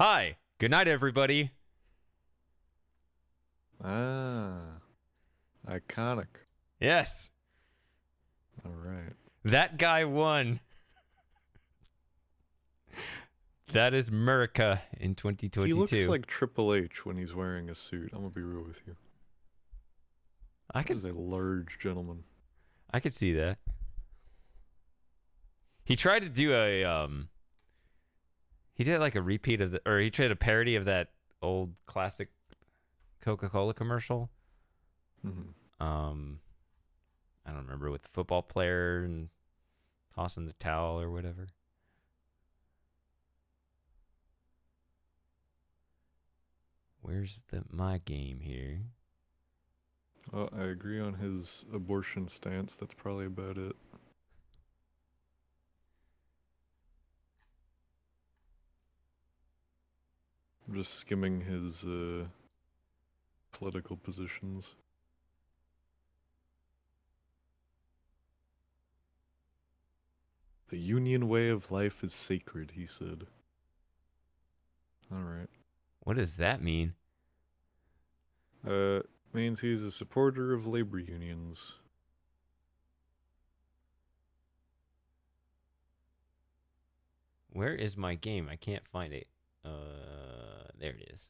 Hi. Good night, everybody. Ah, iconic. Yes. All right. That guy won. That is Murica in 2022. He looks like Triple H when he's wearing a suit. I'm gonna be real with you. He's a large gentleman. I could see that. He tried to do a he did like a repeat of he tried a parody of that old classic Coca-Cola commercial. Mm-hmm. I don't remember, with the football player and tossing the towel or whatever. Where's my game here? Well, I agree on his abortion stance. That's probably about it. I'm just skimming his political positions. The union way of life is sacred, he said. Alright. What does that mean? Means he's a supporter of labor unions. Where is my game? I can't find it. There it is.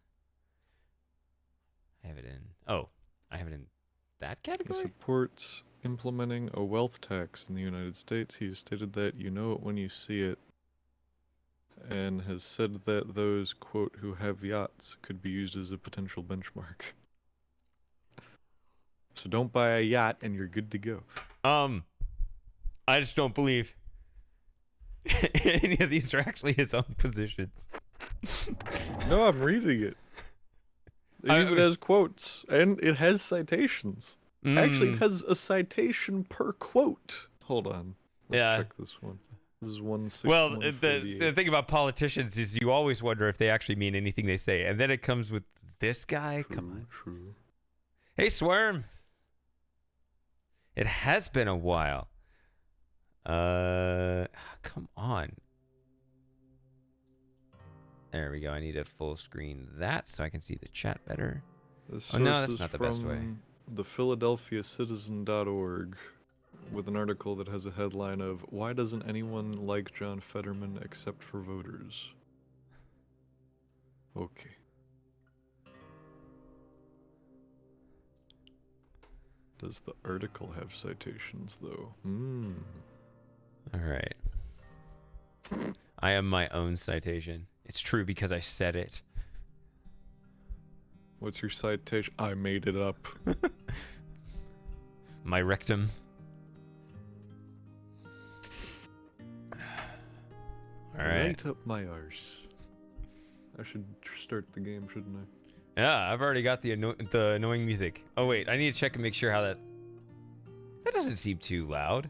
I have it in. Oh, I have it in that category? He supports implementing a wealth tax in the United States. He has stated that you know it when you see it, and has said that those, quote, who have yachts could be used as a potential benchmark. So don't buy a yacht and you're good to go. I just don't believe any of these are actually his own positions. No, I'm reading it. It even has quotes, and it has citations. Actually, it has a citation per quote. Hold on. Let's check this one. This is 161. Well, the thing about politicians is you always wonder if they actually mean anything they say. And then it comes with this guy. True, Come on. True. Hey, Swerm. It has been a while. Come on. There we go. I need to full screen that so I can see the chat better. This oh, no, that's not the best way. The PhiladelphiaCitizen.org with an article that has a headline of, "Why doesn't anyone like John Fetterman except for voters?" Okay. Does the article have citations, though? All right. I am my own citation. It's true because I said it. What's your citation? I made it up. My rectum. All right. Right up my arse. I should start the game, shouldn't I? Yeah, I've already got the annoying music. Oh wait, I need to check and make sure how that doesn't seem too loud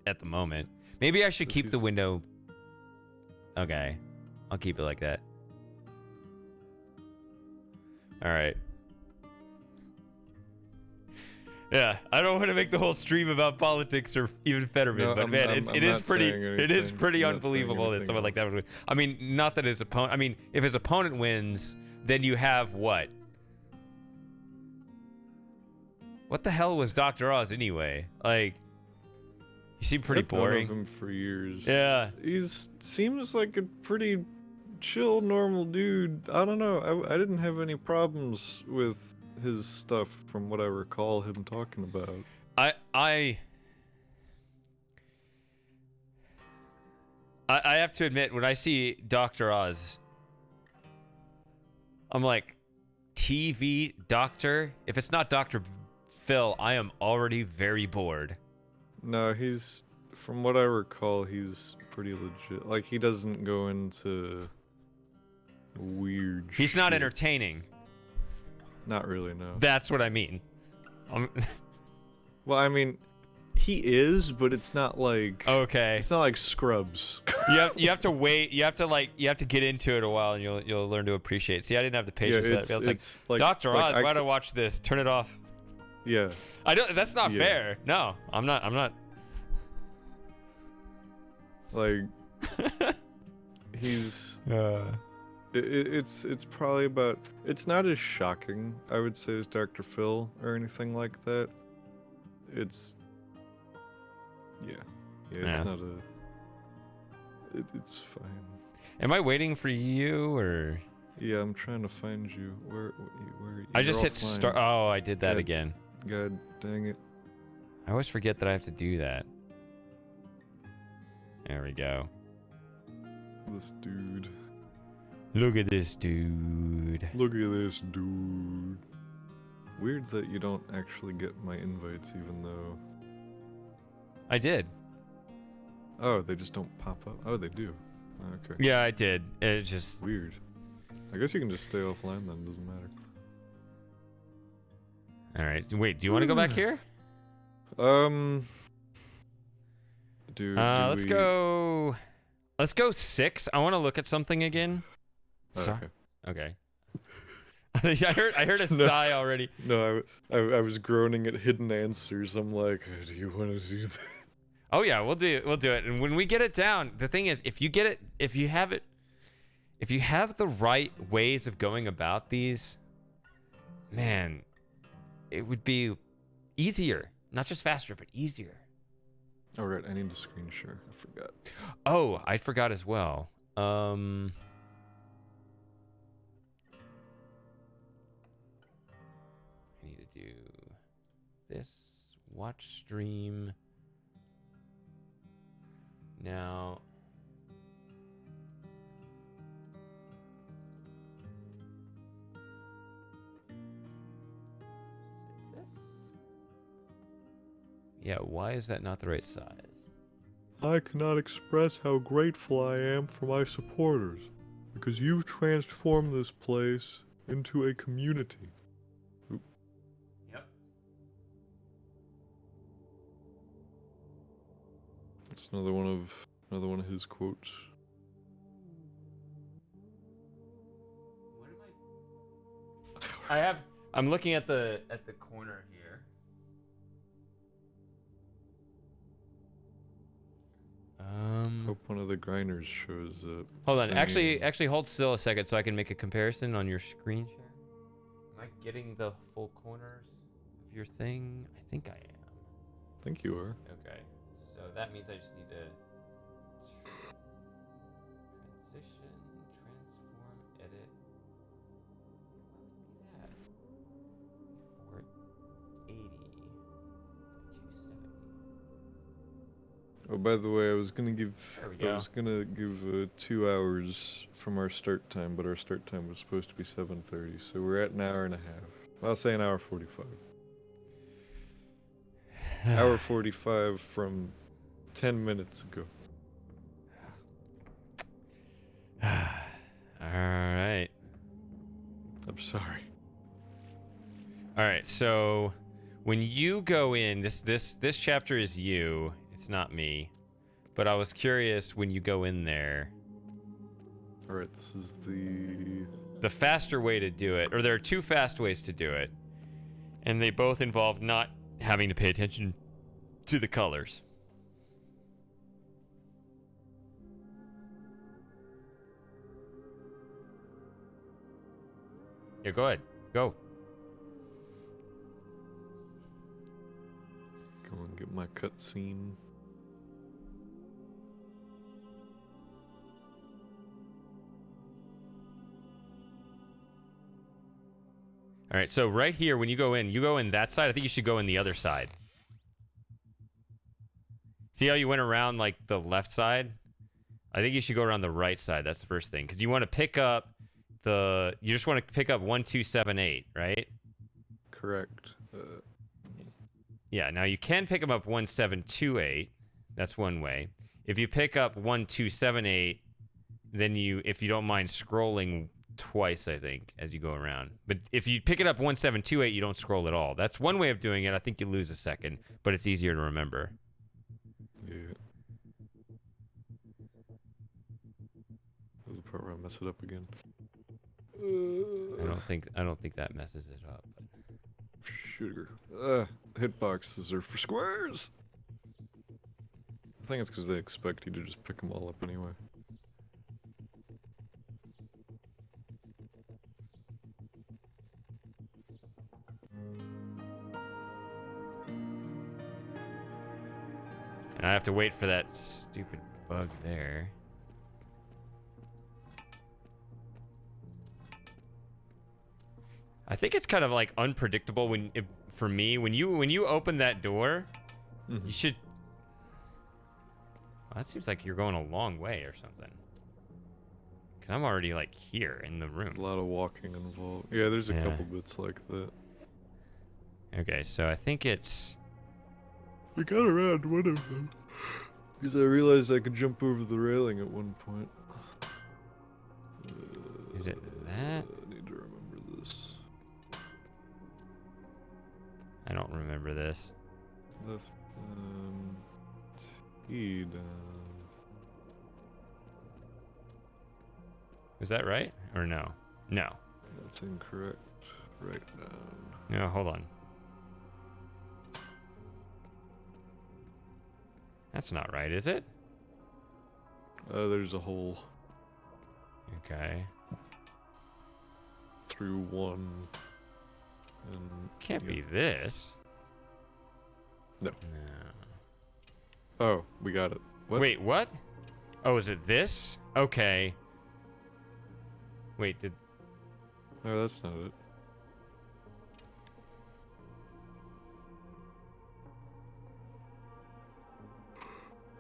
at the moment. Maybe I should keep the window. Okay, I'll keep it like that. All right. Yeah, I don't want to make the whole stream about politics or even Fetterman, no, but man, it is pretty unbelievable that someone like that would win. I mean, not that his opponent. I mean, if his opponent wins, then you have what? What the hell was Dr. Oz anyway? Like, he seemed pretty boring. I've known of him for years. Yeah, seems like a pretty chill, normal dude. I don't know. I didn't have any problems with his stuff from what I recall him talking about. I have to admit, when I see Dr. Oz, I'm like, TV doctor? If it's not Dr. Phil, I am already very bored. No, from what I recall, he's pretty legit. Like, he doesn't go into weird shit. He's not entertaining. Not really, no. That's what I mean. Well, I mean, he is, but it's not like... Okay. It's not like Scrubs. you have to wait. You have to get into it a while, and you'll learn to appreciate it. See, I didn't have the patience for that. It's like, Dr. Oz, why'd I watch this? Turn it off. Yeah. I don't. That's not fair. No, I'm not. Like, he's it's probably about, it's not as shocking, I would say, as Dr. Phil or anything like that. It's it's not a it's fine. Am I waiting for you or? Yeah, I'm trying to find you. Where I just hit start. Oh, I did that again. God dang it. I always forget that I have to do that. There we go. This dude. Look at this dude. Look at this dude. Weird that you don't actually get my invites, even though... I did. Oh, they just don't pop up? Oh, they do. Okay. Yeah, I did. It's just... Weird. I guess you can just stay offline then, doesn't matter. Alright, wait, do you want to go back here? Let's go 6. I want to look at something again. Okay. Okay. I heard a sigh already. No, I was groaning at hidden answers. I'm like, do you want to do that? Oh yeah, we'll do it. And when we get it down, the thing is, if you have the right ways of going about these, man, it would be easier. Not just faster, but easier. All right, I need to screen share. I forgot. Oh, I forgot as well. I need to do this. Watch stream. Now. Yeah, why is that not the right size? I cannot express how grateful I am for my supporters, because you've transformed this place into a community. Oop. Yep. That's another one of his quotes. What am I? I'm looking at the corner here. Hope one of the grinders shows up. Hold on. Actually hold still a second so I can make a comparison on your screen share. Am I getting the full corners of your thing? I think I am. I think you are. Okay. So that means I just need to transition, transform, edit. What would be that? 480, 270. Oh, by the way, I was gonna give 2 hours from our start time, but our start time was supposed to be 7:30, so we're at an hour and a half. I'll say an hour 45. Hour 45 from 10 minutes ago. All right. I'm sorry. All right. So when you go in, this chapter is you. It's not me. But I was curious when you go in there. All right. This is the faster way to do it, or there are two fast ways to do it, and they both involve not having to pay attention to the colors. Yeah, go ahead. Go. Go and get my cutscene. All right, so right here, when you go in that side. I think you should go in the other side. See how you went around like the left side? I think you should go around the right side. That's the first thing, because you want to pick up you just want to pick up 1278, right? Correct. Yeah. Now you can pick them up 1728. That's one way. If you pick up 1278, then if you don't mind scrolling twice, I think, as you go around. But if you pick it up 1728, you don't scroll at all. That's one way of doing it. I think you lose a second, but it's easier to remember. Yeah. That's the part where I mess it up again. I don't think that messes it up. But... Sugar. Hitboxes are for squares. I think it's because they expect you to just pick them all up anyway. And I have to wait for that stupid bug there. I think it's kind of like unpredictable for me when you open that door, you should. Well, that seems like you're going a long way or something. Cause I'm already like here in the room. A lot of walking involved. Yeah, there's a couple bits like that. Okay, so I think it's. I got around one of them. Because I realized I could jump over the railing at one point. Is it that? I need to remember this. I don't remember this. Left T down. Is that right? Or no? No. That's incorrect. Right down. No, hold on. That's not right, is it? There's a hole. Okay. Through one. And Can't be this. No. No. Oh, we got it. What? Wait, what? Oh, is it this? Okay. Wait, did... No, that's not it.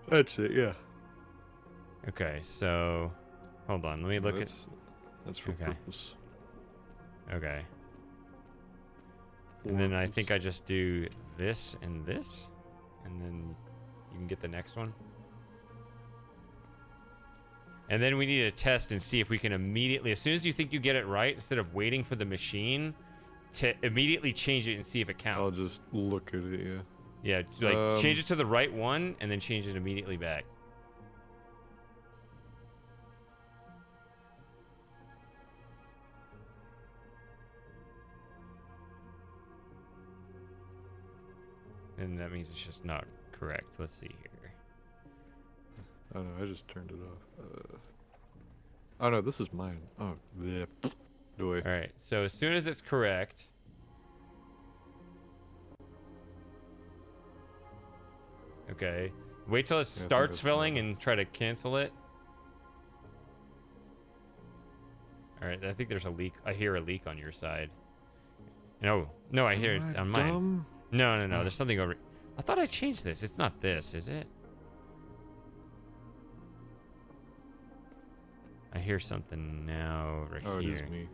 That's it, yeah. Okay, so... Hold on, let me look at... That's for purpose. Okay. And then I think I just do this and this, and then you can get the next one. And then we need to test and see if we can immediately, as soon as you think you get it right, instead of waiting for the machine, to immediately change it and see if it counts. I'll just look at it, yeah. Yeah, like change it to the right one, and then change it immediately back. And that means it's just not correct. Let's see here. Oh no, I just turned it off. Oh no, this is mine. Oh, yeah. Do I? Alright, so as soon as it's correct... Okay. Wait till it starts filling and try to cancel it. Alright, I think there's a leak. I hear a leak on your side. No, I hear it on mine. No, there's something over... I thought I changed this. It's not this, is it? I hear something now right here. Oh, it is me.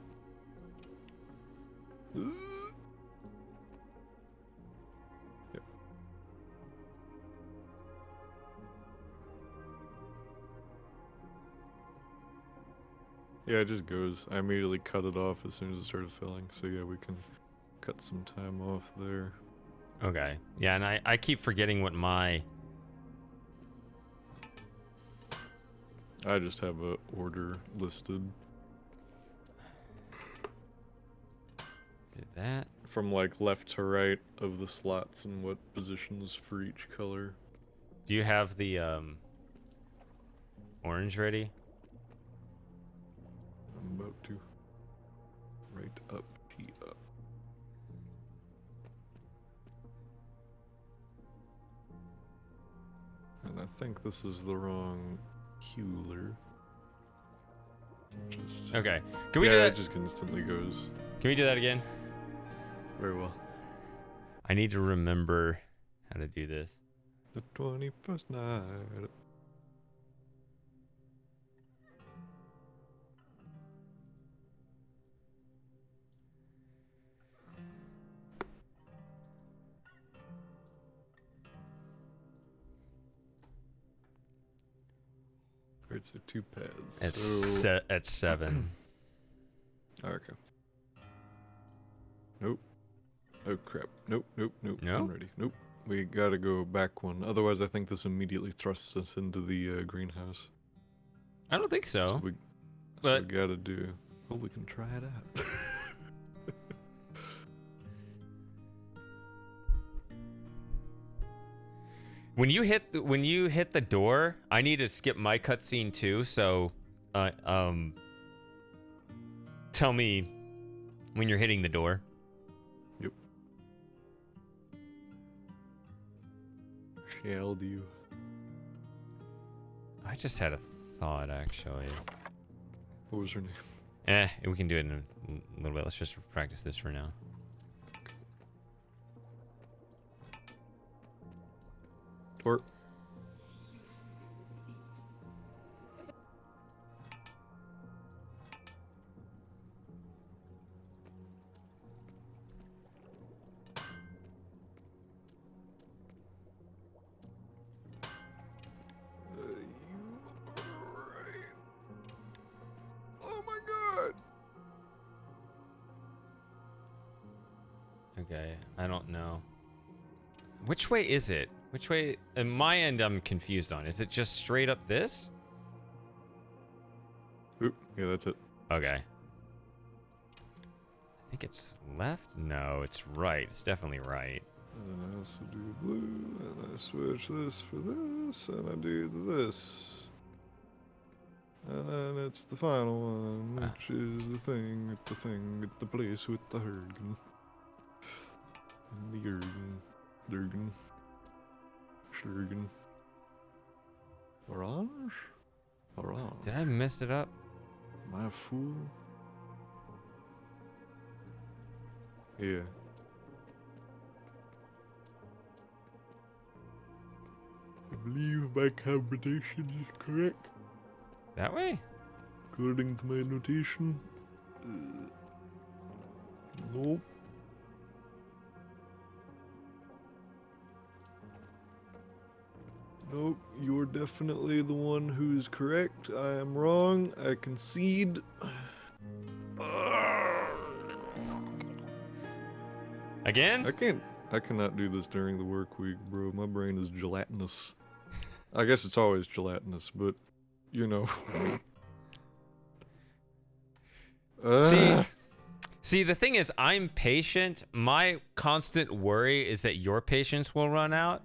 Yep. Yeah, it just goes. I immediately cut it off as soon as it started filling. So yeah, we can cut some time off there. Okay. Yeah, and I keep forgetting what my... I just have a order listed. Is it that? From like left to right of the slots and what positions for each color. Do you have the orange ready? I'm about to. Right up, T up. And I think this is the wrong Hewler. Just... Okay. Can we do that? It just instantly goes. Can we do that again? Very well. I need to remember how to do this. The 21st night. Alright, so 2 pads. At 7. Okay. Nope. Oh crap. Nope. No? I'm ready. Nope. We gotta go back one. Otherwise, I think this immediately thrusts us into the greenhouse. I don't think so. So we gotta do. Well, we can try it out. When you hit the door, I need to skip my cutscene too. So, tell me when you're hitting the door. Yep. Shall do. I just had a thought, actually. What was her name? We can do it in a little bit. Let's just practice this for now. Or Okay, I don't know. Which way is it? Which way? In my end, I'm confused on. Is it just straight up this? Oop, yeah, that's it. Okay. I think it's left? No, it's right. It's definitely right. And I also do blue, and I switch this for this, and I do this. And then it's the final one, which is the thing at the place with the Hergen. And the Ergen. Durgan. Shurgen. Orange? Orange. Did I mess it up? My fool. Yeah. I believe my combination is correct. That way? According to my notation. Nope. Nope, you're definitely the one who's correct. I am wrong. I concede. Again? I cannot do this during the work week, bro. My brain is gelatinous. I guess it's always gelatinous, but, you know. See, the thing is, I'm patient. My constant worry is that your patience will run out.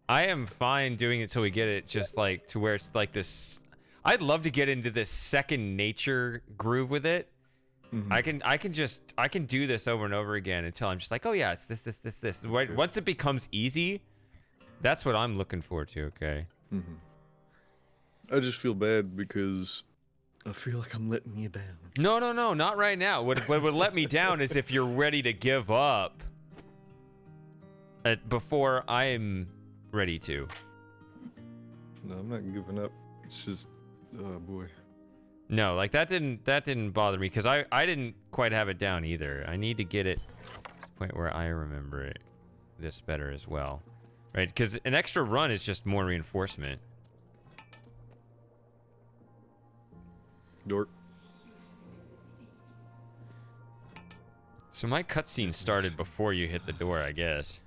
I am fine doing it till we get it just like to where it's like this. I'd love to get into this second nature groove with it. Mm-hmm. I can do this over and over again until I'm just like, oh yeah, it's this. Right? Okay. Once it becomes easy, that's what I'm looking forward to. Okay. Mm-hmm. I just feel bad because I feel like I'm letting you down. No, not right now. What would let me down is if you're ready to give up before I'm ready to. No, I'm not giving up. It's just, oh boy. No, like that didn't bother me because I didn't quite have it down either. I need to get it to the point where I remember it this better as well, right? Because an extra run is just more reinforcement. Dork. So my cutscene started before you hit the door, I guess.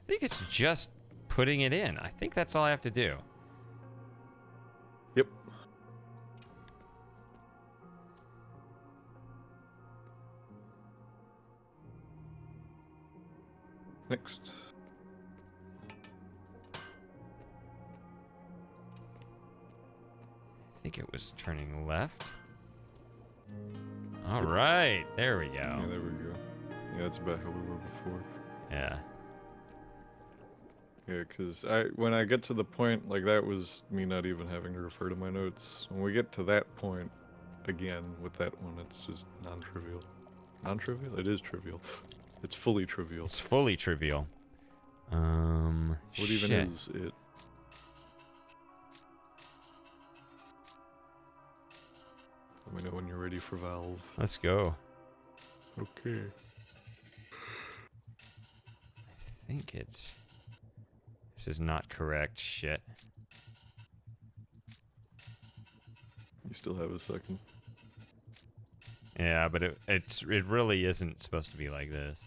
I think it's just putting it in. I think that's all I have to do. Yep. Next. I think it was turning left. All right, there we go. Yeah, there we go. Yeah, that's about how we were before. Yeah. Yeah, because when I get to the point, like that was me not even having to refer to my notes. When we get to that point, again, with that one, it's just non-trivial. Non-trivial? It is trivial. It's fully trivial. It's fully trivial. What even is it? Let me know when you're ready for Valve. Let's go. Okay. I think it's... This is not correct. Shit. You still have a second. Yeah, but it really isn't supposed to be like this.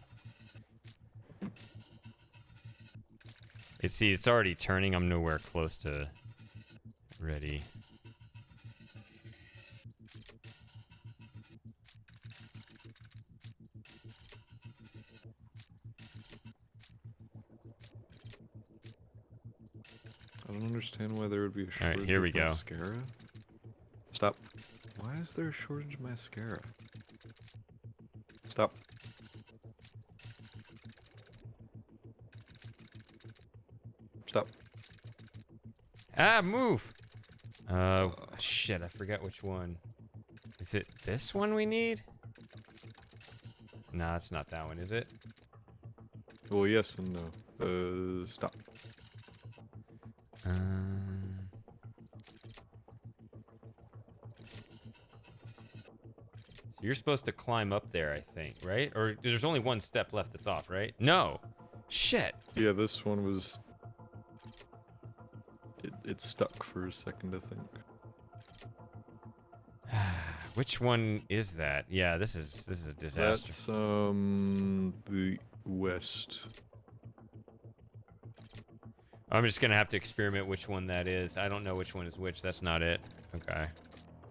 It's already turning. I'm nowhere close to ready. I don't understand why there would be a shortage. All right, here we go. Mascara. Stop. Why is there a shortage of mascara? Stop. Stop. Ah, move. Shit, I forgot which one. Is it this one we need? Nah, it's not that one, is it? Well, yes and no. Stop. So you're supposed to climb up there, I think, right? Or there's only one step left that's off, right? No. Shit. Yeah, this one was... It stuck for a second, I think. Which one is that? Yeah, this is a disaster. That's, the west. I'm just gonna have to experiment which one that is. I don't know which one is which. That's not it. Okay.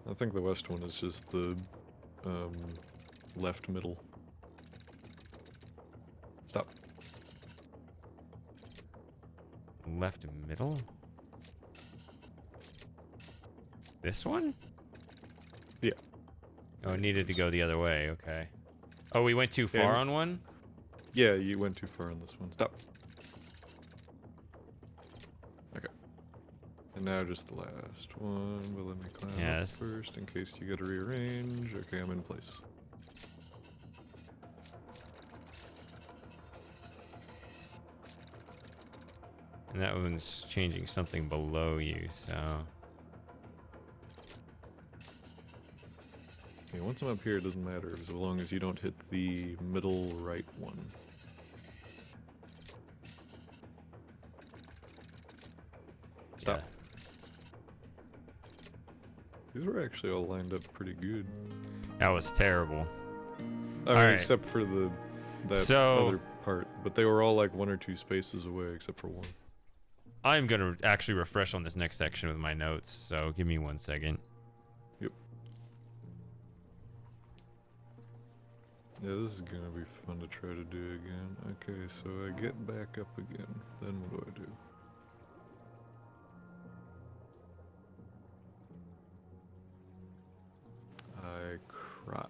I think the west one is just the, left middle. Stop. Left middle? This one? Yeah. Oh, it needed to go the other way. Okay. Oh, we went too far on one? Yeah, you went too far on this one. Stop. Okay. And now just the last one, but let me climb up first in case you gotta rearrange. Okay, I'm in place. And that one's changing something below you, so... Yeah, once I'm up here, it doesn't matter, as long as you don't hit the middle right one. Stop. Yeah. These were actually all lined up pretty good. That was terrible. I mean, except for that other part, but they were all like 1 or 2 spaces away, except for one. I'm gonna actually refresh on this next section with my notes, so give me 1 second. Yep. Yeah, this is gonna be fun to try to do again. Okay, so I get back up again. Then what do? I cry.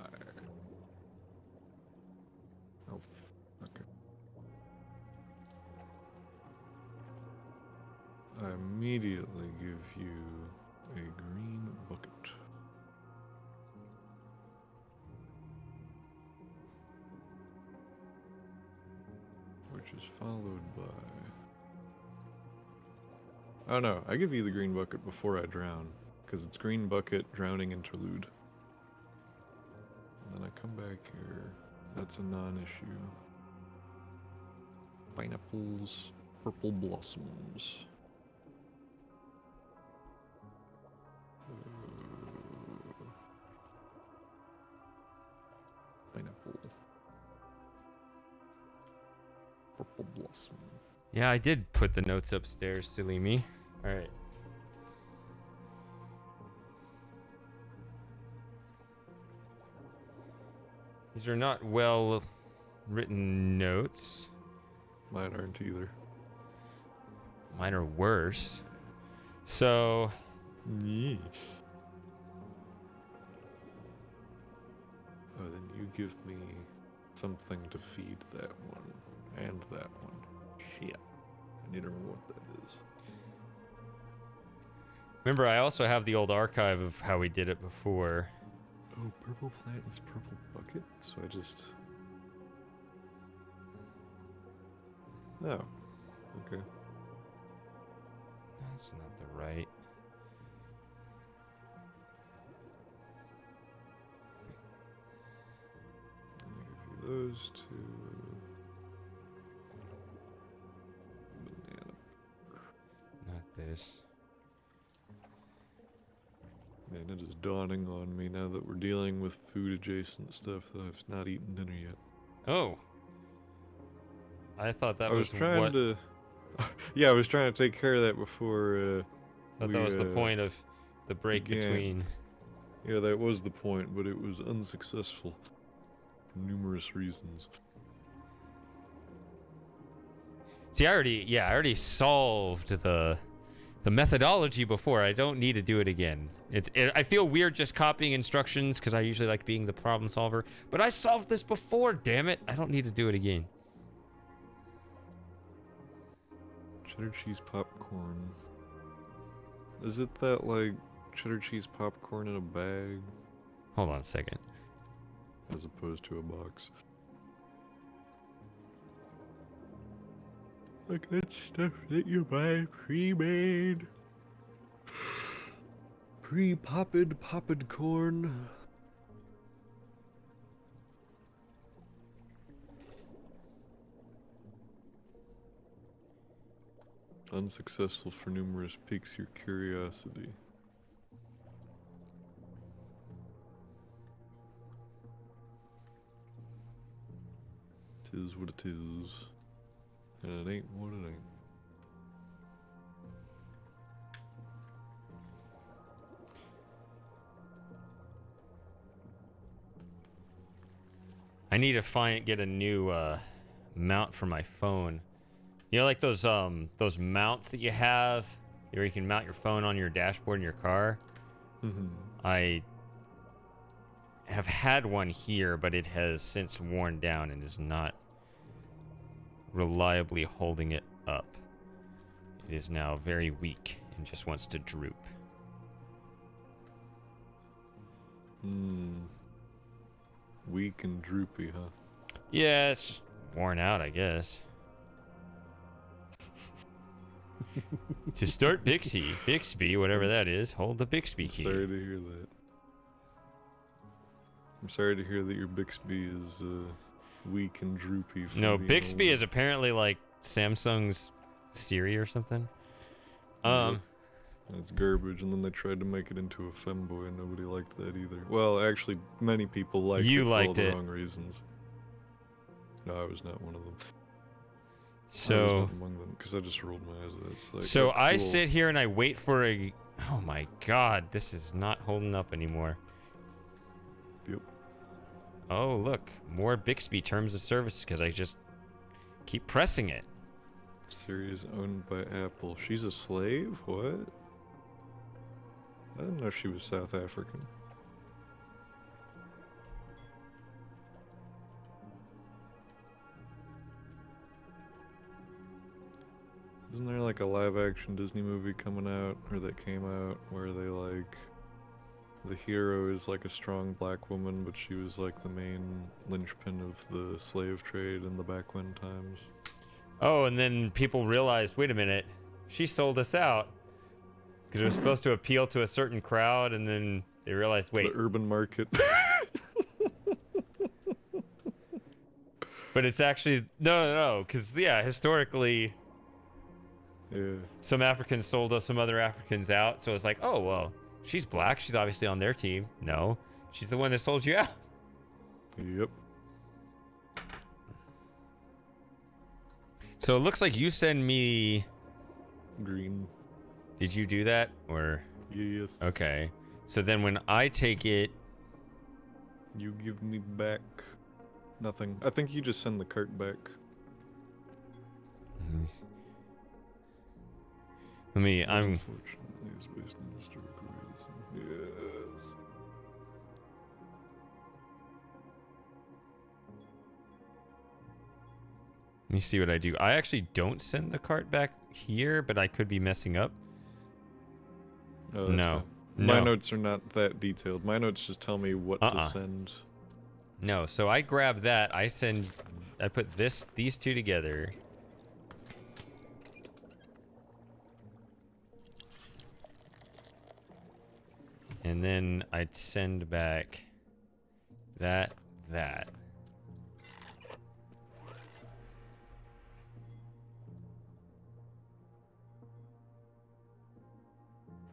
Oh, okay. I immediately give you a green bucket. Which is followed by... Oh no, I give you the green bucket before I drown, because it's green bucket, drowning interlude. And then I come back here. That's a non-issue. Pineapples, purple blossoms. Pineapple. Purple blossom. Yeah, I did put the notes upstairs, silly me. Alright. These are not well written notes. Mine aren't either. Mine are worse. So... Yeah. Oh, then you give me something to feed that one. And that one. Shit. I need to remember what that is. Remember, I also have the old archive of how we did it before. Oh, purple plant is purple bucket? So I just... No. Okay. That's not the right... I'll give you those two. Banana. Not this. Man, it is dawning on me now that we're dealing with food adjacent stuff that I've not eaten dinner yet. Oh. I thought that I was trying to... Yeah, I was trying to take care of that before I thought that was the point of the break between. Yeah, that was the point, but it was unsuccessful for numerous reasons. See, I already solved the methodology before. I don't need to do it again. I feel weird just copying instructions because I usually like being the problem solver. But I solved this before, damn it. I don't need to do it again. Cheddar cheese popcorn. Is it that, like, cheddar cheese popcorn in a bag? Hold on a second. As opposed to a box. Like that stuff that you buy pre-made. Pre-popped corn. Unsuccessful for numerous piques your curiosity. Tis what it is. And it ain't what it ain't. I need to get a new mount for my phone. You know, like those mounts that you have, where you can mount your phone on your dashboard in your car. Mm-hmm. I have had one here, but it has since worn down and is not reliably holding it up. It is now very weak and just wants to droop. Weak and droopy, huh? Yeah, it's just worn out, I guess. To start Bixby, whatever that is, hold the Bixby key. Sorry to hear that. I'm sorry to hear that your Bixby is weak and droopy. No, Bixby is apparently like Samsung's Siri or something. It's garbage, and then they tried to make it into a femboy, and nobody liked that either. Well, actually, many people liked it for all the wrong reasons. No, I was not one of them. So, I was not among them, because I just rolled my eyes at it. Like, so oh, cool. I sit here and I wait for a... Oh my god, this is not holding up anymore. Yep. Oh, look. More Bixby terms of service, because I just keep pressing it. Siri is owned by Apple. She's a slave? What? I didn't know she was South African. Isn't there like a live action Disney movie coming out, or that came out, where they like... The hero is like a strong black woman, but she was like the main linchpin of the slave trade in the back when times? Oh, and then people realized, wait a minute, she sold us out. Because it was supposed to appeal to a certain crowd, and then they realized, wait. The urban market. But it's actually, no, because, yeah, historically, yeah, some Africans sold us some other Africans out, so it's like, oh, well, she's black, she's obviously on their team. No, she's the one that sold you out. Yep. So it looks like you send me... Green. Did you do that, or? Yes. Okay. So then when I take it... You give me back nothing. I think you just send the cart back. I'm... Unfortunately, it's based on historical reason. Yes. Let me see what I do. I actually don't send the cart back here, but I could be messing up. Oh, no. My notes are not that detailed. My notes just tell me what to send. No, so I grab that. I put these two together. And then I'd send back that.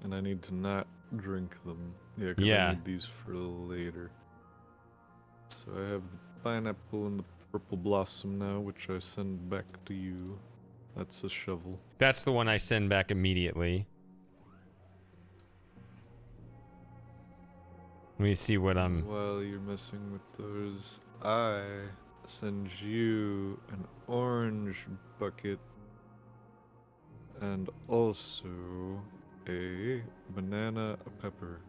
And I need to not drink them. Yeah, because I need these for later. So I have the pineapple and the purple blossom now, which I send back to you. That's a shovel. That's the one I send back immediately. Let me see what I'm... While you're messing with those, I send you an orange bucket and also a banana, a pepper,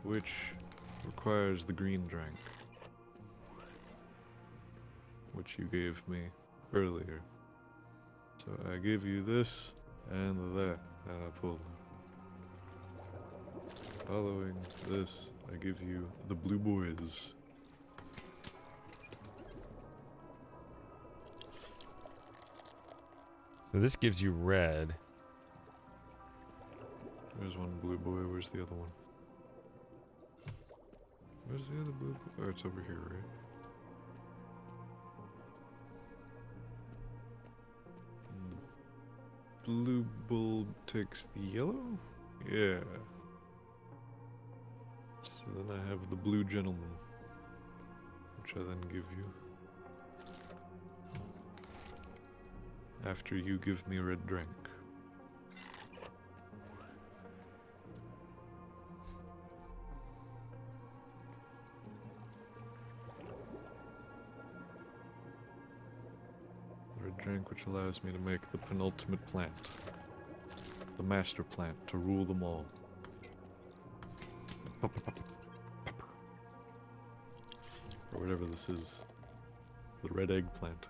which requires the green drink, which you gave me earlier. So I give you this and that, and I pull them. Following this, I give you the blue boys. So this gives you red. There's one blue boy. Where's the other one? Where's the other blue boy? Oh, it's over here, right? Blue bulb takes the yellow? Yeah. So then I have the blue gentleman, which I then give you. After you give me red drink. Red drink, which allows me to make the penultimate plant. The master plant, to rule them all. Pepper. Or whatever this is. The red egg plant.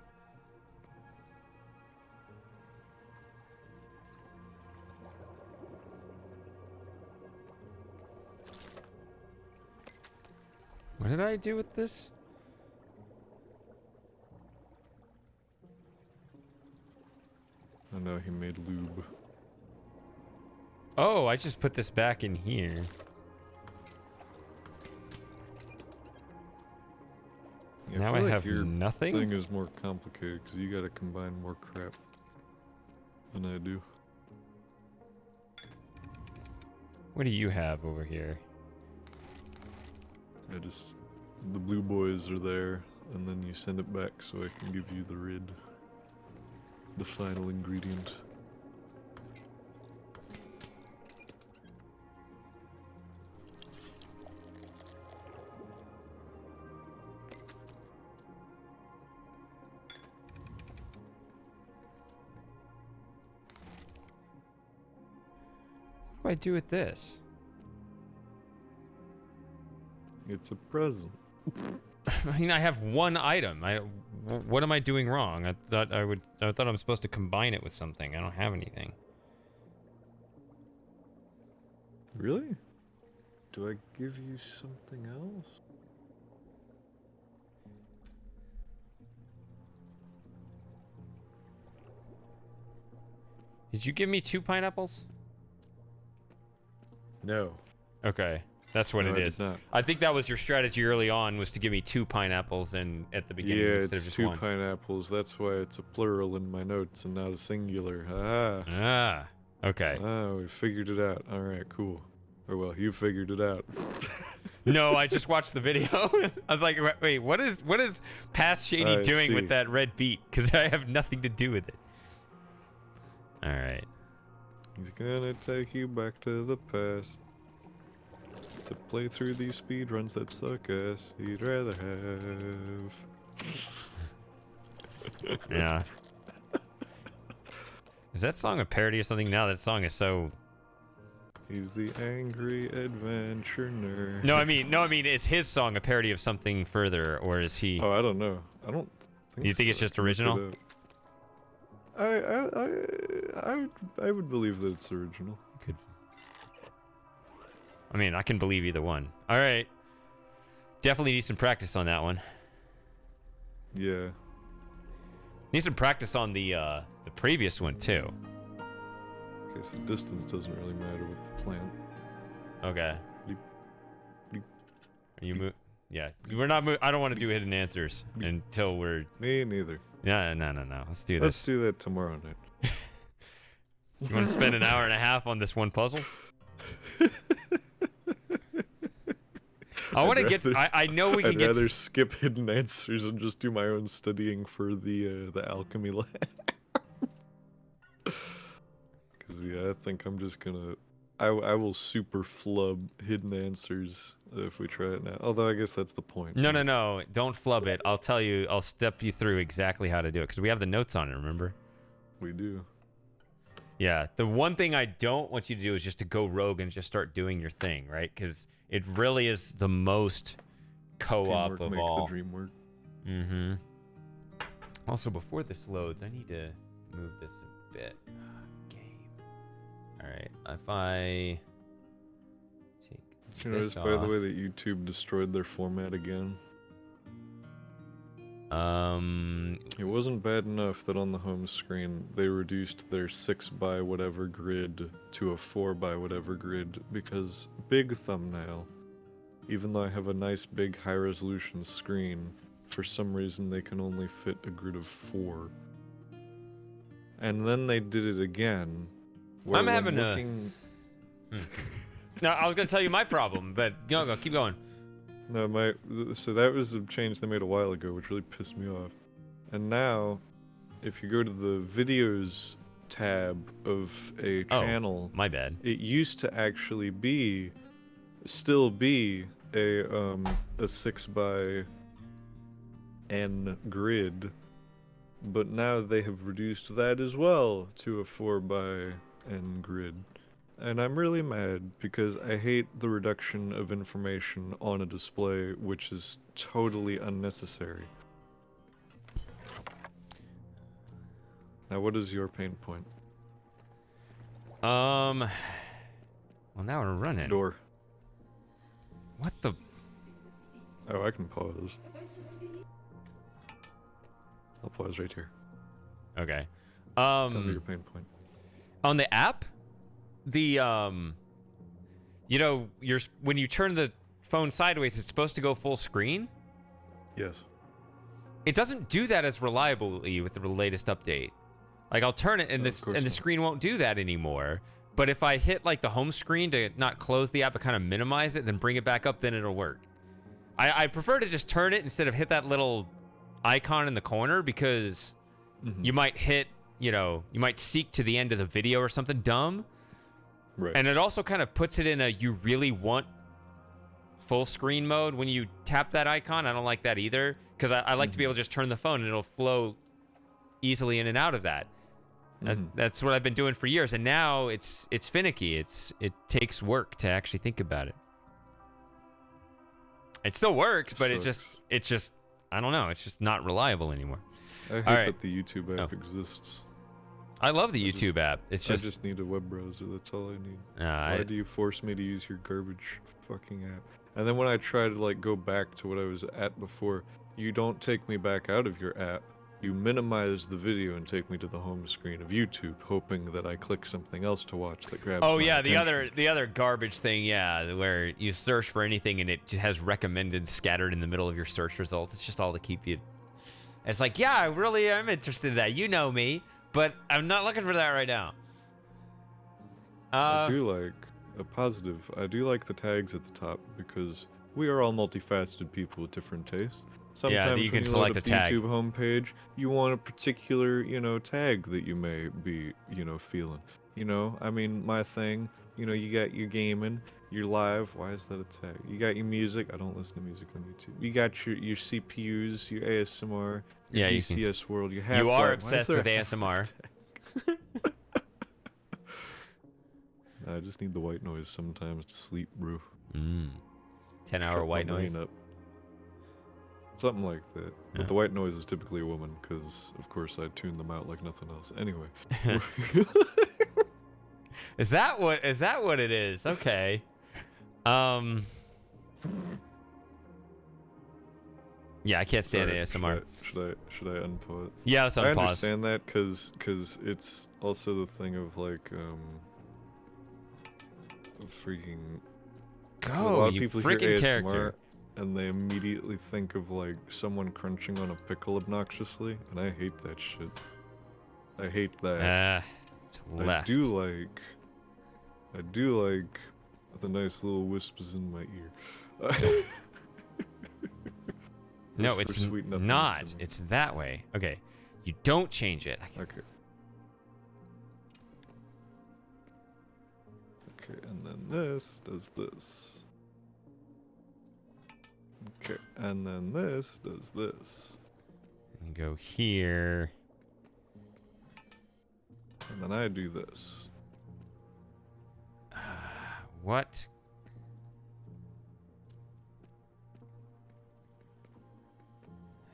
What did I do with this? I know he made lube. Oh, I just put this back in here. Yeah, Now I feel have your nothing? Thing is more complicated because you gotta combine more crap than I do. What do you have over here? The blue boys are there, and then you send it back so I can give you the red. The final ingredient. What do I do with this? It's a present. I mean, I have one item. What am I doing wrong? I thought I'm supposed to combine it with something. I don't have anything. Really? Do I give you something else? Did you give me 2 pineapples? No. Okay. That's what No, it I is. did not. I think that was your strategy early on, was to give me 2 pineapples and at the beginning Yeah, instead of it's just 2 one. pineapples. That's why it's a plural in my notes and not a singular. Ah. Ah. Okay. Oh, we figured it out. All right, cool. Or well, you figured it out. No, I just watched the video. I was like, wait, what is Past Shady I doing see. with that red beat? Because I have nothing to do with it. All right. He's gonna take you back to the past to play through these speedruns that suck ass he'd rather have. Yeah. Is that song a parody of something? Now that song is so... He's the angry adventure nerd. No, I mean, is his song a parody of something further, or is he... Oh, I don't know. I don't think You think so. it's just original? I would believe that it's original. Could. I mean, I can believe either one. All right. Definitely need some practice on that one. Yeah. Need some practice on the previous one too. Okay, so distance doesn't really matter with the plant. Okay. Bleep. Bleep. Are you move? Yeah, we're not. I don't want to do hidden answers until we're. Me neither. Yeah, no. Let's do this. Let's do that tomorrow night. You want to spend an hour and a half on this one puzzle? I want to get. I know we can I'd get. rather skip hidden answers and just do my own studying for the alchemy lab. Because yeah, I think I'm just gonna. I will super flub hidden answers if we try it now. Although I guess that's the point. No. Don't flub it. I'll tell you. I'll step you through exactly how to do it because we have the notes on it. Remember? We do. Yeah. The one thing I don't want you to do is just to go rogue and just start doing your thing, right? Because it really is the most co-op Teamwork of make all. the dream work. Mm-hmm. Also, before this loads, I need to move this a bit. Game. All right. If I take Did you notice, this by the off- way, that YouTube destroyed their format again? It wasn't bad enough that on the home screen they reduced their 6 by whatever grid to a 4 by whatever grid because big thumbnail. Even though I have a nice big high resolution screen, for some reason they can only fit a grid of 4. And then they did it again. Where I'm when having looking... No, I was gonna tell you my problem, but go, keep going. No, so that was a change they made a while ago, which really pissed me off. And now, if you go to the videos tab of a channel, my bad. it used to actually still be a 6 by N grid, but now they have reduced that as well to a 4 by N grid. And I'm really mad because I hate the reduction of information on a display, which is totally unnecessary. Now, what is your pain point? Well, now we're running. Door. What the? Oh, I can pause. I'll pause right here. Okay. Tell me your pain point. On the app, the you know, when you turn the phone sideways, it's supposed to go full screen. Yes. It doesn't do that as reliably with the latest update. Like I'll turn it and the screen won't do that anymore. But if I hit like the home screen to not close the app but kind of minimize it, then bring it back up, then it'll work. I prefer to just turn it instead of hit that little icon in the corner because you might hit, you might seek to the end of the video or something dumb. Right. And it also kind of puts it in a you really want full screen mode when you tap that icon. I don't like that either because I like to be able to just turn the phone and it'll flow easily in and out of that. That's what I've been doing for years, and now it's finicky. It takes work to actually think about it. It still works, but it's just I don't know. It's just not reliable anymore. I hate that the YouTube app exists. I love the YouTube app. I just need a web browser. That's all I need. Why do you force me to use your garbage fucking app? And then when I try to like go back to what I was at before, you don't take me back out of your app. You minimize the video and take me to the home screen of YouTube, hoping that I click something else to watch that grabs my attention. the other garbage thing, where you search for anything and it just has recommended scattered in the middle of your search results. It's just all to keep you. It's like, yeah, I really am interested in that. You know me, but I'm not looking for that right now. I do like a positive. I do like the tags at the top because we are all multifaceted people with different tastes. Sometimes you when can you select load up a the tag. YouTube homepage, you want a particular, tag that you may be, feeling. I mean, my thing, you got your gaming, your live. Why is that a tag? You got your music. I don't listen to music on YouTube. You got your CPUs, your ASMR, your DCS World, your Half-Life. You are obsessed with ASMR. I just need the white noise sometimes to sleep, bro. 10-hour white noise. Up. Something like that. Yeah. But the white noise is typically a woman, because, of course, I tune them out like nothing else. Anyway. Is that what it is? Okay. Yeah, I can't stand ASMR. Should I unpause? Yeah, let's unpause. I understand that, because it's also the thing of, like, freaking... Go, a lot of you people freaking hear ASMR, character. and they immediately think of like someone crunching on a pickle obnoxiously, and I hate that shit. I hate that. It's left. I do like the nice little whispers in my ear. No, it's not. It's that way. Okay, you don't change it. Okay. Okay, and then this does this. Okay, and then this does this. And go here. And then I do this. What?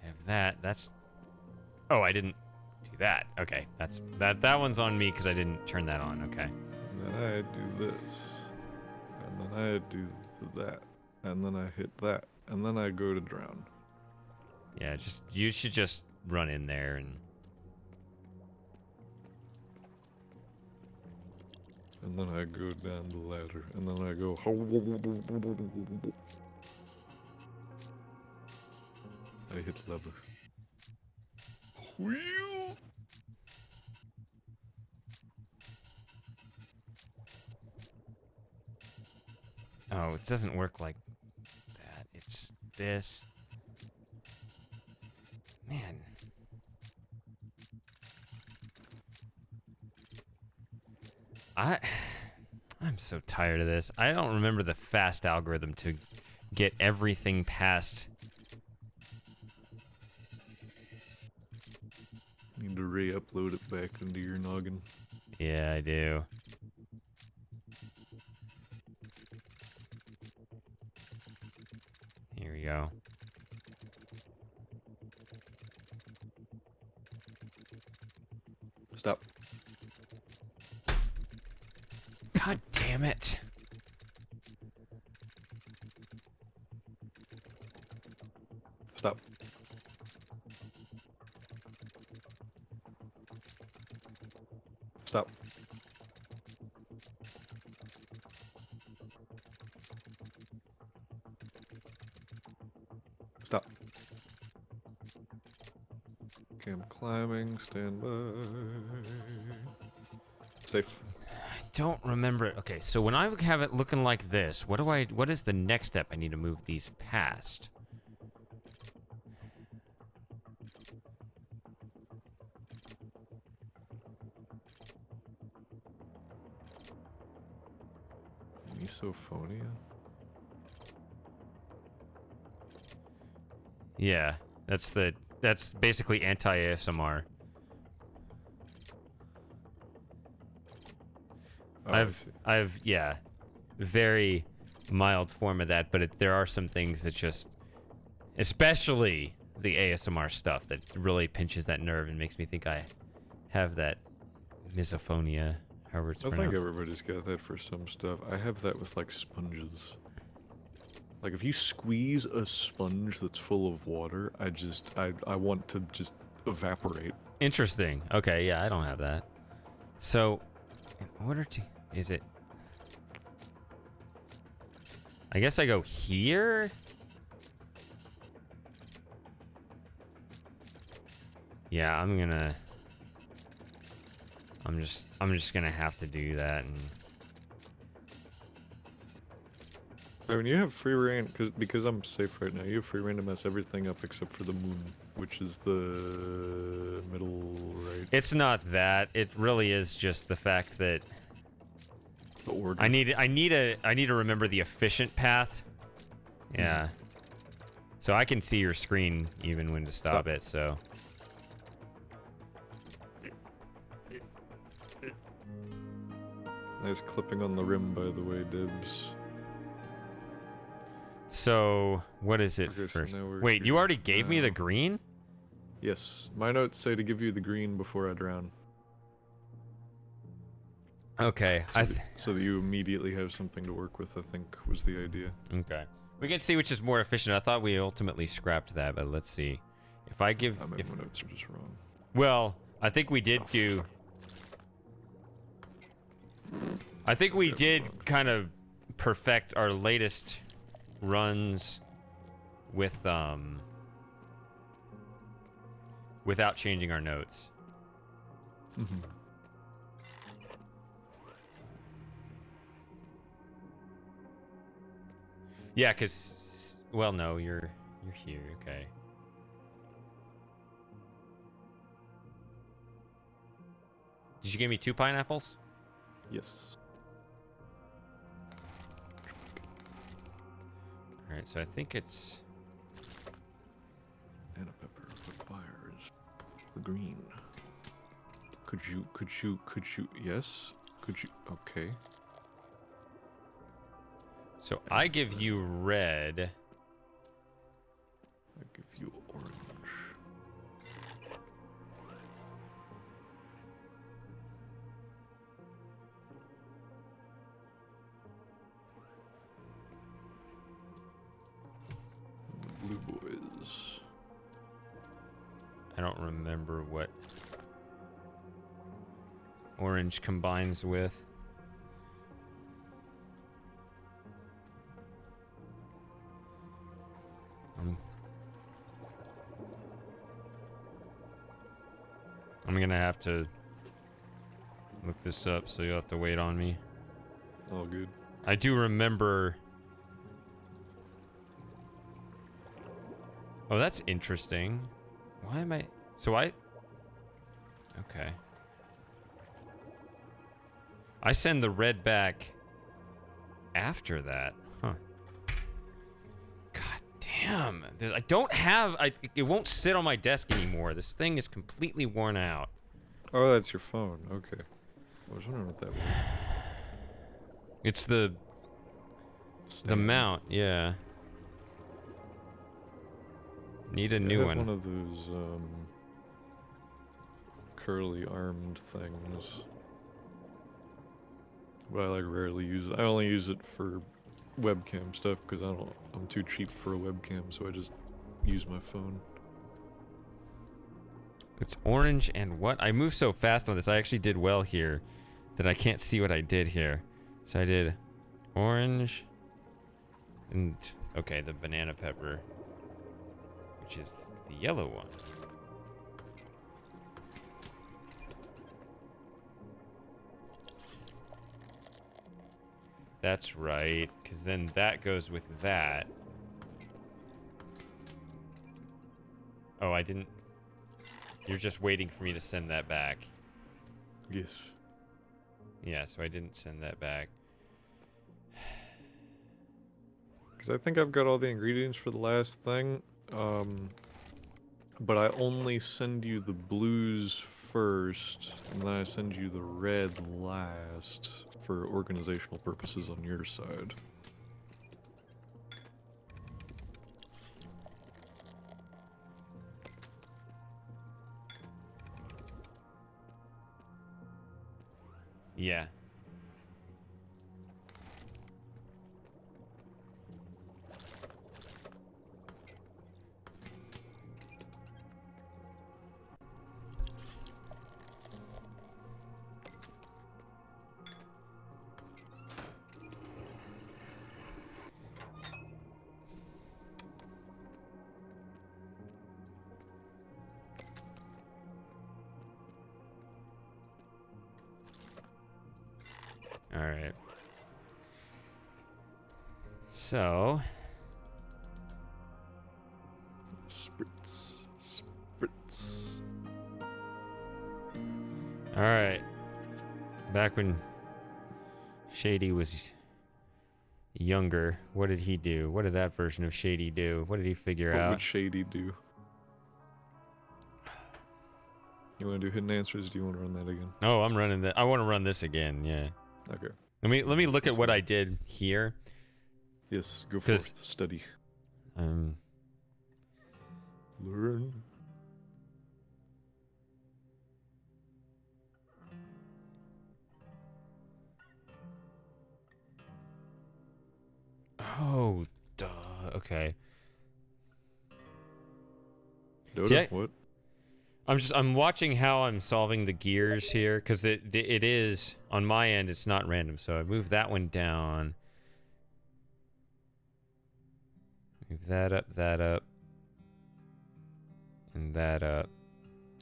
I have that. That's... Oh, I didn't do do that. Okay, that one's on me because I didn't turn that on. Okay. And then I do this, and then I do that, and then I hit that, and then I go to drown. Yeah, you should just run in there and. And then I go down the ladder, and then I go. I hit lever. Wheel. Oh, it doesn't work like that. It's this. Man. I'm so tired of this. I don't remember the fast algorithm to get everything past. Need to re-upload it back into your noggin. Yeah, I do. Here we go. Stop. God damn it. Stop. Stop. Stop. Okay, I'm climbing. Stand by. Safe. I don't remember it. Okay, so when I have it looking like this, what is the next step I need to move these past? Misophonia? Yeah, that's basically anti-ASMR. Oh, I've yeah, very mild form of that, but there are some things that just, especially the ASMR stuff, that really pinches that nerve and makes me think I have that misophonia. However it's I pronounced. think everybody's got that for some stuff. I have that with like sponges. Like if you squeeze a sponge that's full of water, I want to just evaporate. Interesting. Okay, yeah, I don't have that. So, in order to, is it? I guess I go here. Yeah, I'm just gonna have to do that. And I mean, you have free reign because I'm safe right now. You have free reign to mess everything up except for the moon, which is the middle right. it's not that. It really is just the fact that The order. I need to remember the efficient path. Yeah. So I can see your screen even when to stop it. So. Nice clipping on the rim, by the way, Dibs. So, what is it Okay, so first? now we're Wait, you here already gave me the now. green? Yes. My notes say to give you the green before I drown. Okay. So that you immediately have something to work with, I think, was the idea. Okay. We can see which is more efficient. I thought we ultimately scrapped that, but let's see. If I give... My notes are just wrong. Well, I think we did do... I think we did kind of perfect our latest runs with, without changing our notes. Mm-hmm. Yeah, because... Well, no, you're here, okay. Did you give me 2 pineapples? Yes. Alright, so I think it's... And a pepper requires the green. Could you, yes? Could you, okay. So I give you red. I give you orange. don't remember what orange combines with. I'm gonna have to look this up, so you'll have to wait on me. All good. I do remember. Oh, that's interesting. Why am I... So I... Okay. I send the red back after that. Huh. God damn. I don't have... it won't sit on my desk anymore. This thing is completely worn out. Oh, that's your phone. Okay. I was wondering what that was. It's the mount, yeah. Need a new one. One of those curly armed things, but I like rarely use it. I only use it for webcam stuff because I'm too cheap for a webcam, so I just use my phone. It's orange and what? I moved so fast on this. I actually did well here that I can't see what I did here. So I did orange and okay, the banana pepper, which is the yellow one. That's right, because then that goes with that. Oh, I didn't... You're just waiting for me to send that back. Yes. Yeah, so I didn't send that back. Because I think I've got all the ingredients for the last thing. But I only send you the blues first, and then I send you the red last for organizational purposes on your side. Yeah. All right. So... Spritz. Spritz. All right. Back when Shady was younger, what did he do? What did that version of Shady do? What did he figure out? What would Shady do? You want to do hidden answers? Or do you want to run that again? Oh, I'm running that. I want to run this again. Yeah. Okay. Let me look at what I did here. Yes, go forth. Study. Learn. Oh, duh. Okay. Dota? What? I'm watching how I'm solving the gears here, because it is on my end. It's not random, so I move that one down. Move that up, and that up.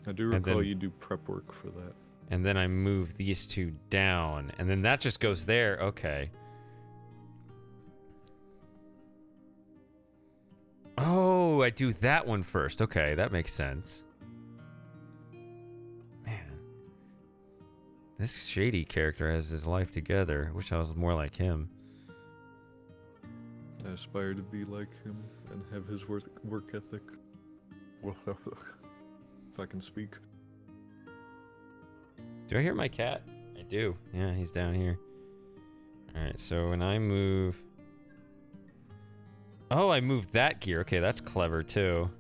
I do recall you do prep work for that. And then I move these two down, and then that just goes there. Okay. Oh, I do that one first. Okay, that makes sense. Man. This Shady character has his life together. I wish I was more like him. I aspire to be like him and have his work ethic. If I can speak. Do I hear my cat? I do. Yeah, he's down here. Alright, so when I move... Oh, I moved that gear. Okay, that's clever too.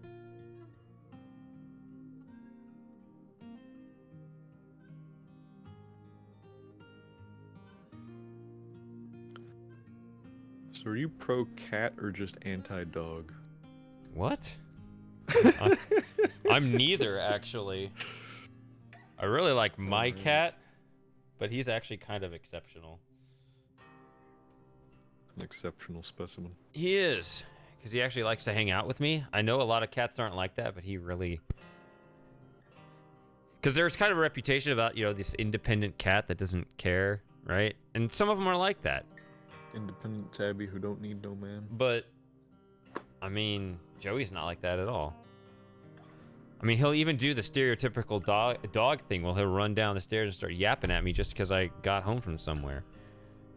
So are you pro cat or just anti-dog? What? I'm neither, actually. I really like my cat, but he's actually kind of exceptional. An exceptional specimen. He is, because he actually likes to hang out with me. I know a lot of cats aren't like that, but he really... Because there's kind of a reputation about, you know, this independent cat that doesn't care, right? And some of them are like that. Independent tabby who don't need no man. But, I mean, Joey's not like that at all. I mean, he'll even do the stereotypical dog thing where he'll run down the stairs and start yapping at me just because I got home from somewhere.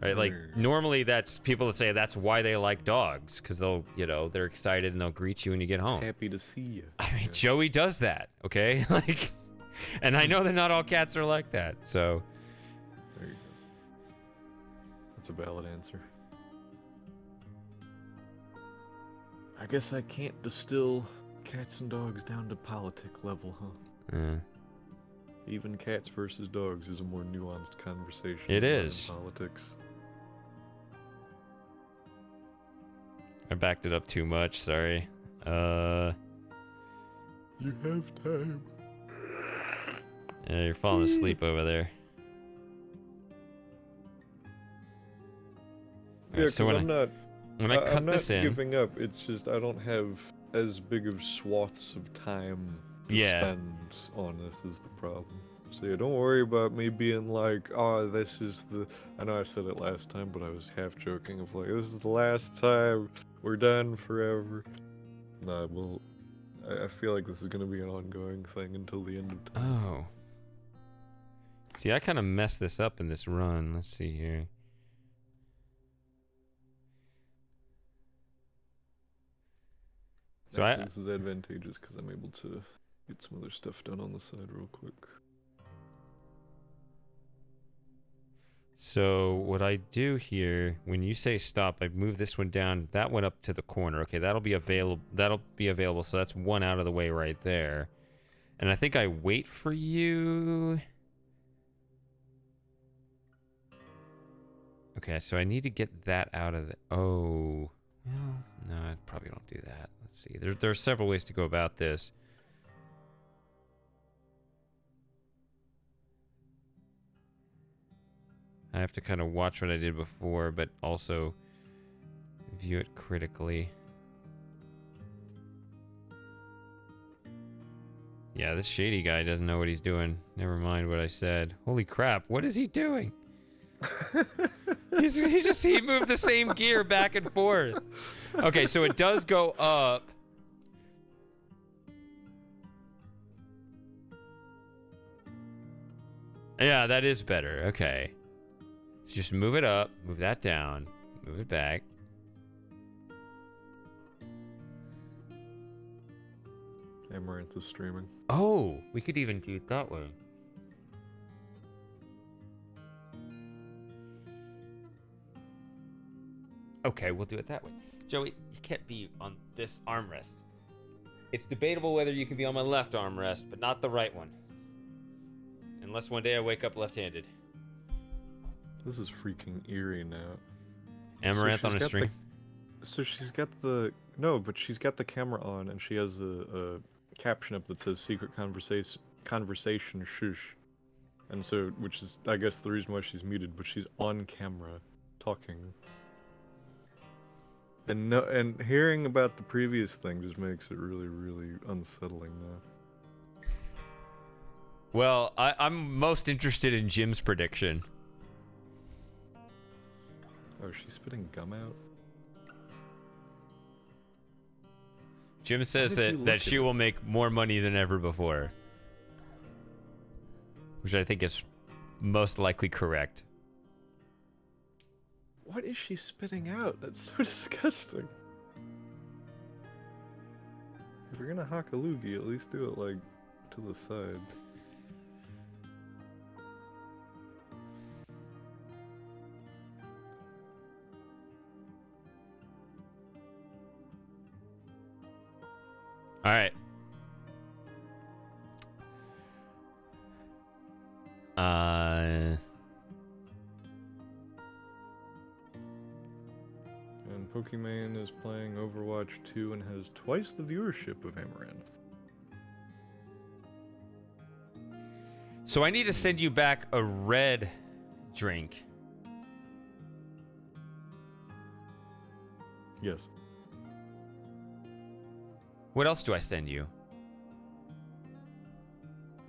Right? Like, normally that's people that say that's why they like dogs, because they'll, you know, they're excited and they'll greet you when you get home. Happy to see you. I mean, Joey does that, okay? Like, and I know that not all cats are like that, so. There you go. That's a valid answer. I guess I can't distill cats and dogs down to politic level, huh? Yeah. Even cats versus dogs is a more nuanced conversation. It is. Politics. I backed it up too much, sorry. You have time. Yeah, you're falling asleep over there. Yeah, because so I'm not giving up. It's just I don't have as big of swaths of time to spend on this is the problem. So yeah, don't worry about me being like, oh, this is the... I know I said it last time, but I was half joking of like, this is the last time, we're done forever. Nah, well, I feel like this is going to be an ongoing thing until the end of time. Oh. See, I kind of messed this up in this run. Let's see here. So actually, this is advantageous because I'm able to get some other stuff done on the side real quick. So what I do here, when you say stop, I move this one down. That one up to the corner. Okay, that'll be available. So that's one out of the way right there. And I think I wait for you. Okay, so I need to get that out of the... Oh. Well, no, I probably don't do that. Let's see. There are several ways to go about this. I have to kind of watch what I did before, but also view it critically. Yeah, this shady guy doesn't know what he's doing. Never mind what I said. Holy crap, what is he doing? He moved the same gear back and forth. Okay, so it does go up. Yeah, that is better. Okay. So just move it up, move that down, move it back. Amaranth is streaming. Oh, we could even do it that way. Okay, we'll do it that way. Joey, you can't be on this armrest. It's debatable whether you can be on my left armrest, but not the right one. Unless one day I wake up left-handed. This is freaking eerie now. Amaranth on a string. So she's got the... No, but she's got the camera on, and she has a caption up that says secret conversation shush. And so, which is, I guess, the reason why she's muted, but she's on camera talking. And no, and hearing about the previous thing just makes it really, really unsettling now. Well, I'm most interested in Jim's prediction. Oh, she's spitting gum out? Jim says that she will make more money than ever before. Which I think is most likely correct. What is she spitting out? That's so disgusting. If you're gonna hock a loogie, at least do it, like, to the side. Alright. And Pokimane is playing Overwatch 2 and has twice the viewership of Amaranth. So I need to send you back a red drink. Yes. What else do I send you?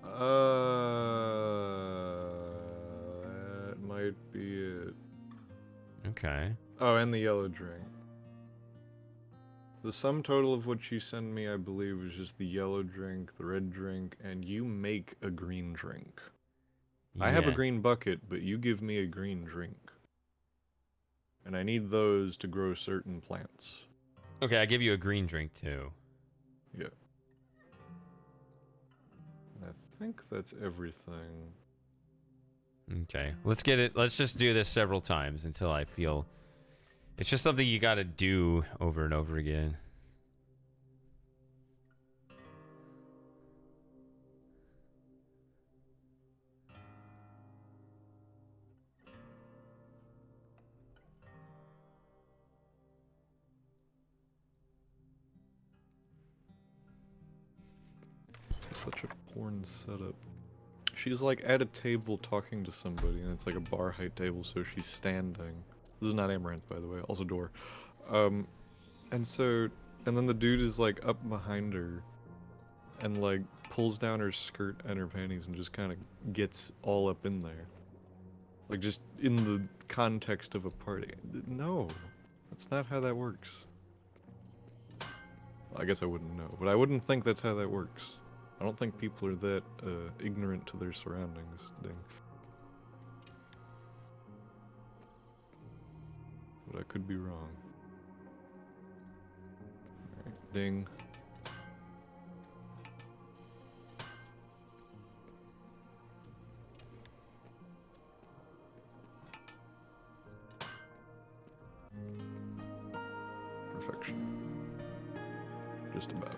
That might be it. Okay. Oh, and the yellow drink. The sum total of what you send me, I believe, is just the yellow drink, the red drink, and you make a green drink. I have a Yeah. green bucket, but you give me a green drink. And I need those to grow certain plants. Okay, I give you a green drink too. Yeah. And I think that's everything. Okay. Let's get it. Let's just do this several times until I feel it's just something you got to do over and over again. It's such a porn setup. She's like at a table talking to somebody, and it's like a bar height table, so she's standing. This is not Amaranth, by the way, also door. And then the dude is like up behind her, and like pulls down her skirt and her panties and just kind of gets all up in there. Like just in the context of a party. No, that's not how that works. I guess I wouldn't know, but I wouldn't think that's how that works. I don't think people are that ignorant to their surroundings. Ding. But I could be wrong. Alright, ding. Perfection. Just about.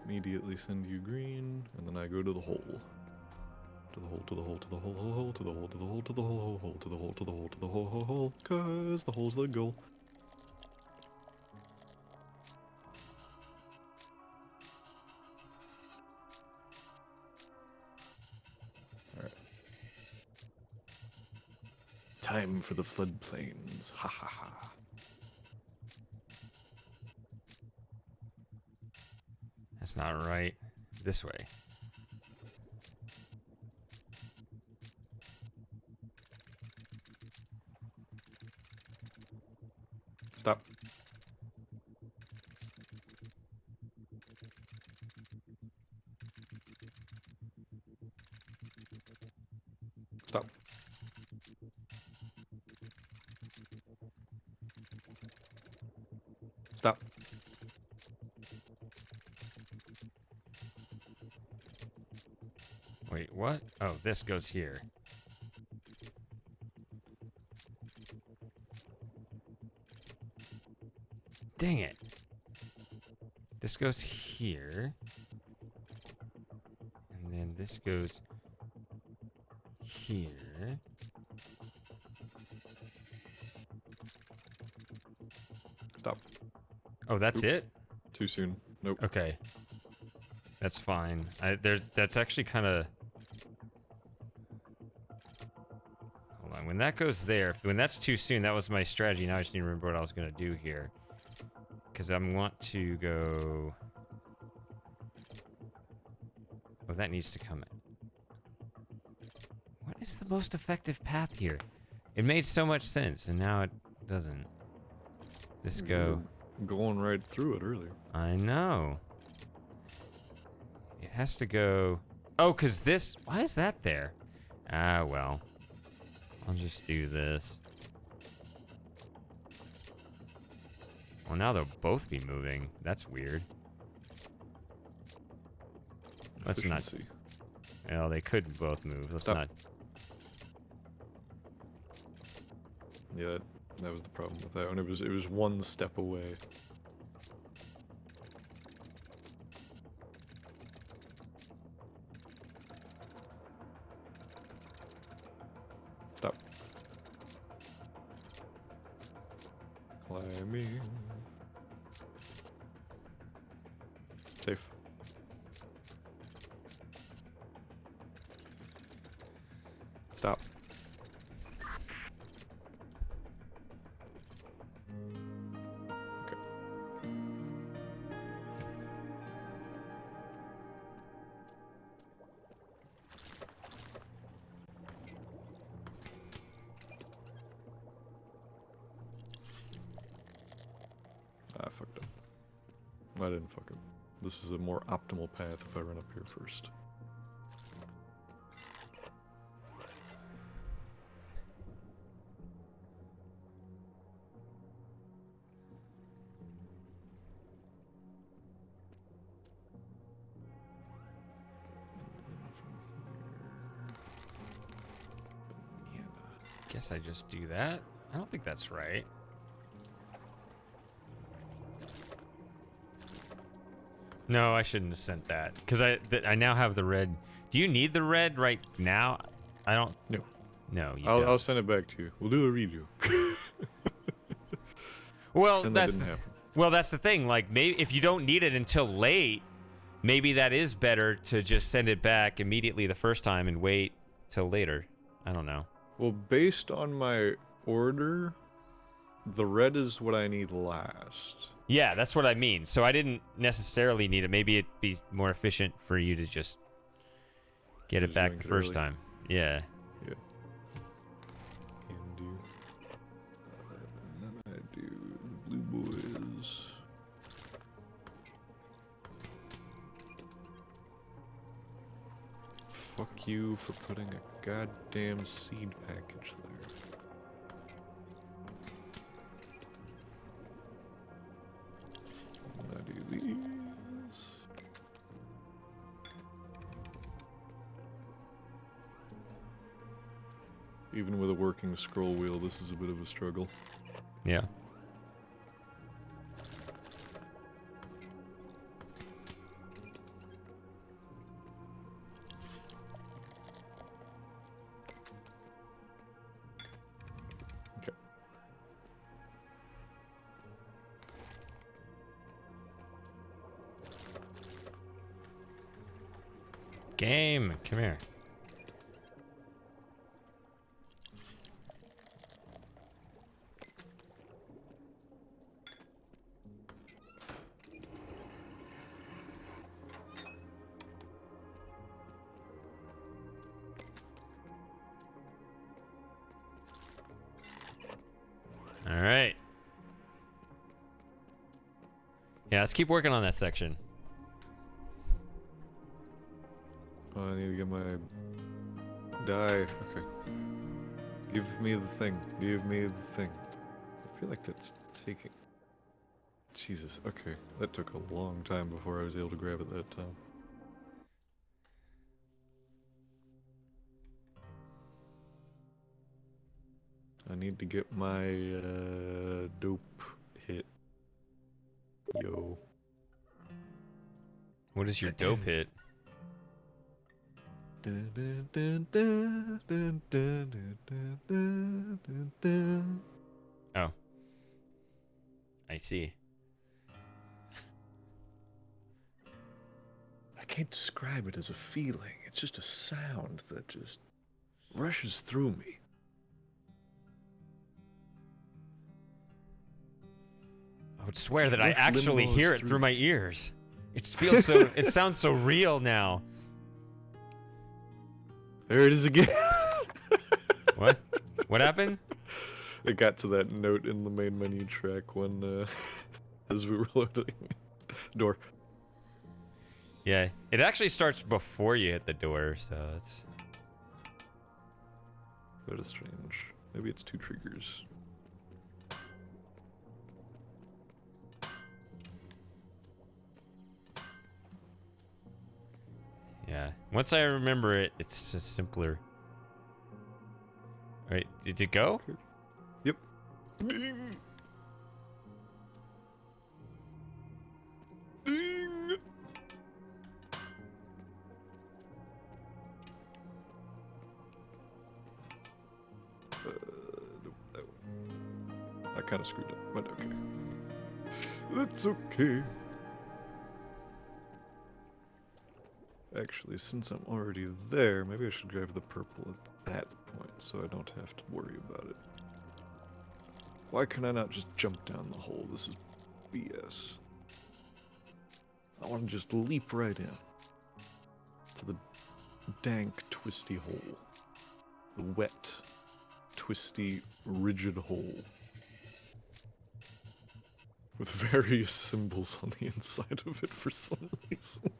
Immediately send you green, and then I go to the hole. To the hole, to the hole, to the hole, hole, to the hole, to the hole, to the hole, hole, to the hole, to the hole, to the hole, hole, cause the hole's the goal. Alright. Time for the floodplains. Ha ha ha. That's not right. This way. Stop. Stop. Stop. Wait, what? Oh, this goes here. Dang it. This goes here. And then this goes here. Stop. Oh, that's it? Too soon. Nope. Okay. That's fine. That's actually kind of... Hold on. When that goes there, when that's too soon, that was my strategy. Now I just need to remember what I was going to do here. Because I want to go... Oh, that needs to come in. What is the most effective path here? It made so much sense, and now it doesn't. Just go... Going right through it earlier. I know. It has to go... Oh, because this... Why is that there? Ah, well. I'll just do this. Well, now they'll both be moving. That's weird. Let's not... Efficiency. Well, they could both move. Let's Stop. not... Yeah, that was the problem with that one. It was one step away. Stop. Climbing. Safe. Stop. Okay. I fucked up. I didn't fuck up. This is a more optimal path if I run up here first. Guess I just do that. I don't think that's right. No, I shouldn't have sent that because I now have the red. Do you need the red right now? I don't. No. No, you I'll don't. send it back to you. We'll do a redo. Well, and that's that didn't happen. well, that's the thing. Like, maybe if you don't need it until late, maybe that is better to just send it back immediately the first time and wait till later. I don't know. Well, based on my order, the red is what I need last. Yeah, that's what I mean. So I didn't necessarily need it. Maybe it'd be more efficient for you to just get it back the first time. Yeah. Yeah. Can do. And then I do the blue boys. Fuck you for putting a goddamn seed package there. And I do these. Even with a working scroll wheel, this is a bit of a struggle. Yeah. Okay. Game, come here. All right. Yeah, let's keep working on that section. Oh, I need to get my die. Okay. Give me the thing. Give me the thing. I feel like that's taking... Jesus, okay. That took a long time before I was able to grab it that time. I need to get my dope hit. Yo. What is your dope hit? Oh. I see. I can't describe it as a feeling. It's just a sound that just rushes through me. I would swear that I actually hear it through my ears. It feels so. It sounds so real now. There it is again. What? What happened? It got to that note in the main menu track when, as we were loading. Door. Yeah, it actually starts before you hit the door, so it's... That is strange. Maybe it's two triggers. Yeah. Once I remember it, it's just simpler. All right, did it go? Okay. Yep. Ding. Ding. Nope, that one. kind of screwed up, but okay. That's okay. Actually, since I'm already there, maybe I should grab the purple at that point so I don't have to worry about it. Why can I not just jump down the hole? This is BS. I want to just leap right in to the dank, twisty hole. The wet, twisty, rigid hole. With various symbols on the inside of it for some reason.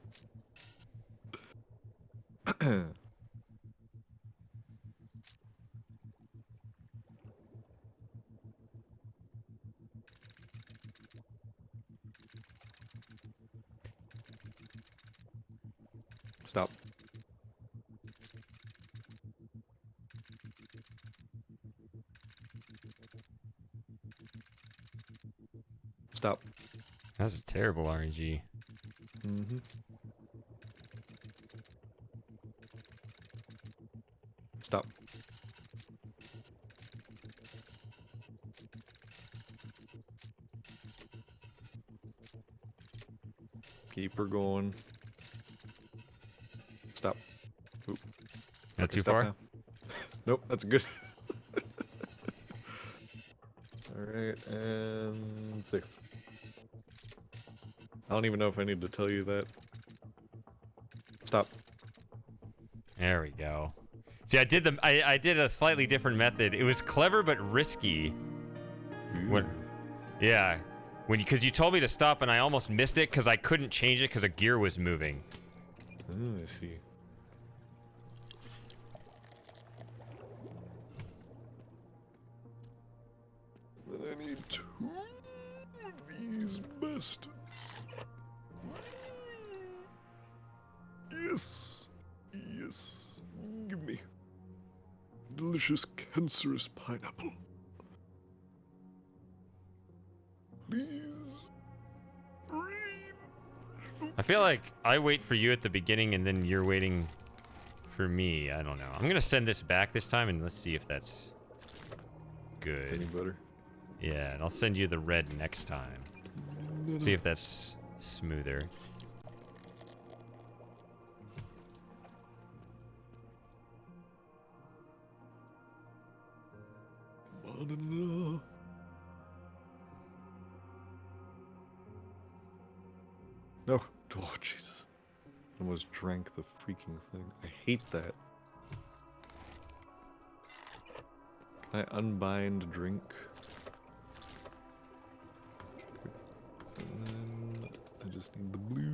Stop. Stop. That's a terrible RNG. Mm-hmm. Stop. Keep her going. Stop. Oop. Not Okay, too stop far? now. Nope, that's good. Alright, and safe. I don't even know if I need to tell you that. Stop. There we go. See, I did a slightly different method. It was clever but risky. When, yeah, because you told me to stop and I almost missed it because I couldn't change it because a gear was moving. Oh, I see. Then I need 2 of these bastards. Yes. Yes. Give me. Delicious cancerous pineapple. Please. Green. I feel like I wait for you at the beginning and then you're waiting for me. I don't know. I'm gonna send this back this time and let's see if that's good. Any better? Yeah, and I'll send you the red next time. See if that's smoother. No. Oh, Jesus. I almost drank the freaking thing. I hate that. Can I unbind drink? And then I just need the blues.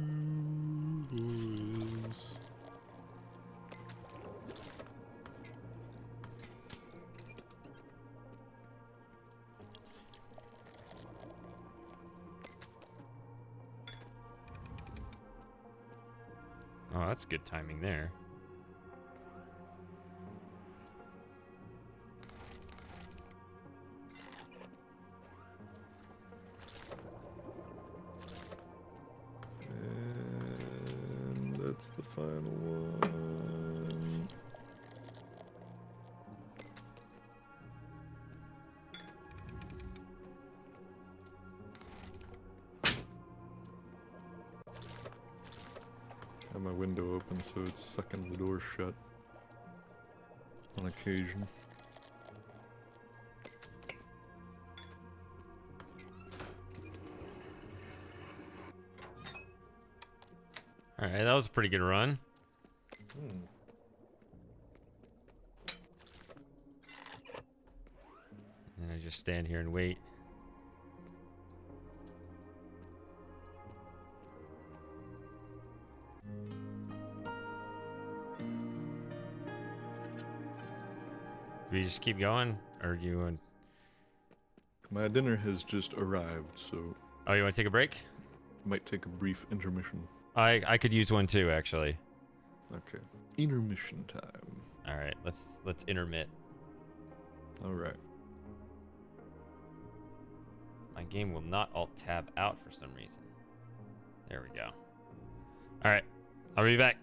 Oh, that's good timing there. And that's the final one. Have my window open so it's sucking the door shut on occasion. All right, that was a pretty good run. And I just stand here and wait. Do we just keep going, or do you want? My dinner has just arrived, so Oh, you want to take a break? might take a brief intermission. I could use one too, actually. Okay. Intermission time. All right, let's intermit. Alright. My game will not alt tab out for some reason. There we go. All right, I'll be back.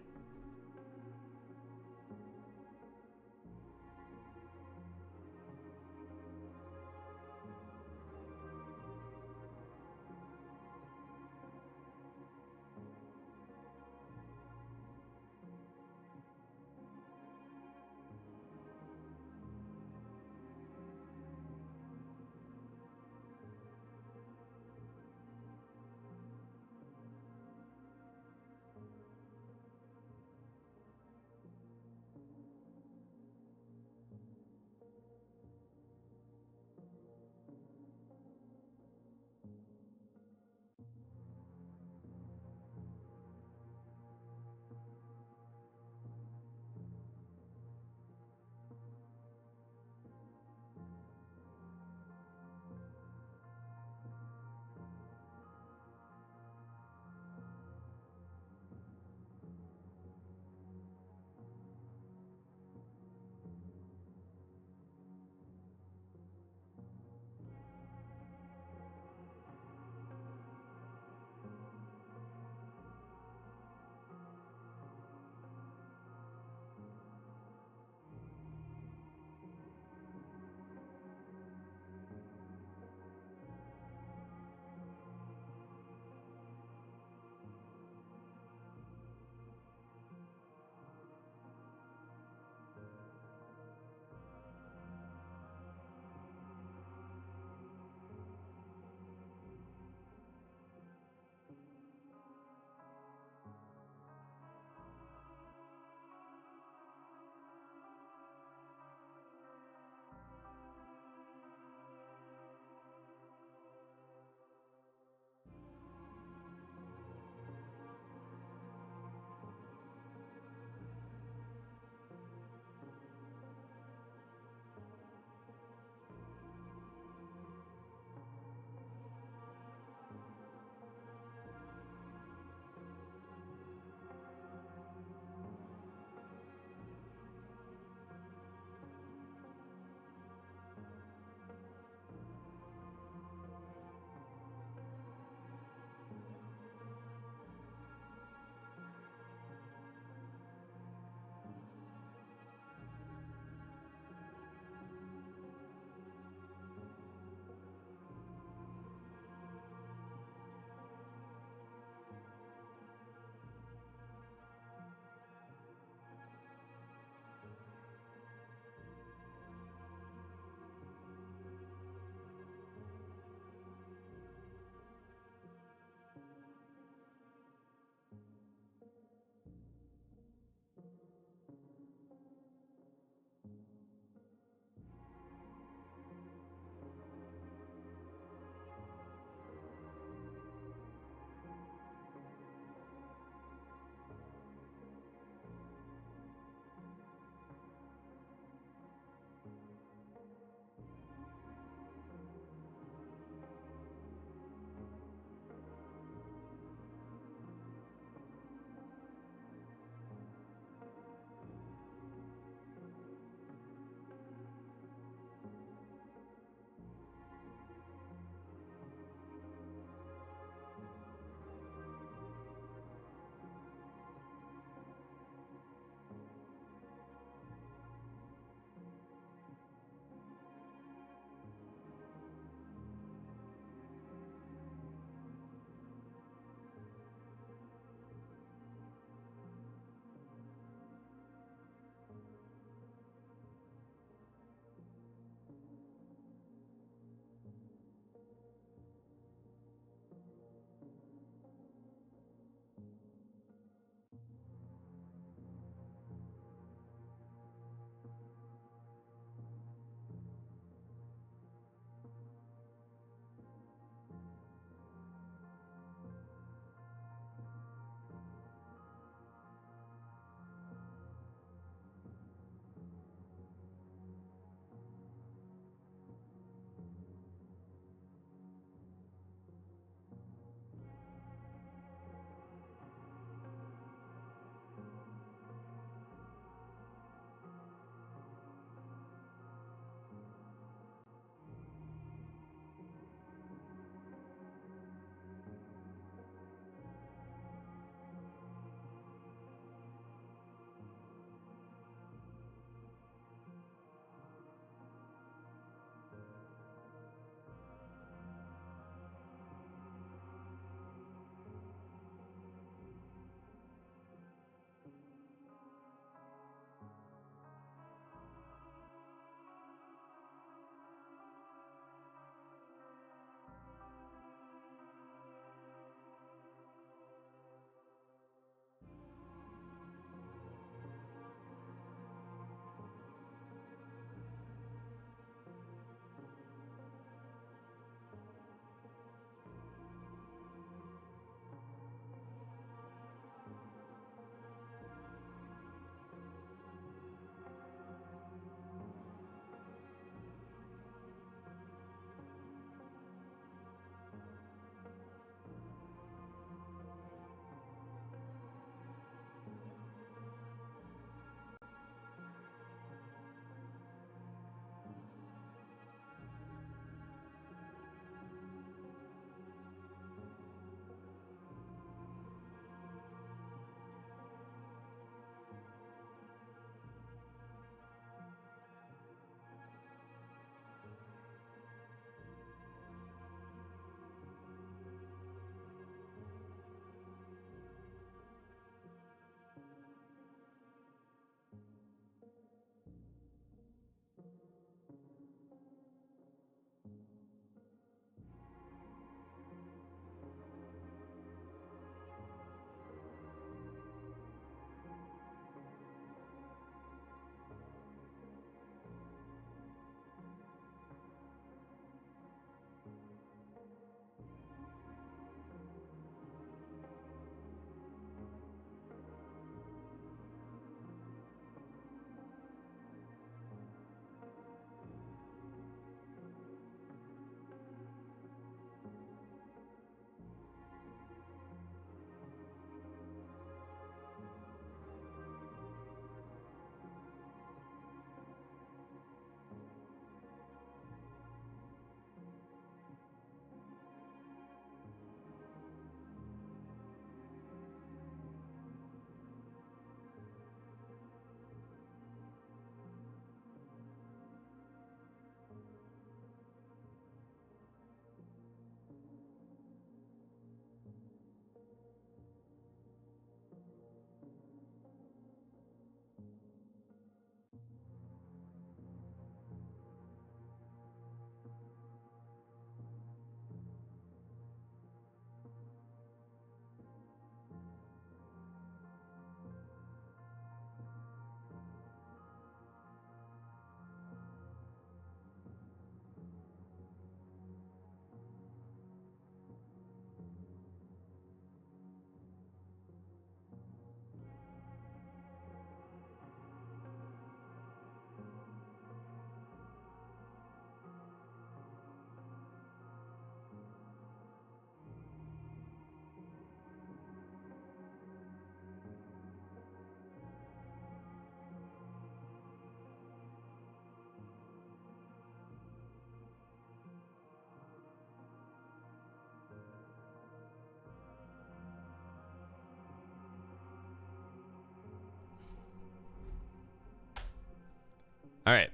All right.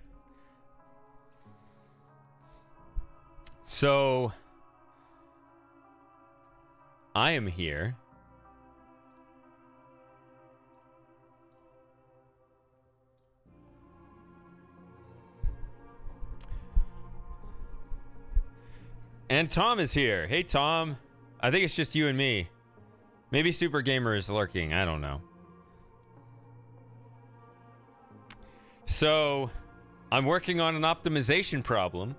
So I am here. And Tom is here. Hey, Tom. I think it's just you and me. Maybe Super Gamer is lurking. I don't know. So, I'm working on an optimization problem,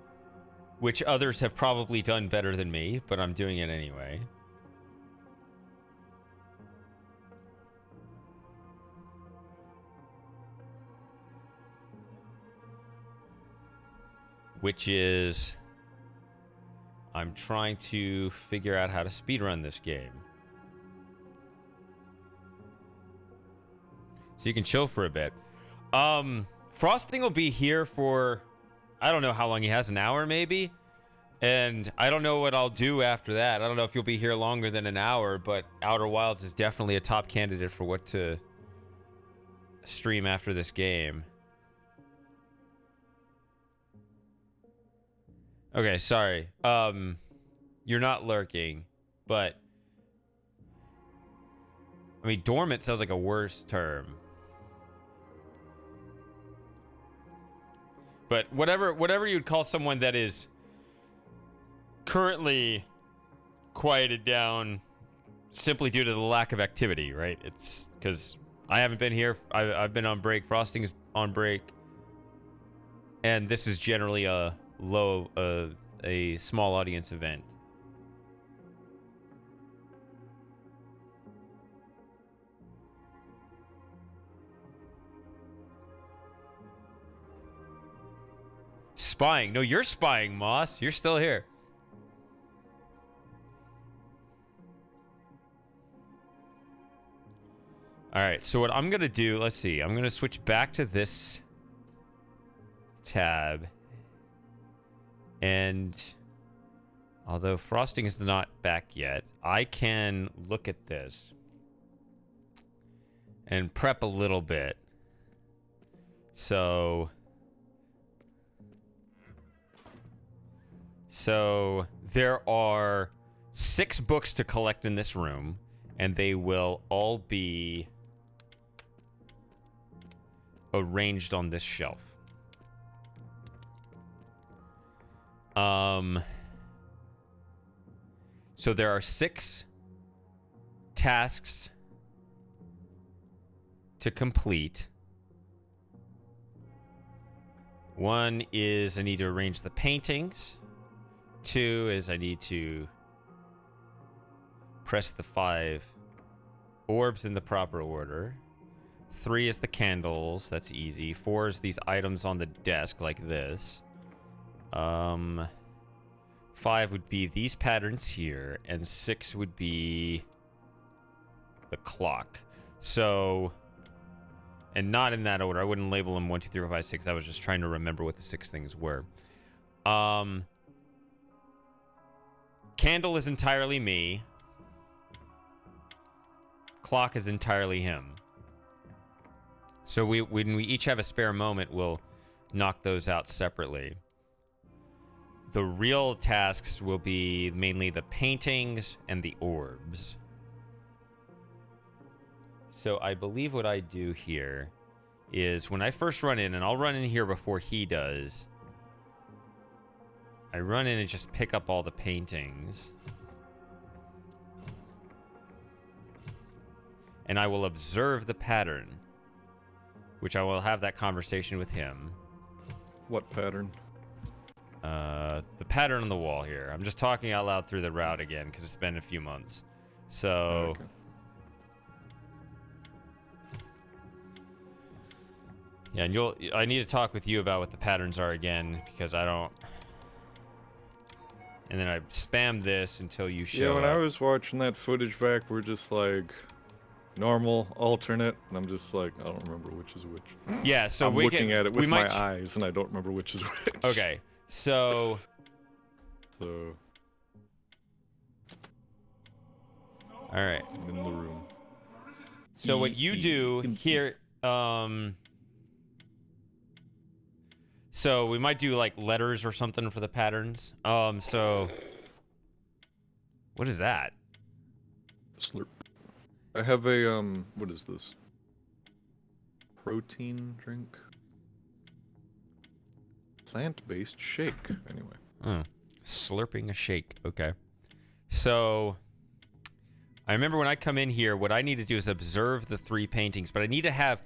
which others have probably done better than me, but I'm doing it anyway. Which is, I'm trying to figure out how to speedrun this game. So you can chill for a bit. Frosting will be here for, I don't know how long he has, an hour maybe? And I don't know what I'll do after that. I don't know if you'll be here longer than an hour, but Outer Wilds is definitely a top candidate for what to stream after this game. Okay, sorry. You're not lurking, but I mean, dormant sounds like a worse term. But whatever you'd call someone that is currently quieted down simply due to the lack of activity, right? It's because I haven't been here. I've been on break. Frosting is on break, and this is generally a small audience event. Spying. No, you're spying, Moss. You're still here. All right, so what I'm going to do, let's see. I'm going to switch back to this tab. And although Frosting is not back yet, I can look at this and prep a little bit. So there are 6 books to collect in this room, and they will all be arranged on this shelf. So there are 6 tasks to complete. One is I need to arrange the paintings. 2 is I need to press the 5 orbs in the proper order. 3 is the candles. That's easy. 4 is these items on the desk like this. 5 would be these patterns here, and 6 would be the clock. So, and not in that order. I wouldn't label them 1, 2, 3, 4, 5, 6. I was just trying to remember what the 6 things were. Candle is entirely me. Clock is entirely him. So when we each have a spare moment, we'll knock those out separately. The real tasks will be mainly the paintings and the orbs. So I believe what I do here is when I first run in, and I'll run in here before he does, I run in and just pick up all the paintings. And I will observe the pattern, which I will have that conversation with him. What pattern? The pattern on the wall here. I'm just talking out loud through the route again because it's been a few months. So, okay. Yeah, and I need to talk with you about what the patterns are again because I don't. And then I spam this until you show Yeah, when up. I was watching that footage back, we're just like normal, alternate, and I'm just like, I don't remember which is which. Yeah, so I'm looking at it with my might eyes, and I don't remember which is which. Okay, so all right. I'm in the room. So what you do here, So we might do like letters or something for the patterns. So what is that? Slurp. I have a what is this? Protein drink. Plant-based shake. Anyway. Oh, slurping a shake. Okay. So I remember when I come in here, what I need to do is observe the 3 paintings, but I need to have,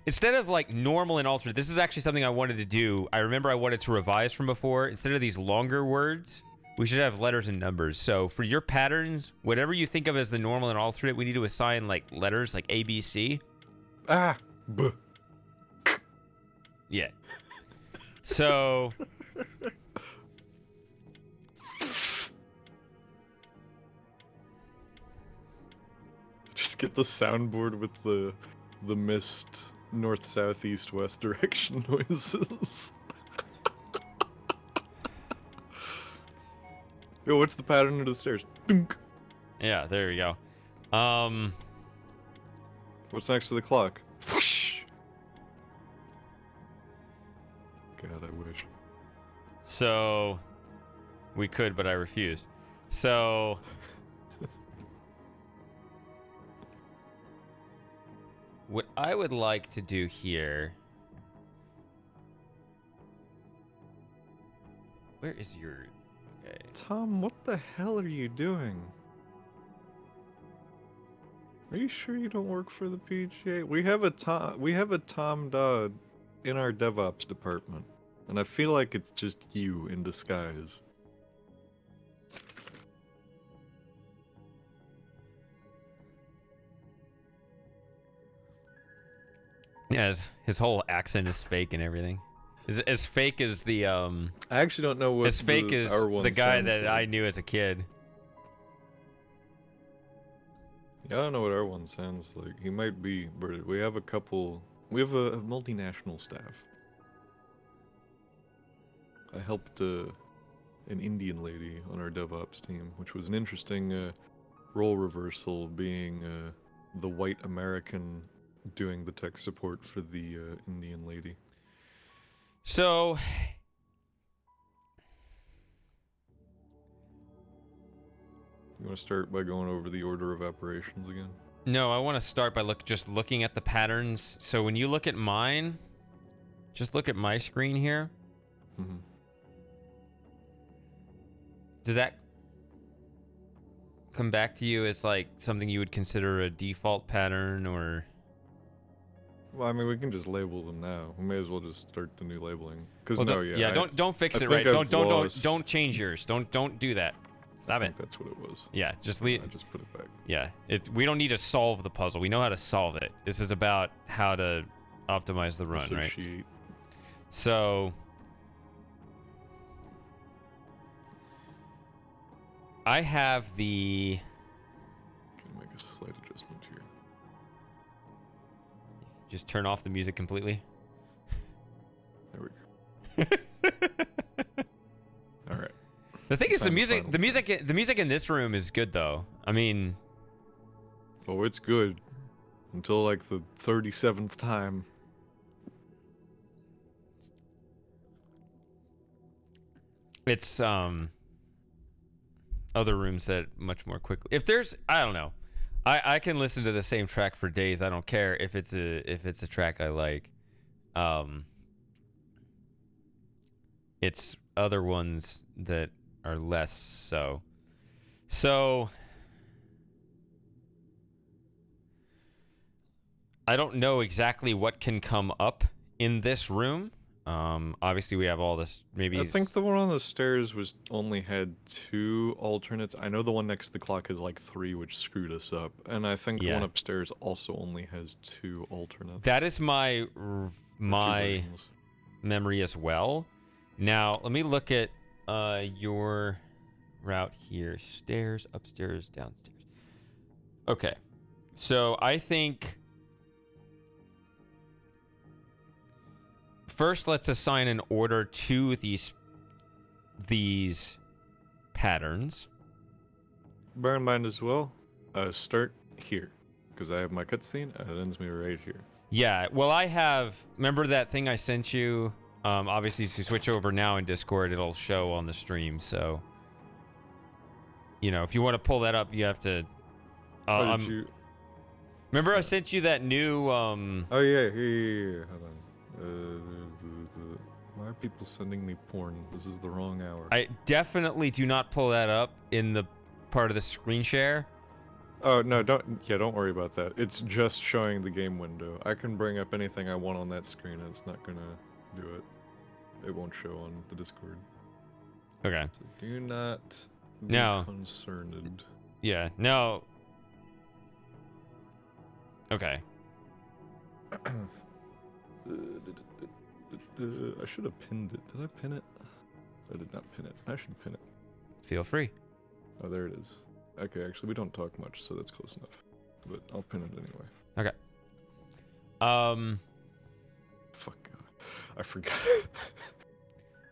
instead of like normal and alternate, this is actually something I wanted to do. I remember I wanted to revise from before. Instead of these longer words, we should have letters and numbers. So for your patterns, whatever you think of as the normal and alternate, we need to assign like letters like A, B, C. Ah. B. Yeah. So just get the soundboard with the mist north, south, east, west direction noises. Yo, what's the pattern of the stairs? Dunk. yeah, there we go. What's next to the clock? Whoosh. God, I wish. So we could, but I refuse. So what I would like to do here. Where is your? Okay. Tom, what the hell are you doing? Are you sure you don't work for the PGA? We have a Tom Dodd in our DevOps department, and I feel like it's just you in disguise. Yeah, his whole accent is fake and everything. Is as fake as the I actually don't know what as fake as our one the guy sounds that like. I knew as a kid. Yeah, I don't know what our one sounds like. He might be, but we have a couple. We have a multinational staff. I helped an Indian lady on our DevOps team, which was an interesting role reversal, being the white American doing the tech support for the Indian lady. So You want to start by going over the order of operations again? no, I want to start by just looking at the patterns. So when you look at mine, just look at my screen here. Mm-hmm. Does that come back to you as like something you would consider a default pattern, or? Well, I mean, we can just label them now. We may as well just start the new labeling. Because Well, don't fix it right. Don't change yours. Don't do that. Stop I it. think that's what it was. Yeah, just leave. I just put it back. Yeah, we don't need to solve the puzzle. We know how to solve it. This is about how to optimize the run, right? Associate. So I have the. Can I make a slight adjustment here? Just turn off the music completely. There we go. All right. The thing is, the Final music in this room is good, though. I mean, Oh, it's good. Until like the 37th time. it's other rooms that much more quickly. If there's, I don't know, I can listen to the same track for days. I don't care if it's a track I like. It's other ones that are less so. So I don't know exactly what can come up in this room. Obviously we have all this. Maybe I think the one on the stairs only had 2 alternates. I know the one next to the clock has like 3, which screwed us up. And I think the one upstairs also only has 2 alternates. that is my Two versions. memory as well. Now let me look at your route here. Stairs, upstairs, downstairs. Okay, so I think first let's assign an order to these patterns. Bear in mind as well, start here. Because I have my cutscene, and it ends me right here. Yeah, well, I have. Remember that thing I sent you Obviously, if you switch over now in Discord, it'll show on the stream. So, you know, if you want to pull that up, you have to. Remember, I sent you that new. Oh yeah. Hold on. Why are people sending me porn? This is the wrong hour. I definitely do not pull that up in the part of the screen share. Oh no, don't worry about that. It's just showing the game window. I can bring up anything I want on that screen and it's not gonna do it. It won't show on the Discord. Okay. So do not be concerned. Yeah, no. Okay. I should have pinned it. Did I pin it? I did not pin it. I should pin it. Feel free. Oh, there it is. Okay, actually, we don't talk much, so that's close enough. But I'll pin it anyway. Okay. Fuck. I forgot.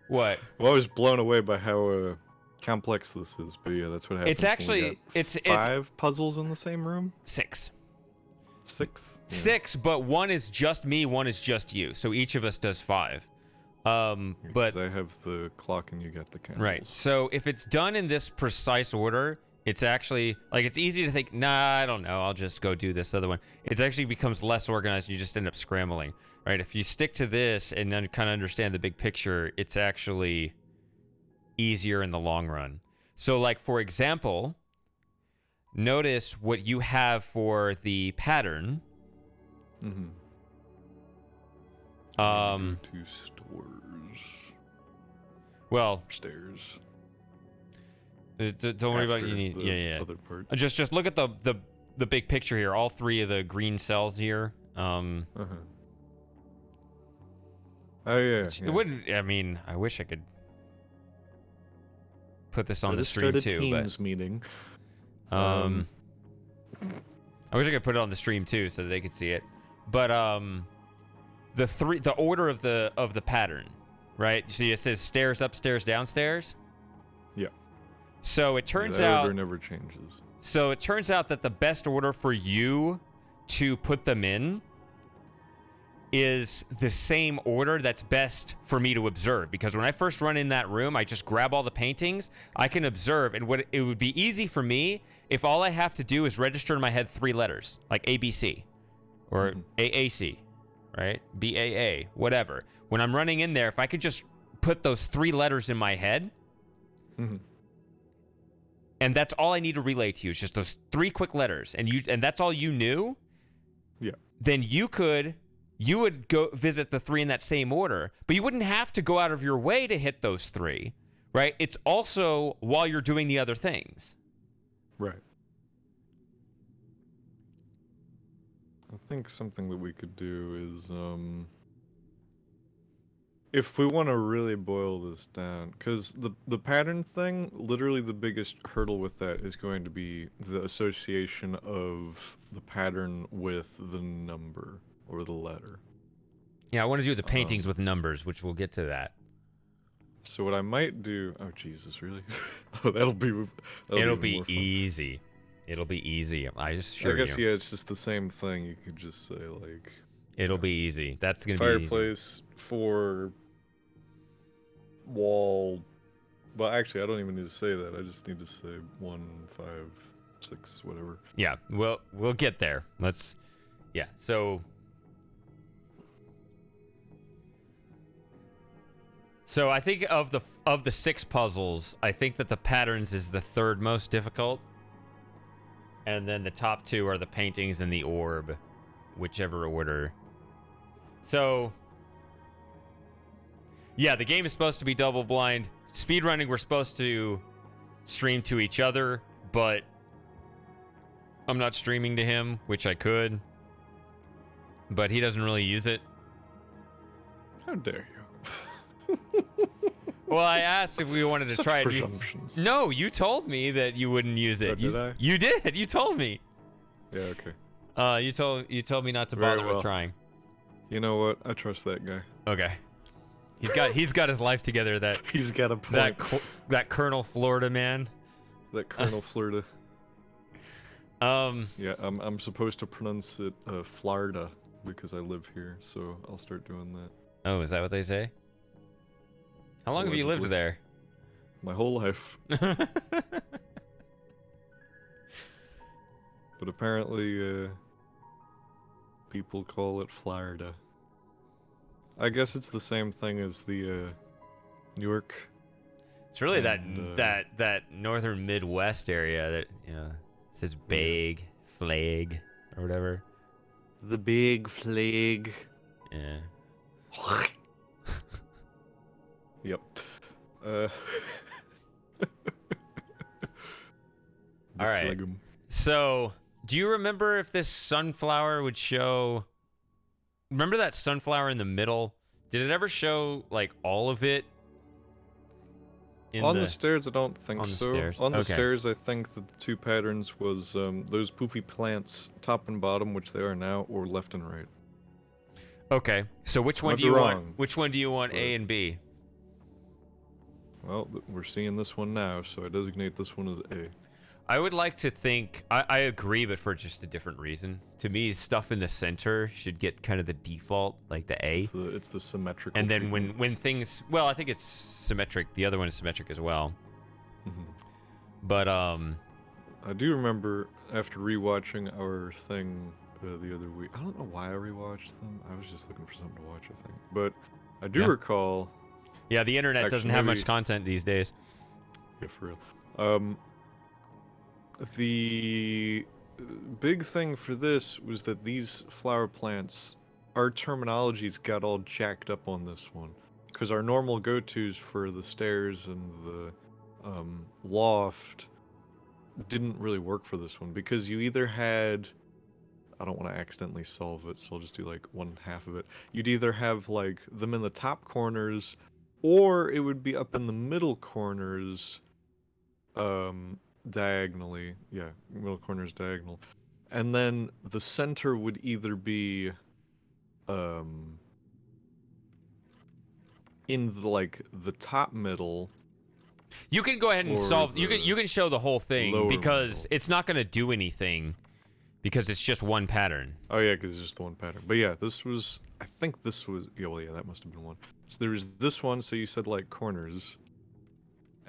What? Well, I was blown away by how complex this is, but yeah, that's what happens. It's actually it's 5 puzzles in the same room. 6. 6. Yeah. 6, but one is just me, one is just you. So each of us does 5. But I have the clock and you got the candles. Right. So if it's done in this precise order, it's actually like it's easy to think, nah, I don't know, I'll just go do this other one. It actually becomes less organized. You just end up scrambling, right? If you stick to this and then kind of understand the big picture, it's actually easier in the long run. So, like for example, notice what you have for the pattern. Mm-hmm. Two stores. Well, stairs. Don't worry about it. You need, yeah. Other part. Just look at the big picture here. All 3 of the green cells here. Oh yeah. It wouldn't. I mean, I wish I could put this on the stream too. Teams meeting. I wish I could put it on the stream too, so that they could see it. But the order of the pattern, right? See, it says stairs, upstairs, downstairs. Yeah. So it turns that out order never changes. So it turns out that the best order for you to put them in is the same order that's best for me to observe, because when I first run in that room, I just grab all the paintings, I can observe, and what it would be easy for me if all I have to do is register in my head 3 letters, like ABC or AAC, right? BAA, whatever. When I'm running in there, if I could just put those 3 letters in my head, and that's all I need to relay to you, is just those 3 quick letters, and that's all you knew, then you would go visit the 3 in that same order, but you wouldn't have to go out of your way to hit those 3, right? It's also while you're doing the other things. Right. I think something that we could do is, if we want to really boil this down, because the pattern thing, literally the biggest hurdle with that is going to be the association of the pattern with the number. Or the letter. Yeah, I want to do the paintings with numbers, which we'll get to that. So what I might do... Oh, Jesus, really? Oh, that'll be easy. It'll be easy. I assure you. I guess, yeah, it's just the same thing. You could just say, like... It'll be easy. That's going to be easy. Fireplace, 4... Wall... Well, actually, I don't even need to say that. I just need to say 1, 5, 6, whatever. Yeah, we'll get there. Let's... Yeah, so... So I think of the 6 puzzles, I think that the patterns is the 3rd most difficult. And then the top 2 are the paintings and the orb, whichever order. So, yeah, the game is supposed to be double blind. Speedrunning, we're supposed to stream to each other, but I'm not streaming to him, which I could. But he doesn't really use it. How dare you? Well, I asked if we wanted to Such try it. Presumptions. No, you told me that you wouldn't use it. Oh, did I? You did. You told me. Yeah, okay. You told me not to Very bother well. with trying. You know what? I trust that guy. Okay. He's got his life together. That He's got a point. That Colonel Florida man. That Colonel Florida. Yeah, I'm supposed to pronounce it Florida because I live here, so I'll start doing that. Oh, is that what they say? How long have you lived there? My whole life. But apparently, people call it Florida. I guess it's the same thing as the Newark. It's really that northern Midwest area that says big flag or whatever. The big flag. Yeah. Yep. All right. So, do you remember if this sunflower would show? Remember that sunflower in the middle? Did it ever show like all of it? On the stairs, I don't think so. Stairs. On the stairs, I think that the two patterns was those poofy plants, top and bottom, which they are now, or left and right. Okay, so which one do you want? Which one do you want, A and B? Well, we're seeing this one now, so I designate this one as A. I would like to think, I agree, but for just a different reason. To me, stuff in the center should get kind of the default, like the A. It's the symmetrical. And then when things, well, I think it's symmetric. The other one is symmetric as well. Mm-hmm. But I do remember after rewatching our thing the other week. I don't know why I rewatched them. I was just looking for something to watch, I think. But I do recall. Yeah, the internet doesn't have much content these days. Yeah, for real. The big thing for this was that these flower plants, our terminologies got all jacked up on this one. Because our normal go-tos for the stairs and the loft didn't really work for this one. Because you either had... I don't want to accidentally solve it, so I'll just do like one half of it. You'd either have like them in the top corners, or it would be up in the middle corners, diagonally. Yeah, middle corners diagonal. And then the center would either be in the top middle. You can go ahead and solve. You can show the whole thing because middle. It's not going to do anything because it's just one pattern. Oh yeah, because it's just the one pattern. But yeah, this was. I think this was. Yeah, well, yeah, that must have been one. So there was this one. So you said like corners.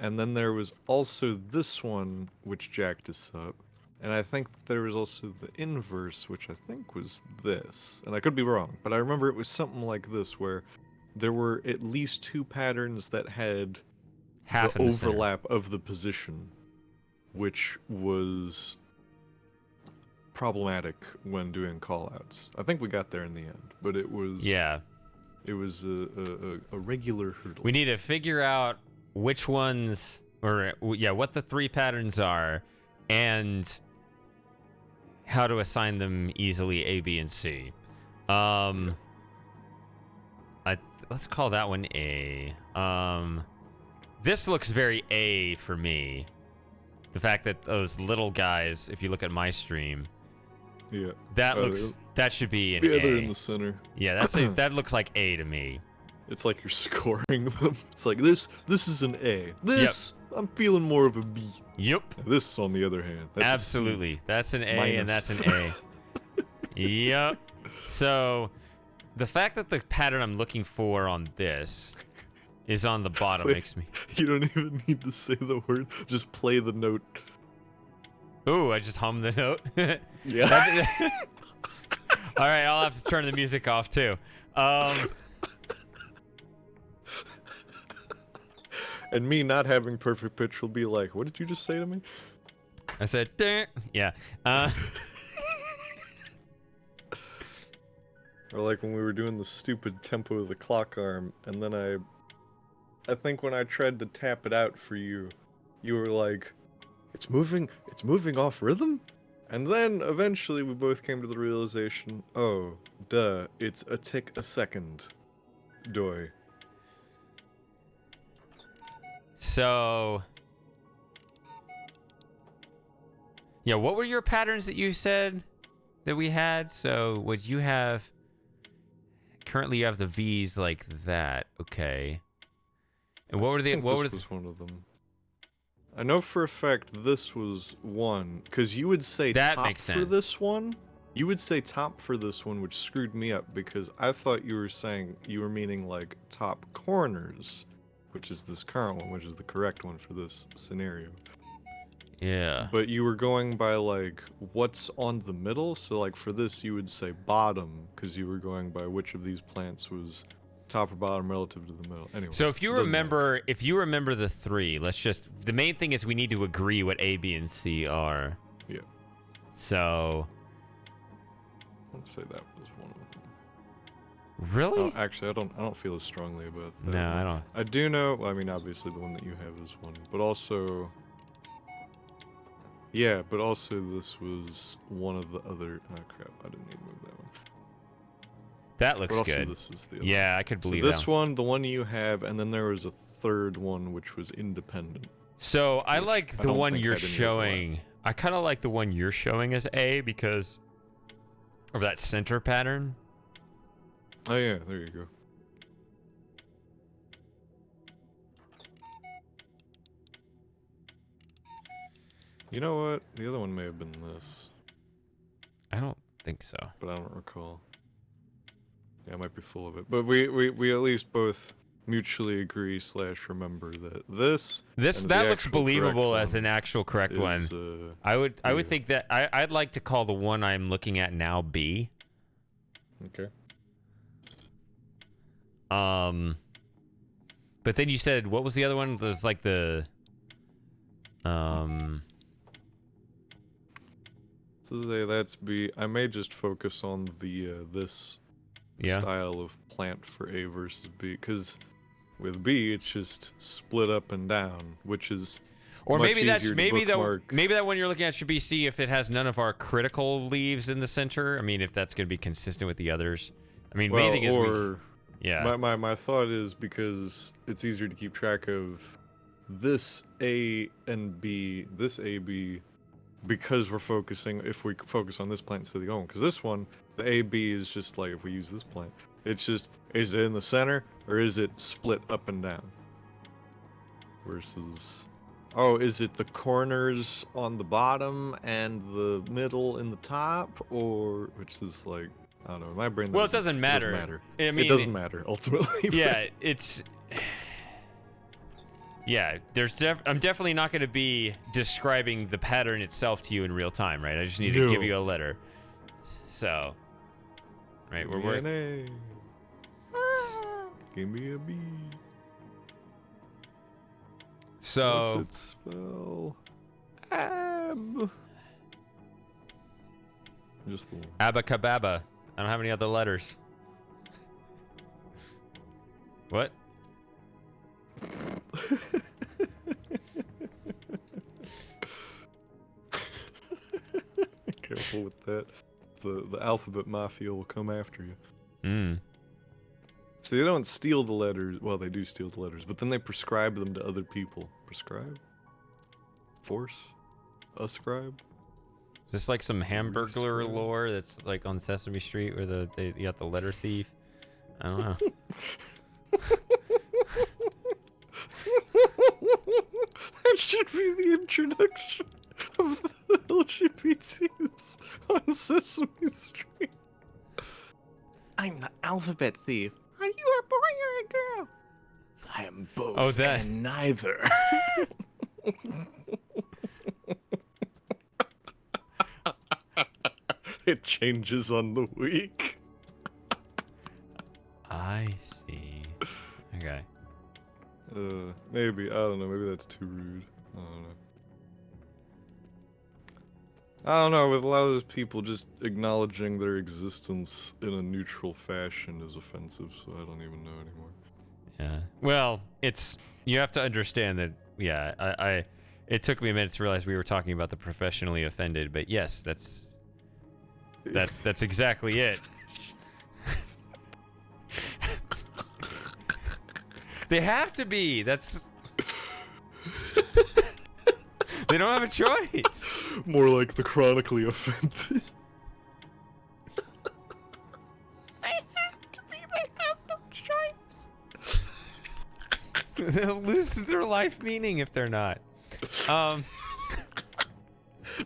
And then there was also this one, which jacked us up. And I think there was also the inverse, which I think was this. And I could be wrong, but I remember it was something like this, where there were at least two patterns that had the overlap of the position, which was problematic when doing callouts. I think we got there in the end, but it was... Yeah. It was a regular hurdle. We need to figure out which ones, or yeah, what the three patterns are, and how to assign them easily A, B, and C. Let's call that one A. This looks very A for me. The fact that those little guys, if you look at my stream, yeah, that should be an A. Yeah, they're in the center. Yeah, that looks like A to me. It's like you're scoring them. It's like this is an A. This, yep. I'm feeling more of a B. Yep. This, on the other hand. That's absolutely. That's an A and that's an A. Yep. So, the fact that the pattern I'm looking for on this is on the bottom makes me... You don't even need to say the word. Just play the note. Ooh, I just hummed the note? Yeah. All right, I'll have to turn the music off, too. And me not having perfect pitch will be like, what did you just say to me? I said, yeah. Or like when we were doing the stupid tempo of the clock arm, and then I think when I tried to tap it out for you, you were like, it's moving off rhythm? And then eventually we both came to the realization, oh, duh, it's a tick a second. Doy. So, yeah, what were your patterns that you said that we had? So, what you have, currently you have the V's like that, okay. And what were the, this was one of them. I know for a fact this was one, because you would say that top for this one. You would say top for this one, which screwed me up, because I thought you were meaning like top corners. which is this current one, which is the correct one for this scenario. Yeah. But you were going by like what's on the middle, so like for this you would say bottom because you were going by which of these plants was top or bottom relative to the middle. Anyway. So if you remember, the three, the main thing is we need to agree what A, B, and C are. Yeah. So. I would say that was one of them. Really? Oh, actually, I don't feel as strongly about that. No, I don't. I do know. Well, I mean, obviously the one that you have is one, but also. Yeah, but also this was one of the other. Oh crap! I didn't need to move that one. That looks but also good. This is the other. Yeah, I could believe so this that. one, the one you have, and then there was a third one which was independent. So I like the one you're had any showing. I kind of like the one you're showing as A because of that center pattern. Oh yeah, there you go. You know what? The other one may have been this, I don't think so. but I don't recall. Yeah, I might be full of it. But we at least both mutually agree / remember that that looks believable as an actual correct one. I would think that I'd like to call the one I'm looking at now B. Okay. But then you said what was the other one? There's like the So say that's B. I may just focus on the this style of plant for A versus B, because with B it's just split up and down, which is or much maybe that's easier to maybe bookmark. that one you're looking at should be C if it has none of our critical leaves in the center. I mean, if that's going to be consistent with the others. I mean, main thing is yeah. My thought is because it's easier to keep track of this A and B, this A B, because we're focusing, if we focus on this plant instead of the other one, because this one, the A B is just like, if we use this plant, it's just, is it in the center or is it split up and down? Versus, oh, is it the corners on the bottom and the middle in the top, or which is like, I don't know. In my brain. Well, it doesn't matter. I mean, it doesn't matter ultimately. Yeah, it's. Yeah, I'm definitely not going to be describing the pattern itself to you in real time, right? I just need to give you a letter. So, right, we're working. Give me a B. So. What's it spell? Ab. Just the one. Abacababa. I don't have any other letters. What? Careful with that. The alphabet mafia will come after you. So they don't steal the letters. Well, they do steal the letters, but then they prescribe them to other people. Prescribe? Force? Ascribe? Is this like some Hamburglar lore that's like on Sesame Street where you got the letter thief? I don't know. That should be the introduction of the LGBTs on Sesame Street. I'm the alphabet thief. Are you a boy or a girl? I am both and neither. It changes on the week. I see. Okay. Maybe. I don't know. Maybe that's too rude. I don't know. I don't know. With a lot of those people, just acknowledging their existence in a neutral fashion is offensive, so I don't even know anymore. Yeah. Well, you have to understand that, yeah, it took me a minute to realize we were talking about the professionally offended, but yes, that's exactly it. They have to be. They don't have a choice. More like the chronically offended. They have to be. They have no choice. They'll lose their life meaning if they're not.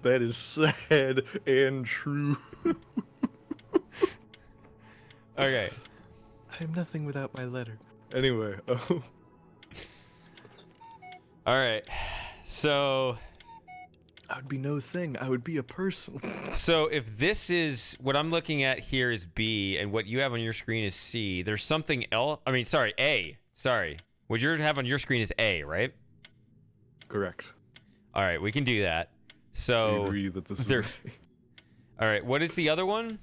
That is sad and true. Okay. I am nothing without my letter. Anyway, All right. So I would be no thing. I would be a person. So if this is what I'm looking at here is B, and what you have on your screen is C, there's something else. I mean, sorry, A. Sorry. What you have on your screen is A, right? Correct. All right, we can do that. I So agree that this is. all right, what is the other one?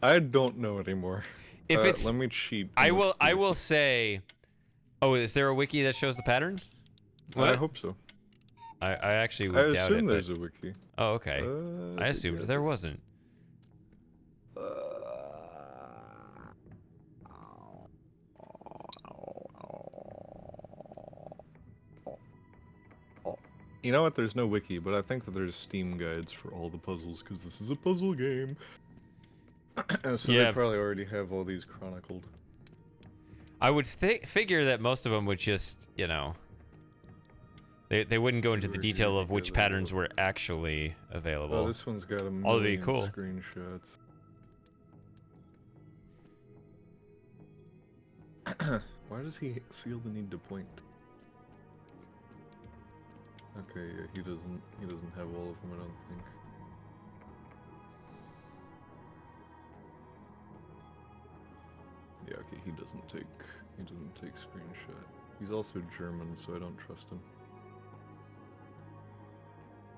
I don't know anymore. If it's, let me cheat. I will say. Oh, is there a wiki that shows the patterns? What? I hope so. I actually would doubt it. I assume there's a wiki. Oh, okay. I assumed there wasn't. You know what? There's no wiki, but I think that there's Steam guides for all the puzzles because this is a puzzle game. So Yeah. they probably already have all these chronicled. I would figure that most of them would just, you know, they wouldn't go into the detail of which patterns were actually available. Oh, this one's got a All would be million cool. screenshots. Why does he feel the need to point? Okay, yeah, he doesn't have all of them, I don't think. Yeah, okay, he doesn't take screenshot. He's also German, so I don't trust him.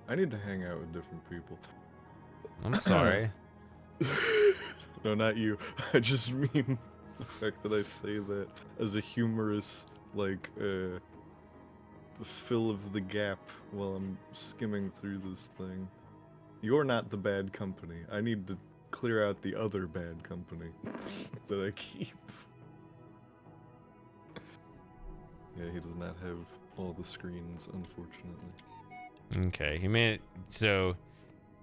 I need to hang out with different people. I'm sorry. No, not you. I just mean the fact that I say that as a humorous, like, fill of the gap while I'm skimming through this thing. You're not the bad company. I need to clear out the other bad company that I keep. Yeah, he does not have all the screens, unfortunately. Okay, he made it. So,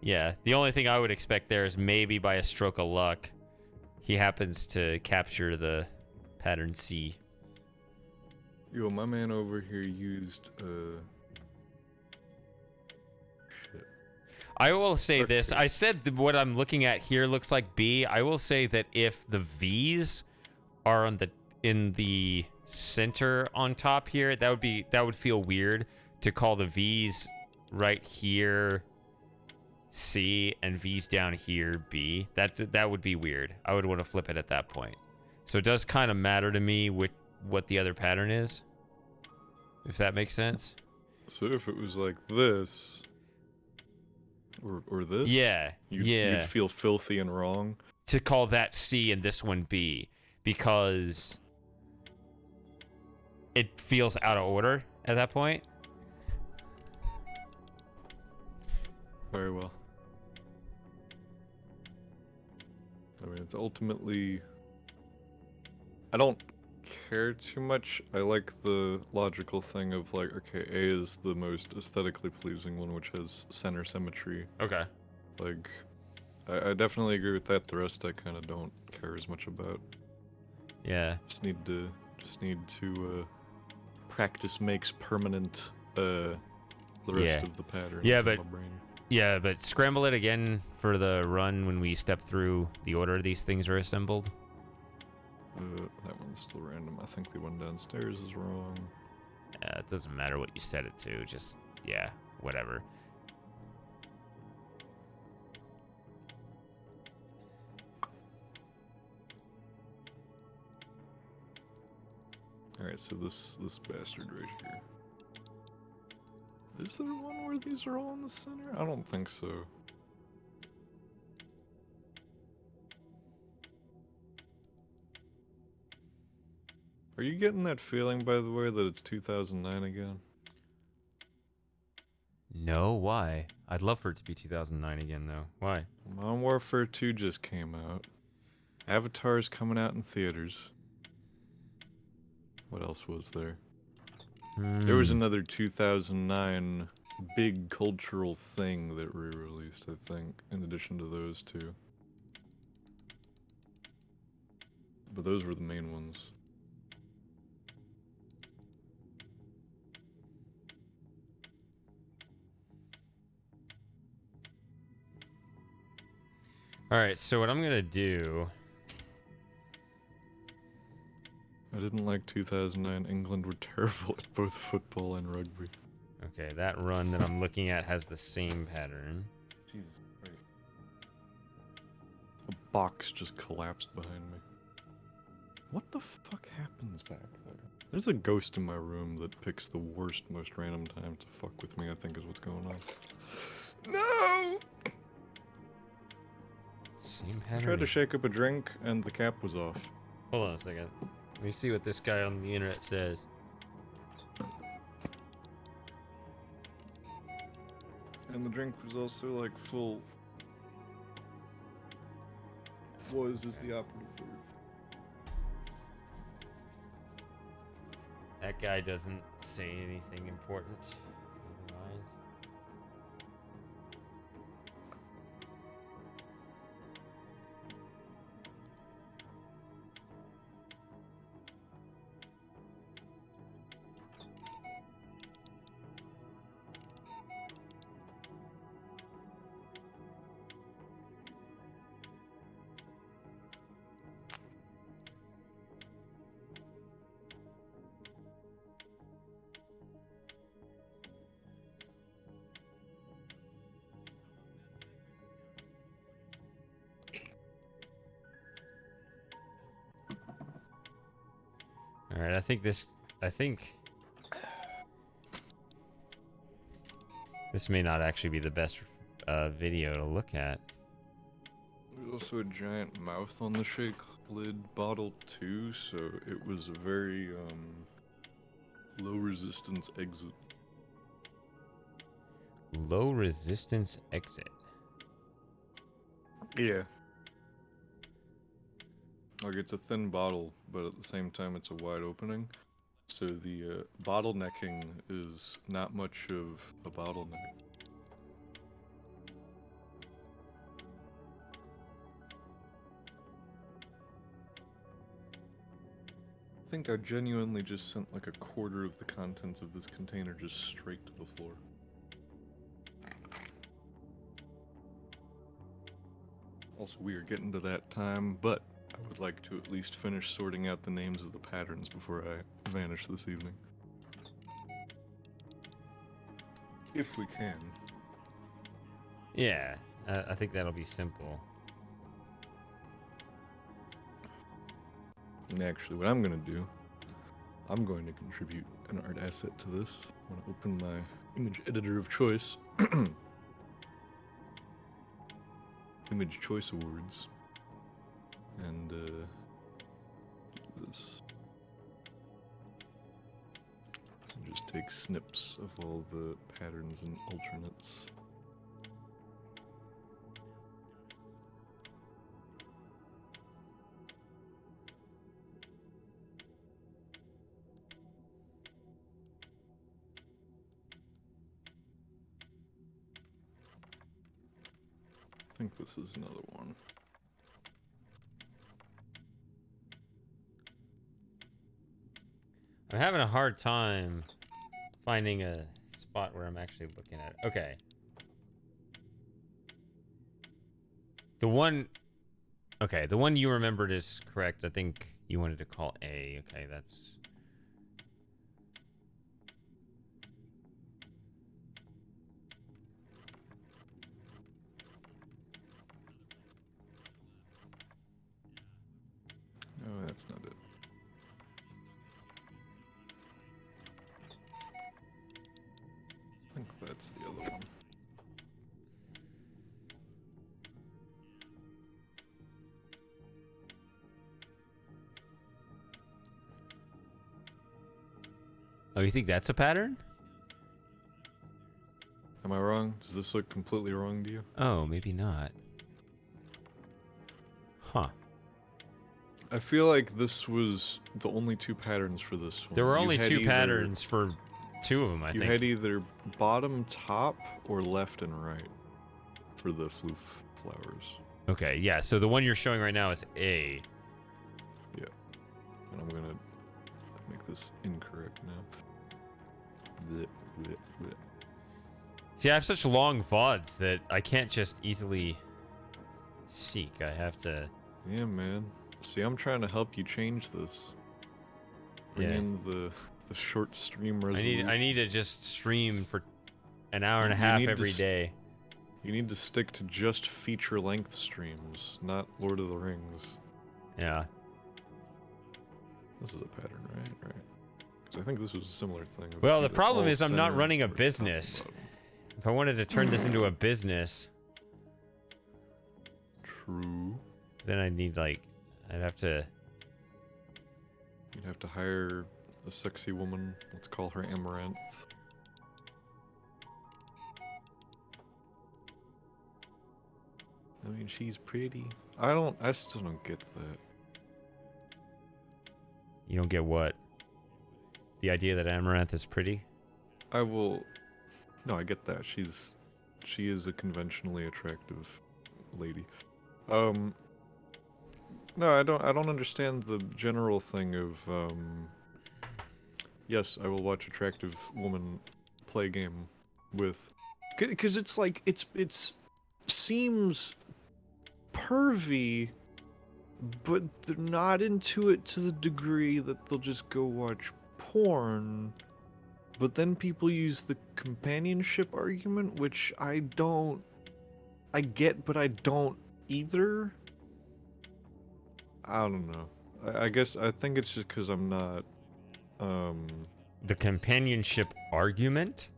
yeah, the only thing I would expect there is maybe by a stroke of luck, he happens to capture the pattern C. Yo, my man over here used, shit. I will say Okay. this. I said what I'm looking at here looks like B. I will say that if the V's are in the center on top here, that would feel weird to call the V's right here C and V's down here B. That would be weird. I would want to flip it at that point. So it does kind of matter to me what the other pattern is, if that makes sense. So if it was like this, or this, Yeah, you'd feel filthy and wrong. To call that C and this one B, because it feels out of order at that point. Very well. I mean, it's ultimately... I don't care too much. I like the logical thing of like, okay, A is the most aesthetically pleasing one, which has center symmetry. Okay. Like, I definitely agree with that. The rest I kind of don't care as much about. Yeah. Just need to practice makes permanent the rest of the patterns Yeah, in but my brain. Yeah, but scramble it again for the run when we step through the order these things are assembled. That one's still random. I think the one downstairs is wrong. It doesn't matter what you set it to. Just, yeah, whatever. Alright, so this bastard right here. Is there one where these are all in the center? I don't think so. Are you getting that feeling, by the way, that it's 2009 again? No, why? I'd love for it to be 2009 again, though. Why? Modern Warfare 2 just came out. Avatar's coming out in theaters. What else was there? There was another 2009 big cultural thing that re-released, I think, in addition to those two. But those were the main ones. All right, so what I'm gonna do... I didn't like 2009. England were terrible at both football and rugby. Okay, that run that I'm looking at has the same pattern. Jesus Christ. A box just collapsed behind me. What the fuck happens back there? There's a ghost in my room that picks the worst, most random time to fuck with me, I think is what's going on. No! Same I pattern. tried to shake up a drink and the cap was off. Hold on a second. Let me see what this guy on the internet says. And the drink was also like full. Was is the operative word. That guy doesn't say anything important. Otherwise. All right, I think this may not actually be the best video to look at. There's also a giant mouth on the shake lid bottle too, so it was a very low resistance exit. Low resistance exit. Yeah. Like it's a thin bottle, but at the same time it's a wide opening. So the bottlenecking is not much of a bottleneck. I think I genuinely just sent like a quarter of the contents of this container just straight to the floor. Also, we are getting to that time, but I would like to at least finish sorting out the names of the patterns before I vanish this evening. If we can. Yeah, I think that'll be simple. And actually, what I'm going to do, I'm going to contribute an art asset to this. I'm going to open my image editor of choice. Image Choice Awards. And, this. And just take snips of all the patterns and alternates. I think this is another one. I'm having a hard time finding a spot where I'm actually looking at it. Okay. The one you remembered is correct. I think you wanted to call A. Okay, that's... Oh, that's not it. I think that's the other one. Oh, you think that's a pattern? Am I wrong? Does this look completely wrong to you? Oh, maybe not. Huh. I feel like this was the only two patterns for this one. There were You only had two either- patterns for two of them, I You think. had either bottom, top, or left and right for the floof flowers. Okay, yeah, so the one you're showing right now is A. Yeah. And I'm gonna make this incorrect now. Blech, blech, blech. See, I have such long VODs that I can't just easily seek. I have to... Yeah, man. See, I'm trying to help you change this. Bring in the short stream resolution. I need to just stream for an hour and a You half need to every day. You need to stick to just feature-length streams, not Lord of the Rings. Yeah. This is a pattern, right? Right. Because I think this was a similar thing. Well, the problem is I'm not running a business. If I wanted to turn this into a business, True. then I'd need like, I'd have to. You'd have to hire a sexy woman. Let's call her Amaranth. I mean, she's pretty. I still don't get that. You don't get what? The idea that Amaranth is pretty? No, I get that. She is a conventionally attractive lady. No, I don't understand the general thing of, yes, I will watch attractive woman play game with, because it's like, it's seems pervy, but they're not into it to the degree that they'll just go watch porn. But then people use the companionship argument, which I get, but I don't either. I don't know. I think it's just because I'm not, The companionship argument?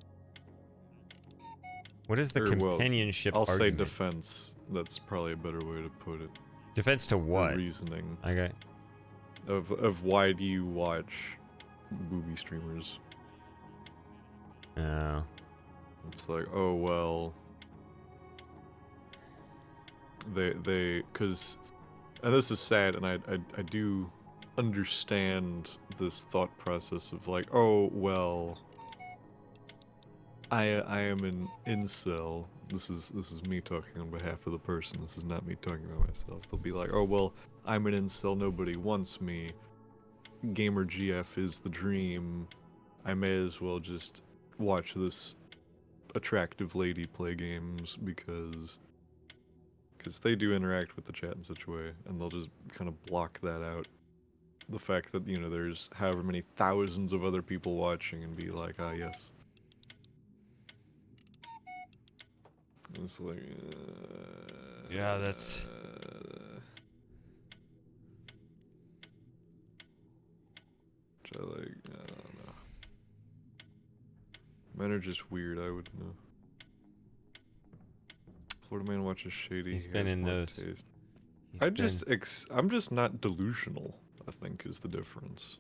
What is the companionship I'll say argument? defense. That's probably a better way to put it. Defense to what? Reasoning. Okay. Of why do you watch booby streamers? Oh. It's like, oh well. Cause, and this is sad, and I do understand this thought process of like, oh well. I am an incel. This is me talking on behalf of the person. This is not me talking about myself. They'll be like, oh well, I'm an incel. Nobody wants me. Gamer GF is the dream. I may as well just watch this attractive lady play games because they do interact with the chat in such a way, and they'll just kind of block that out. The fact that, you know, there's however many thousands of other people watching and be like, ah, yes. It's like, Yeah, that's. Which I like, I don't know. Men are just weird, I would know. Florida man watches shady. He's been in those. I'm just not delusional, I think, is the difference.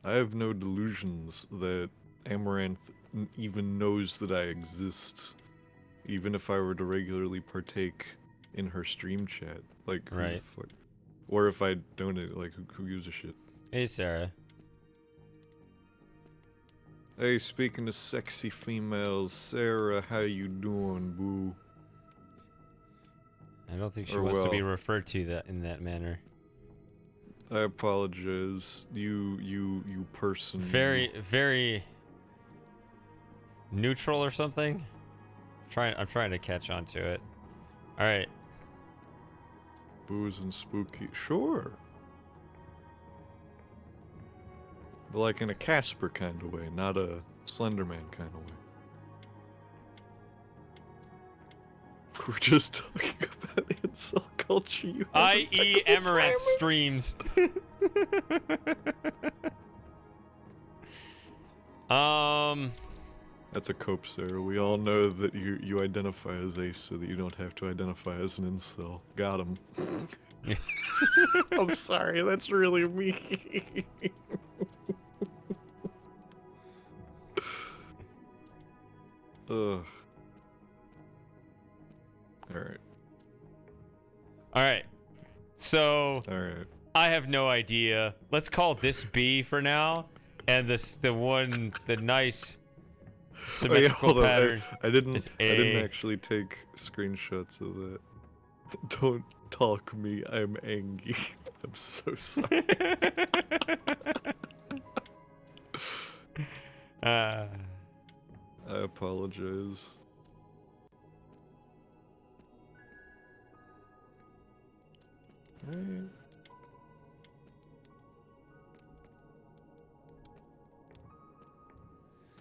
I have no delusions that Amaranth even knows that I exist. Even if I were to regularly partake in her stream chat. Like, right. Or if I donate, like, who gives a shit? Hey, Sarah. Hey, speaking of sexy females, Sarah, how you doing, boo? I don't think she wants to be referred to that in that manner. I apologize. You person. Very neutral or something? I'm trying to catch on to it. Alright. Booze and spooky. Sure. But like in a Casper kind of way, not a Slenderman kind of way. We're just talking about incel culture. I.e. Amaranth streams. That's a cope, Sarah. We all know that you identify as ace so that you don't have to identify as an incel. Got him. I'm sorry, that's really me. Ugh. Alright. So Alright. I have no idea. Let's call this B for now. And the nice symmetrical pattern. I didn't actually take screenshots of that. Don't talk me, I'm angry. I'm so sorry. I apologize. Right.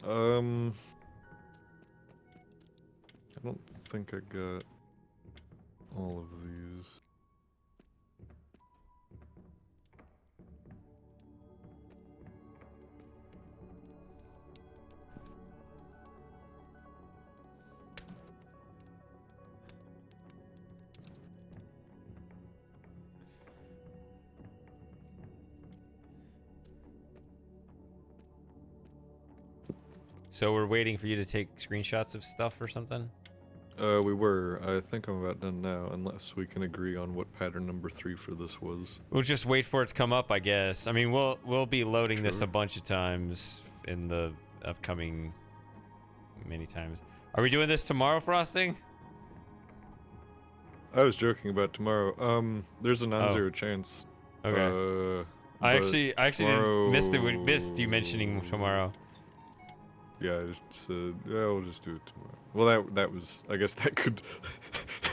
I don't think I got all of these. So we're waiting for you to take screenshots of stuff or something? We were. I think I'm about done now, unless we can agree on what pattern number 3 for this was. We'll just wait for it to come up, I guess. I mean, we'll be loading this Sure. a bunch of times in the upcoming many times. Are we doing this tomorrow, Frosting? I was joking about tomorrow. There's a non-zero chance. Okay. I actually missed you mentioning tomorrow. Yeah, I just said, yeah, we'll just do it tomorrow. Well, that was, I guess that could,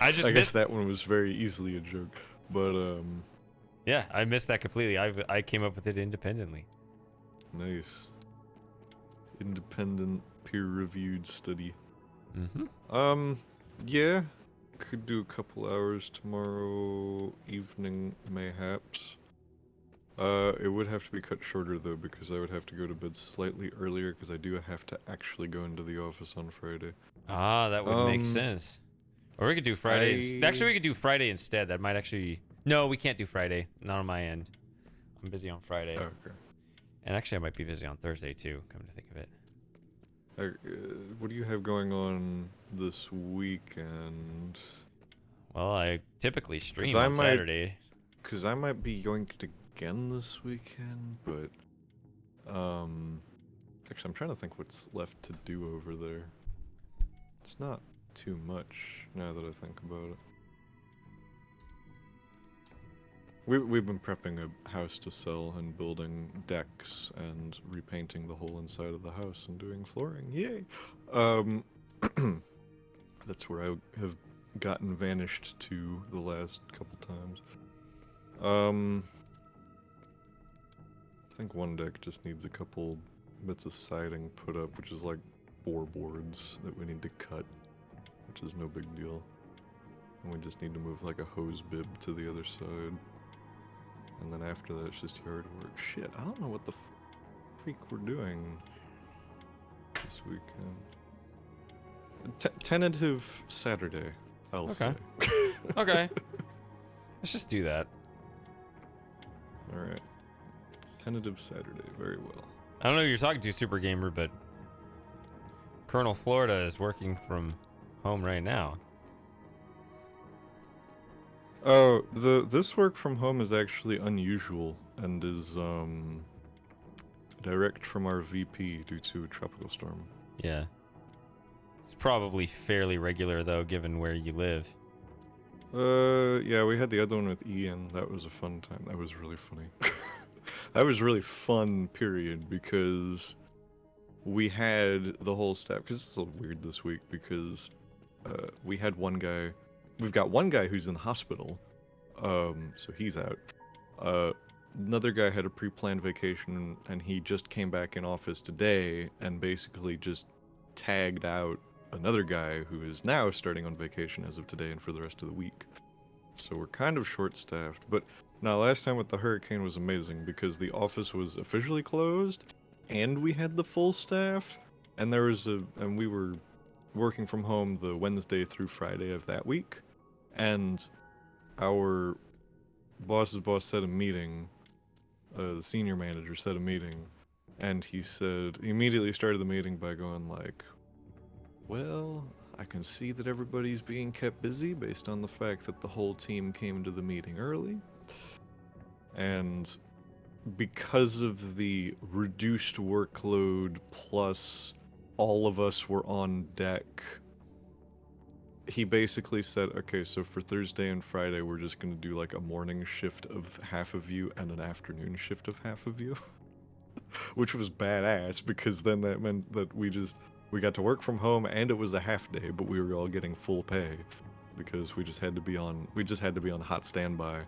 I just I guess missed, that one was very easily a joke, but yeah, I missed that completely. I came up with it independently. nice. Independent, peer-reviewed study. Mm-hmm. Yeah, could do a couple hours tomorrow evening, mayhaps. It would have to be cut shorter though, because I would have to go to bed slightly earlier, because I do have to actually go into the office on Friday. Ah, that would make sense. Or we could do Friday. Actually, we could do Friday instead. That might actually. No, we can't do Friday. Not on my end. I'm busy on Friday. Oh, okay. And actually, I might be busy on Thursday too. Come to think of it. What do you have going on this weekend? Well, I typically stream 'Cause I on might- Saturday. Because I might be going to again this weekend, but actually, I'm trying to think what's left to do over there. It's not too much now that I think about it. We've been prepping a house to sell and building decks and repainting the whole inside of the house and doing flooring. Yay! That's where I have gotten vanished to the last couple times. I think one deck just needs a couple bits of siding put up, which is like 4 boards that we need to cut, which is no big deal. And we just need to move like a hose bib to the other side. And then after that, it's just yard work. Shit, I don't know what the freak we're doing this weekend. Tentative Saturday, I'll say. Okay. Let's just do that. Alright. Tentative Saturday, very well. I don't know who you're talking to, Super Gamer, but Colonel Florida is working from home right now. Oh, this work from home is actually unusual and is direct from our VP due to a tropical storm. Yeah. It's probably fairly regular though, given where you live. Yeah, we had the other one with Ian. That was a fun time. That was really funny. That was really fun, period, because we had the whole staff, because it's a little weird this week, because we had one guy, we've got one guy who's in the hospital, so he's out. Another guy had a pre-planned vacation, and he just came back in office today, and basically just tagged out another guy who is now starting on vacation as of today and for the rest of the week. So we're kind of short-staffed, but now last time with the hurricane was amazing because the office was officially closed and we had the full staff, and and we were working from home the Wednesday through Friday of that week, and our boss's boss set a meeting, the senior manager set a meeting, and he immediately started the meeting by going like, well, I can see that everybody's being kept busy based on the fact that the whole team came to the meeting early. And because of the reduced workload plus all of us were on deck, he basically said, okay, so for Thursday and Friday, we're just going to do like a morning shift of half of you and an afternoon shift of half of you. Which was badass, because then that meant that we got to work from home and it was a half day, but we were all getting full pay because we just had to be on hot standby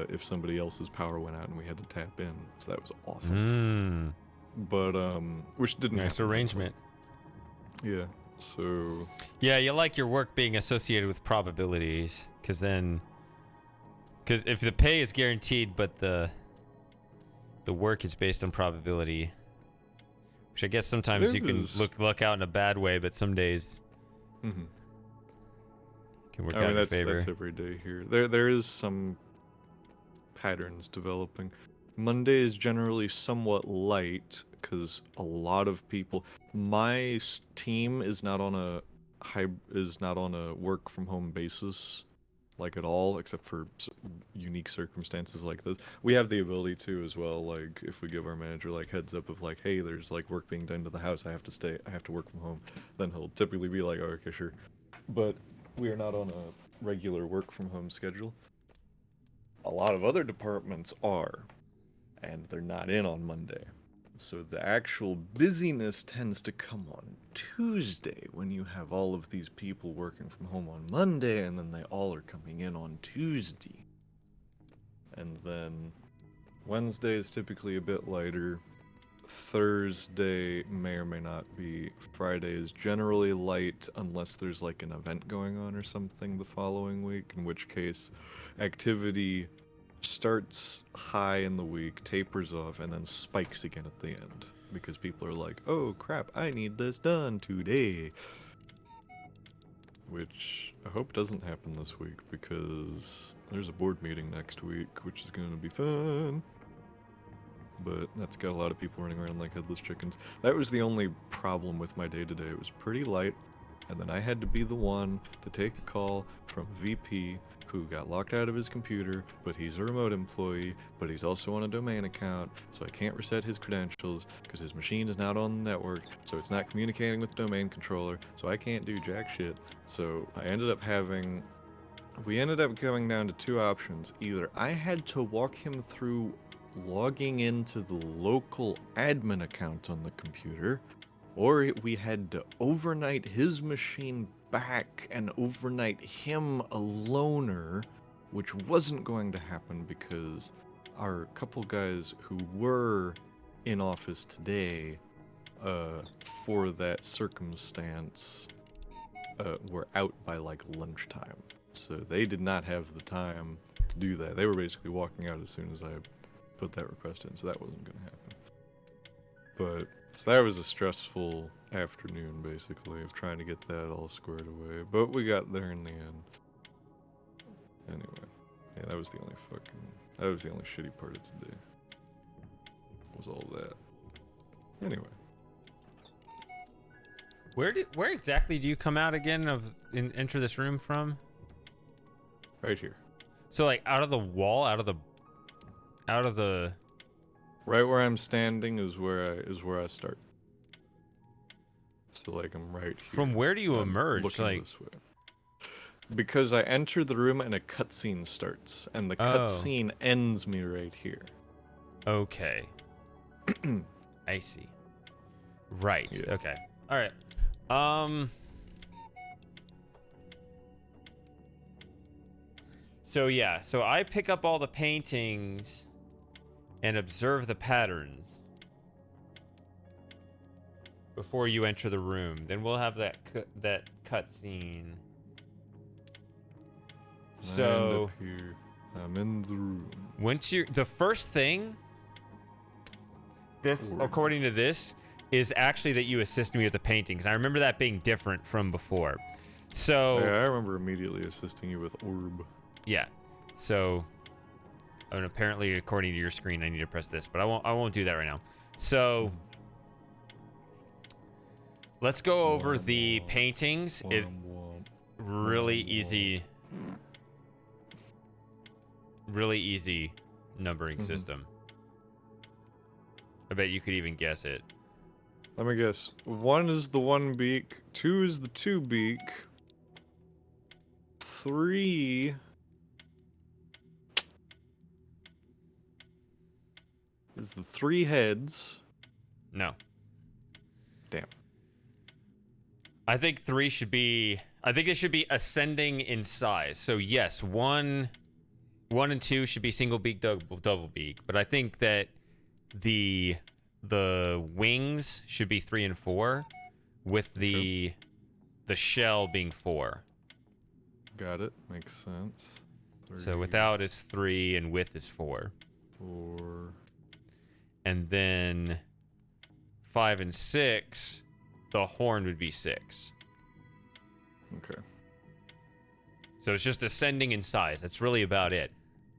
if somebody else's power went out and we had to tap in. So that was awesome. but which didn't Nice happen. arrangement. Yeah. So. Yeah, you like your work being associated with probabilities, because if the pay is guaranteed, but the work is based on probability, which I guess sometimes you can look out in a bad way, but some days Mm-hmm. can work out in your favor. That's every day here. There is some patterns developing. Monday is generally somewhat light because a lot of people. My team is not on a work from home basis, like at all, except for unique circumstances like this. We have the ability to as well. Like if we give our manager like heads up of like, hey, there's like work being done to the house, I have to work from home. Then he'll typically be like, oh, okay, sure. But we are not on a regular work from home schedule. A lot of other departments are, and they're not in on Monday. So the actual busyness tends to come on Tuesday when you have all of these people working from home on Monday, and then they all are coming in on Tuesday. And then Wednesday is typically a bit lighter. Thursday may or may not be. Friday is generally light unless there's like an event going on or something the following week, in which case activity starts high in the week, tapers off, and then spikes again at the end. Because people are like, oh crap, I need this done today. Which I hope doesn't happen this week because there's a board meeting next week, which is going to be fun. But that's got a lot of people running around like headless chickens. That was the only problem with my day today. It was pretty light, and then I had to be the one to take a call from a VP who got locked out of his computer, but he's a remote employee, but he's also on a domain account, so I can't reset his credentials because his machine is not on the network, so it's not communicating with the domain controller, so I can't do jack shit. So we ended up going down to two options. Either I had to walk him through logging into the local admin account on the computer, or we had to overnight his machine back and overnight him a loaner, which wasn't going to happen because our couple guys who were in office today for that circumstance were out by like lunchtime. So they did not have the time to do that. They were basically walking out as soon as I put that request in, so that wasn't going to happen. But so that was a stressful afternoon, basically, of trying to get that all squared away. But we got there in the end. Anyway, yeah, that was the only shitty part of today. Was all that. Anyway. Where exactly do you come out again and enter this room from? Right here. So like out of the wall, out of the right where I'm standing is where I start. So like I'm right here. From where do you emerge? Looking Like this way. Because I enter the room and a cutscene starts, and the cutscene ends me right here. Okay. I see. Right. Yeah. Okay. All right. So yeah, so I pick up all the paintings and observe the patterns before you enter the room. Then we'll have that cutscene. So up here. I'm in the room. the first thing, this according to this, is actually that you assist me with the paintings. I remember that being different from before. So yeah, I remember immediately assisting you with orb. Yeah. So and apparently according to your screen I need to press this, but I won't do that right now. So let's go over the paintings. It's really easy. Really easy numbering system. I bet you could even guess it. Let me guess. 1 is the 1 beak, 2 is the 2 beak, 3 is the 3 heads. No. Damn. I think it should be ascending in size. So yes, 1 and 2 should be single beak, double beak. But I think that the the wings should be 3 and 4, with the shell being 4. Got it. Makes sense. So without is 3 and with is 4. 4. And then 5 and 6, the horn would be 6. Okay. So it's just ascending in size. That's really about it.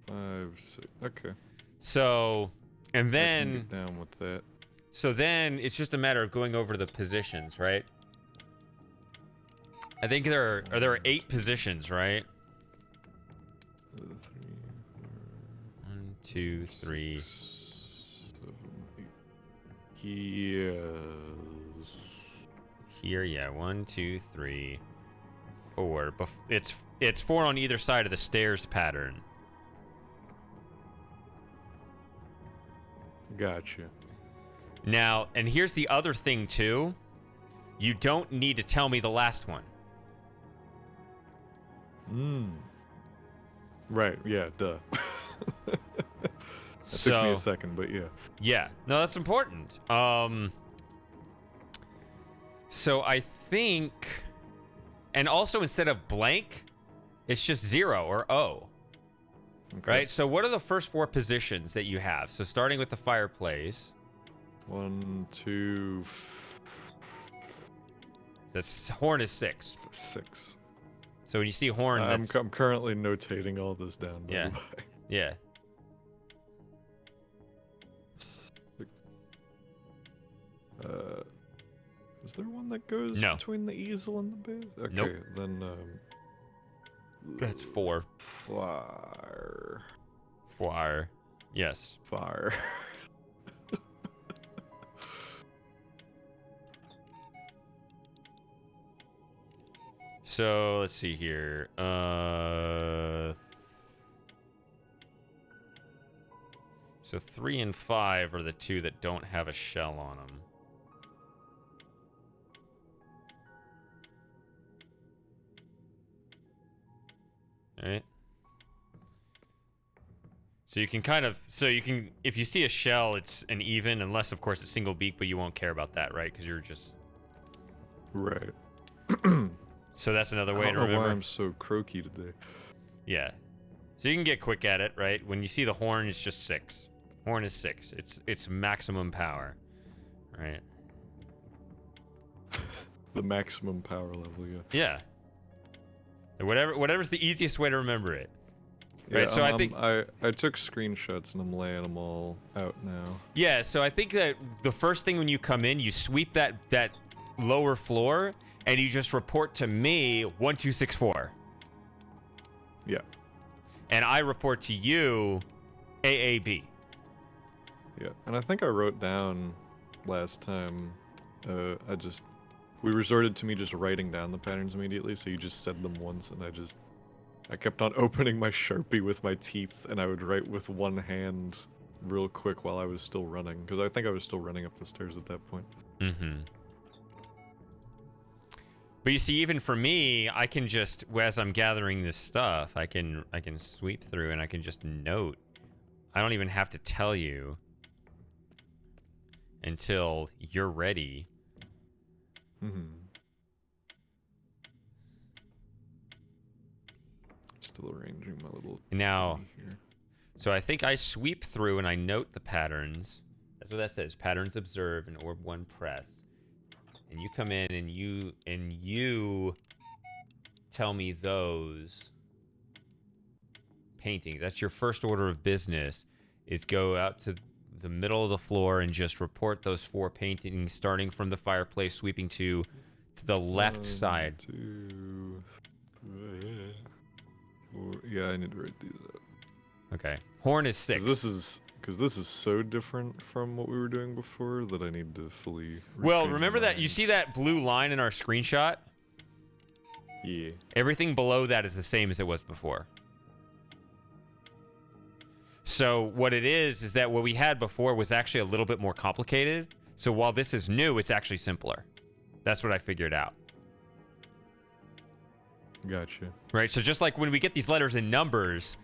5, 6. Okay. So, and I then can get down with that. So then it's just a matter of going over the positions, right? I think there are 8 positions, right? 3, 1, 2, 3. 7, 8. Yes. Here, yeah. 1, 2, 3, 4. It's 4 on either side of the stairs pattern. Gotcha. Now, and here's the other thing too. You don't need to tell me the last one. Right, yeah, duh. That took me a second, but yeah. Yeah. No, that's important. So I think, and also instead of blank, it's just 0 or O. Okay. Right? So what are the first 4 positions that you have? So starting with the fireplace. 1, 2, That's horn is 6. 6. So when you see horn, I'm currently notating all this down. By Yeah. the way. Yeah. Is there one that goes No. between the easel and the base? Okay, Nope. then That's 4. Fire. Fire. Yes. Fire. So let's see here. So 3 and 5 are the 2 that don't have a shell on them. All right. So you can kind of, if you see a shell, it's an even, unless of course it's single beak, but you won't care about that, right? Because you're just Right. So that's another way I to don't know remember. why I'm so croaky today. Yeah. So you can get quick at it, right? When you see the horn, it's just 6. Horn is 6. It's maximum power, right? The maximum power level, yeah. Yeah. And whatever's the easiest way to remember it. Yeah, Right, so I think I took screenshots and I'm laying them all out now. Yeah, so I think that the first thing when you come in, you sweep that lower floor and you just report to me 1 2 6 4. Yeah. And I report to you AAB. Yeah. And I think I wrote down last time we resorted to me just writing down the patterns immediately, so you just said them once and I kept on opening my Sharpie with my teeth, and I would write with one hand real quick while I was still running, because I think I was still running up the stairs at that point. Mm-hmm. But you see, even for me, I can just, as I'm gathering this stuff, I can sweep through and I can just note. I don't even have to tell you until you're ready. Mm-hmm. Still arranging my little Now, here. so I think I sweep through and I note the patterns. That's what that says. Patterns observed and orb 1 press. And you come in and you tell me those paintings. That's your first order of business, is go out to the middle of the floor and just report those 4 paintings, starting from the fireplace, sweeping to the left side. 2, 3, 4. Yeah, I need to write these out. Okay. Horn is 6. Because this is so different from what we were doing before that I need to fully. Well, retrain remember my that you mind. see that blue line in our screenshot? Yeah. Everything below that is the same as it was before. So what it is that what we had before was actually a little bit more complicated. So while this is new, it's actually simpler. That's what I figured out. Gotcha. Right? So just like when we get these letters and numbers,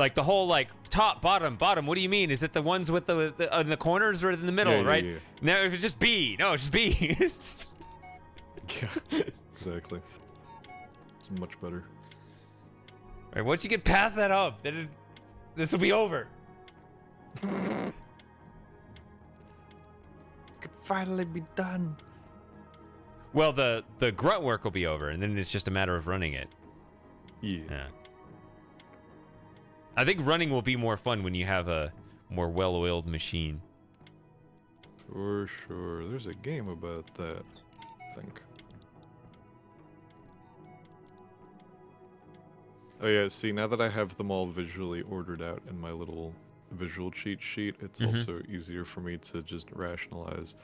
like the whole like top, bottom. What do you mean? Is it the ones with the in the corners or in the middle, right? Yeah. No, it was just B. No, it's just B. Yeah, exactly. It's much better. All right, once you get past that up, then this will be over. Could finally be done. Well, the grunt work will be over, and then it's just a matter of running it. Yeah. I think running will be more fun when you have a more well-oiled machine. For sure. There's a game about that, I think. Oh yeah, see, now that I have them all visually ordered out in my little visual cheat sheet, it's also easier for me to just rationalize.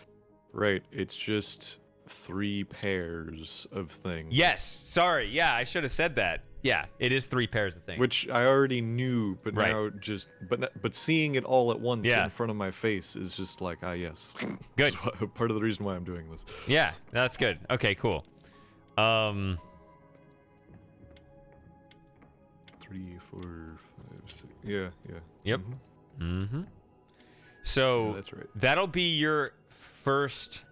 Right, it's just 3 pairs of things. Yes, sorry. Yeah, I should have said that. Yeah, it is 3 pairs of things. Which I already knew, but Right. now just but seeing it all at once Yeah. in front of my face is just like, ah, yes. Good. That's part of the reason why I'm doing this. Yeah, that's good. Okay, cool. 3, 4, 5, 6. Yeah. Yep. Mhm. So Yeah, that's right. that'll be your first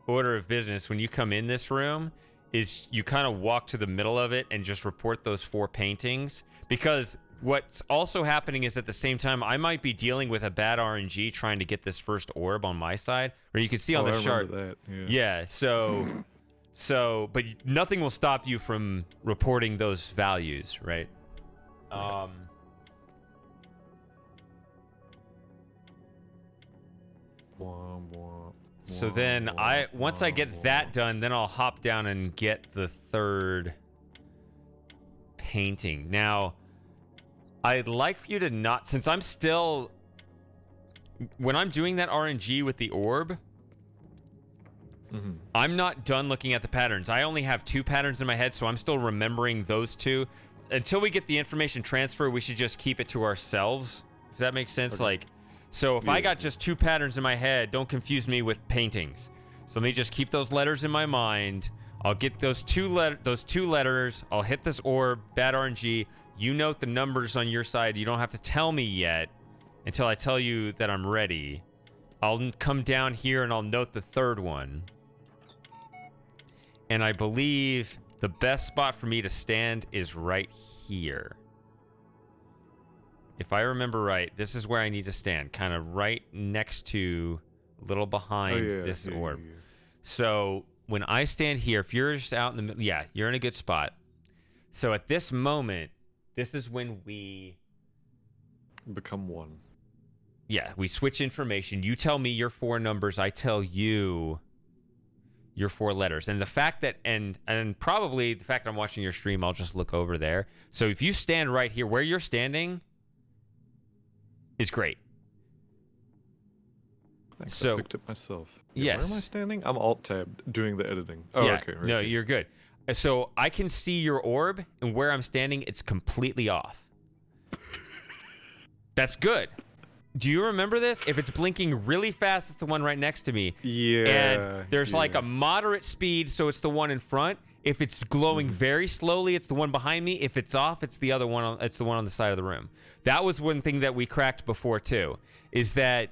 order of business when you come in this room, is you kind of walk to the middle of it and just report those 4 paintings. Because what's also happening is at the same time, I might be dealing with a bad RNG trying to get this first orb on my side. Or you can see on the I chart. remember that. Yeah, but nothing will stop you from reporting those values, right? So then once I get that done, then I'll hop down and get the 3rd painting. Now, I'd like for you to not, since I'm still, when I'm doing that RNG with the orb, I'm not done looking at the patterns. I only have 2 patterns in my head, so I'm still remembering those 2. Until we get the information transfer, we should just keep it to ourselves. If that makes sense. Okay. Like, so if I got just 2 patterns in my head, don't confuse me with paintings. So let me just keep those letters in my mind. I'll get those two letters. I'll hit this orb, bad RNG. You note the numbers on your side. You don't have to tell me yet until I tell you that I'm ready. I'll come down here and I'll note the 3rd one. And I believe the best spot for me to stand is right here. If I remember right, this is where I need to stand. Kind of right next to, a little behind this orb. Yeah. So when I stand here, if you're just out in the middle, yeah, you're in a good spot. So at this moment, this is when we... Become one. Yeah, we switch information. You tell me your 4 numbers. I tell you your 4 letters. And the fact that, and probably the fact that I'm watching your stream, I'll just look over there. So if you stand right here, where you're standing is great. Thanks, So- I picked it myself. Yeah, Yes. Where am I standing? I'm alt-tabbed doing the editing. Oh, Yeah, okay. Right no, here. you're good. So I can see your orb, and where I'm standing, it's completely off. That's good. Do you remember this? If it's blinking really fast, it's the one right next to me. Yeah. And there's like a moderate speed, so it's the one in front. If it's glowing very slowly, it's the one behind me. If it's off, it's the other one. It's the one on the side of the room. That was one thing that we cracked before too, is that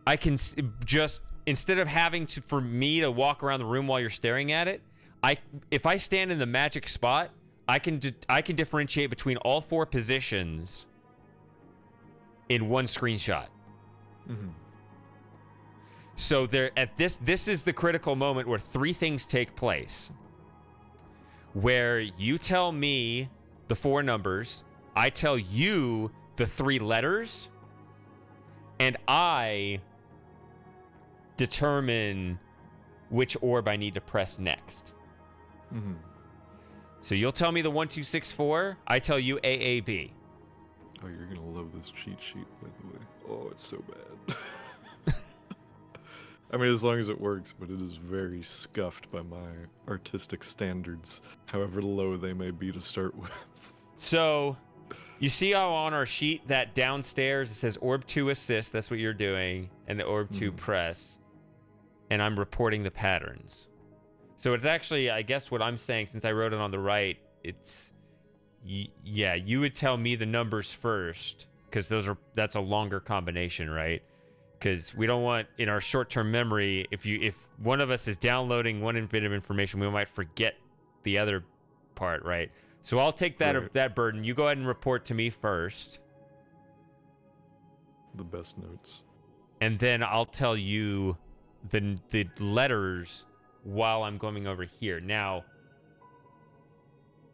I can just, instead of having to, for me to walk around the room while you're staring at it, if I stand in the magic spot, I can differentiate between all 4 positions in one screenshot. So this is the critical moment where 3 things take place. Where you tell me the 4 numbers, I tell you the 3 letters, and I determine which orb I need to press next. So you'll tell me the 1, 2, 6, 4. I tell you AAB. Oh, you're gonna love this cheat sheet, by the way. Oh, it's so bad. I mean, as long as it works, but it is very scuffed by my artistic standards, however low they may be to start with. So you see how on our sheet that downstairs it says orb 2 assist, that's what you're doing, and the orb 2 press. And I'm reporting the patterns. So it's actually, I guess what I'm saying, since I wrote it on the right, it's yeah, you would tell me the numbers first, because that's a longer combination, right? Because we don't want, in our short-term memory, if one of us is downloading one bit of information, we might forget the other part, right? So I'll take that burden. You go ahead and report to me first. The best notes. And then I'll tell you the letters while I'm going over here. Now,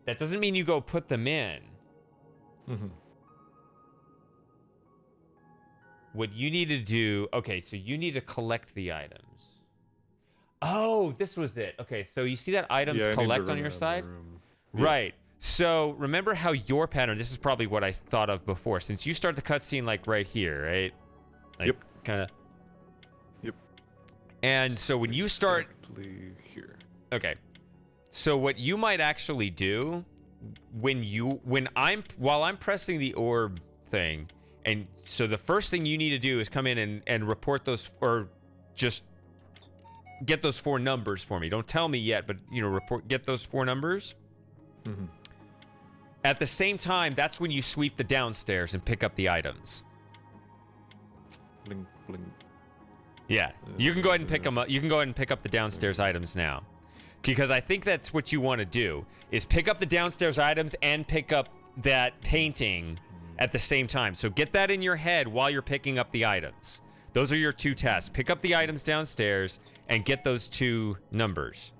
that doesn't mean you go put them in. Mm-hmm. What you need to do... Okay, so you need to collect the items. Oh, this was it. Okay, so you see that items collect on your side? Yeah. Right. So remember how your pattern... This is probably what I thought of before. Since you start the cutscene like right here, right? Like, yep. Kind of... Yep. And so when you start... Exactly here. Okay. So what you might actually do while I'm pressing the orb thing, and so the first thing you need to do is come in and report those, or just get those 4 numbers for me. Don't tell me yet, but get those 4 numbers. Mm-hmm. At the same time, that's when you sweep the downstairs and pick up the items. Bling, bling. Yeah, you can go ahead and pick them up. You can go ahead and pick up the downstairs items now, because I think that's what you want to do, is pick up the downstairs items and pick up that painting at the same time. So get that in your head while you're picking up the items. Those are your 2 tasks. Pick up the items downstairs and get those 2 numbers.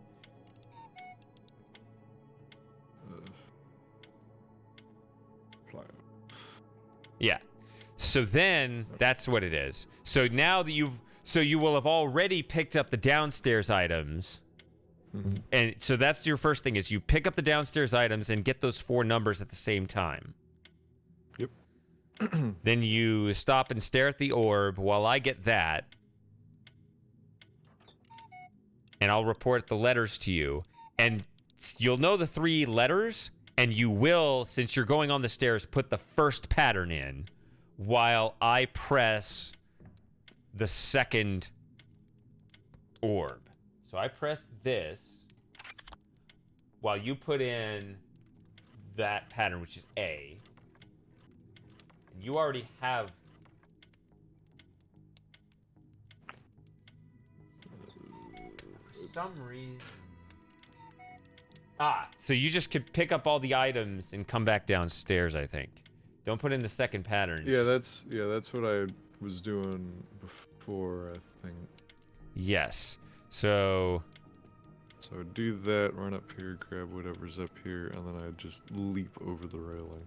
Yeah. So then that's what it is. So now that you will have already picked up the downstairs items. Mm-hmm. And so that's your first thing, is you pick up the downstairs items and get those 4 numbers at the same time. Yep. Then you stop and stare at the orb while I get that. And I'll report the letters to you. And you'll know the 3 letters, and you will, since you're going on the stairs, put the first pattern in while I press the second orb. So I press this while you put in that pattern, which is A. And you already have... For some reason... So you just could pick up all the items and come back downstairs, I think. Don't put in the second pattern. Yeah, that's what I was doing before, I think. Yes. So do that, run up here, grab whatever's up here, and then I just leap over the railing.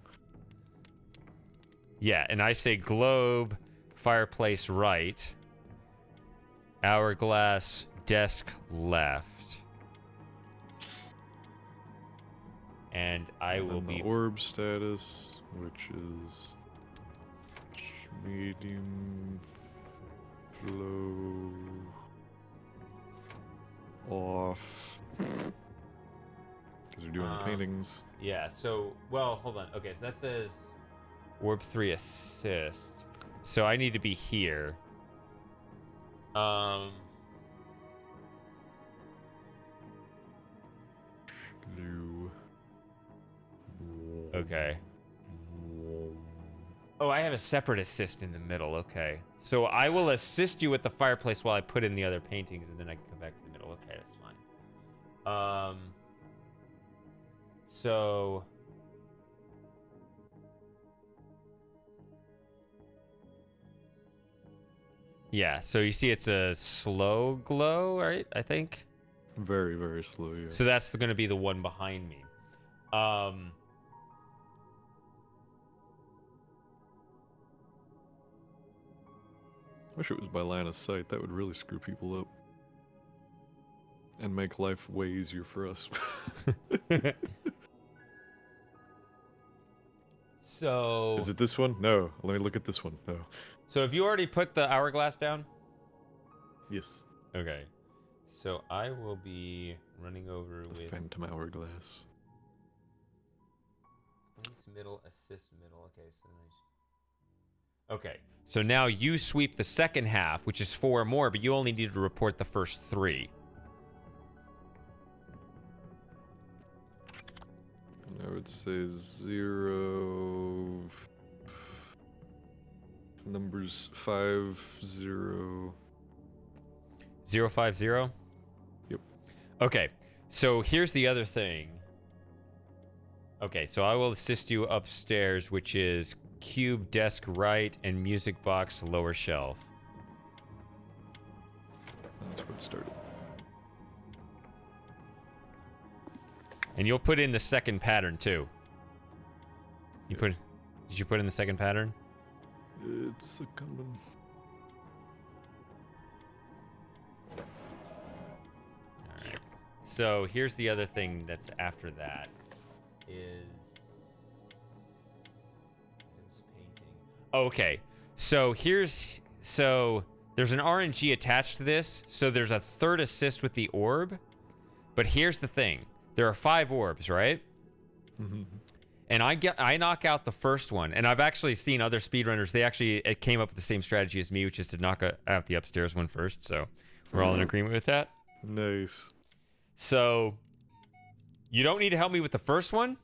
Yeah, and I say globe, fireplace right, hourglass, desk left. And I will be... the orb status, which is medium flow off. Because we're doing the paintings. Yeah, so, well, hold on. Okay, so that says orb 3 assist. So I need to be here. Okay. Oh, I have a separate assist in the middle. Okay. So I will assist you with the fireplace while I put in the other paintings, and then I can come back to the middle. Okay, that's fine. So... Yeah, so you see it's a slow glow, right? I think? Very, very slow, yeah. So that's going to be the one behind me. Wish it was by line of sight. That would really screw people up. And make life way easier for us. So... Is it this one? No. Let me look at this one. No. So have you already put the hourglass down? Yes. Okay. So I will be running over The with... Phantom Hourglass. Place middle, assist middle. Okay, so nice. Okay. So now you sweep the second half, which is 4 more, but you only need to report the first 3. I would say 0. Numbers 50. 050? Yep. Okay, so here's the other thing. Okay, so I will assist you upstairs, which is cube desk right and music box lower shelf. That's where it started. And you'll put in the second pattern too. Did you put in the second pattern? It's a coming. Alright. So here's the other thing that's after that is painting. Okay. So there's an RNG attached to this, so there's a third assist with the orb. But here's the thing. There are 5 orbs, right? Mm-hmm. And I knock out the first one, and I've actually seen other speedrunners. It came up with the same strategy as me, which is to knock out the upstairs one first. So we're all in agreement with that. Nice. So you don't need to help me with the first one,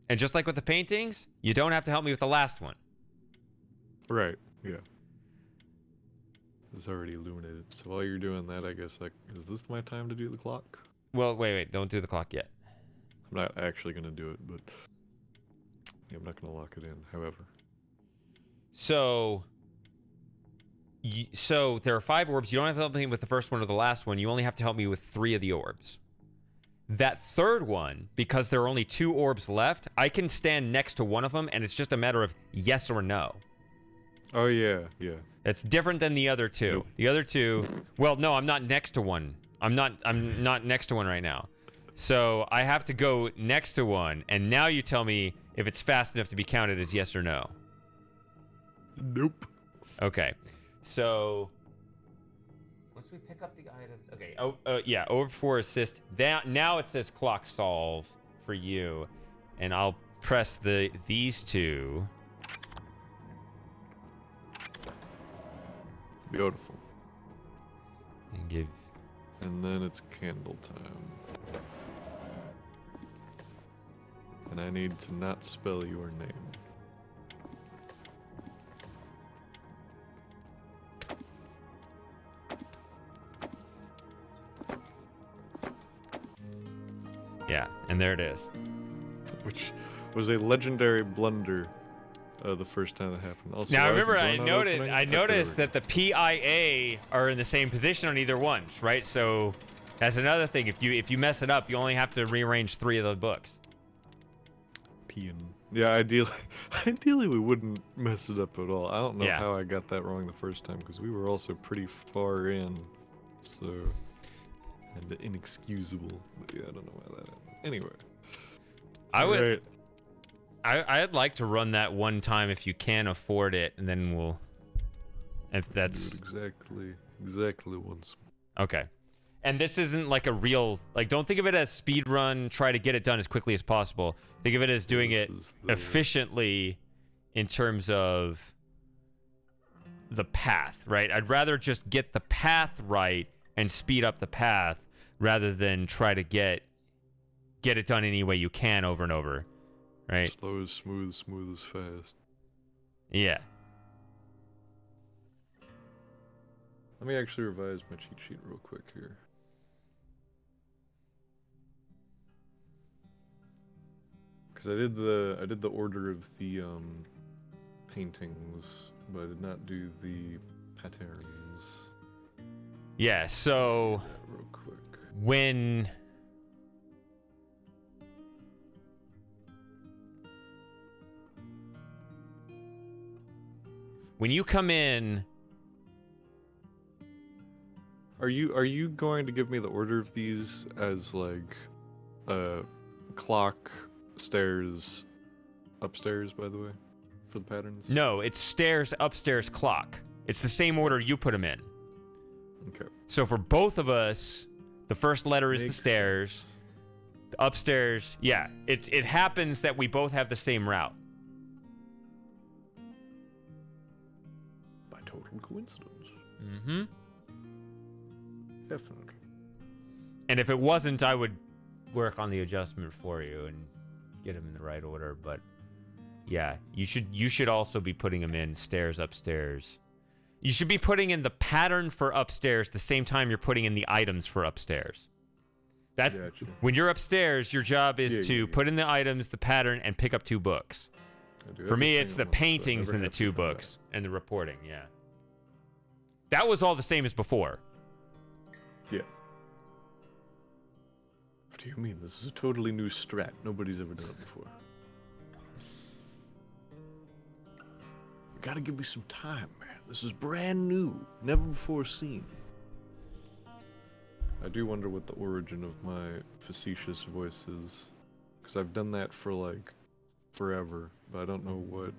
and just like with the paintings, you don't have to help me with the last one. Right. Yeah. It's already illuminated. So while you're doing that, I guess is this my time to do the clock? Well, wait, don't do the clock yet. I'm not actually gonna do it, but I'm not gonna lock it in. However. So there are 5 orbs. You don't have to help me with the first one or the last one. You only have to help me with 3 of the orbs. That third one, because there are only 2 orbs left, I can stand next to one of them, and it's just a matter of yes or no. Oh yeah, yeah. It's different than the other 2. Nope. The other 2, well, no, I'm not next to one. I'm not next to one right now. So I have to go next to one, and now you tell me if it's fast enough to be counted as yes or no. Nope. Okay. So once we pick up the items, okay. Yeah, over 4 assist. Now it says clock solve for you, and I'll press these 2. Beautiful. And And then it's candle time. And I need to not spell your name. Yeah, and there it is. Which was a legendary blunder the first time that happened. Also, Now why is the remember, door I not noted opening? I Okay, noticed there that the PIA are in the same position on either one, right? So that's another thing. If you mess it up, you only have to rearrange 3 of the books. we go. Yeah, ideally we wouldn't mess it up at all. I don't know Yeah. how I got that wrong the first time because we were also pretty far in, so and inexcusable. But yeah, I don't know why that happened. Anyway, I'd like to run that one time if you can afford it, and then we'll. If that's do it exactly once. okay. And this isn't like a real, like, don't think of it as speedrun, try to get it done as quickly as possible. Think of it as doing it efficiently in terms of the path, right? I'd rather just get the path right and speed up the path rather than try to get it done any way you can over and over, right? Slow is smooth, smooth is fast. Yeah. Let me actually revise my cheat sheet real quick here. Because I did the order of the paintings, but I did not do the patterns. Yeah, so Yeah, real quick. when you come in, Are you going to give me the order of these as like clock, stairs, upstairs, by the way, for the patterns? no, it's stairs, upstairs, clock. It's the same order you put them in. Okay. So for both of us, the first letter is the Makes stairs. sense. The upstairs, yeah. It happens that we both have the same route. By total coincidence. Mm-hmm. Definitely. And if it wasn't, I would work on the adjustment for you. get them in the right order, but yeah, you should also be putting them in stairs upstairs. You should be putting in the pattern for upstairs the same time you're putting in the items for upstairs. That's Gotcha. when you're upstairs, your job is to put in the items, the pattern, and pick up 2 books. For me, it's the paintings and the 2 books and the reporting. Yeah, that was all the same as before. Yeah. What do you mean? This is a totally new strat. Nobody's ever done it before. You gotta give me some time, man. This is brand new. Never before seen. I do wonder what the origin of my facetious voice is. Because I've done that for, like, forever. But I don't know what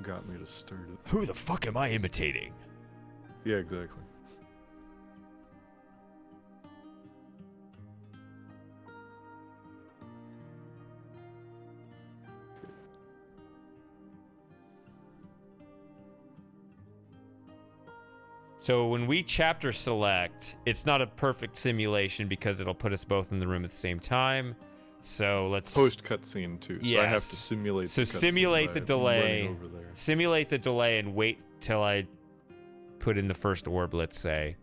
got me to start it. Who the fuck am I imitating? Yeah, exactly. So when we chapter select, it's not a perfect simulation because it'll put us both in the room at the same time. So let's Post cutscene too. Yes. So I have to simulate. So the cutscene simulate by the delay. running over there. Simulate the delay and wait till I put in the first orb, let's say.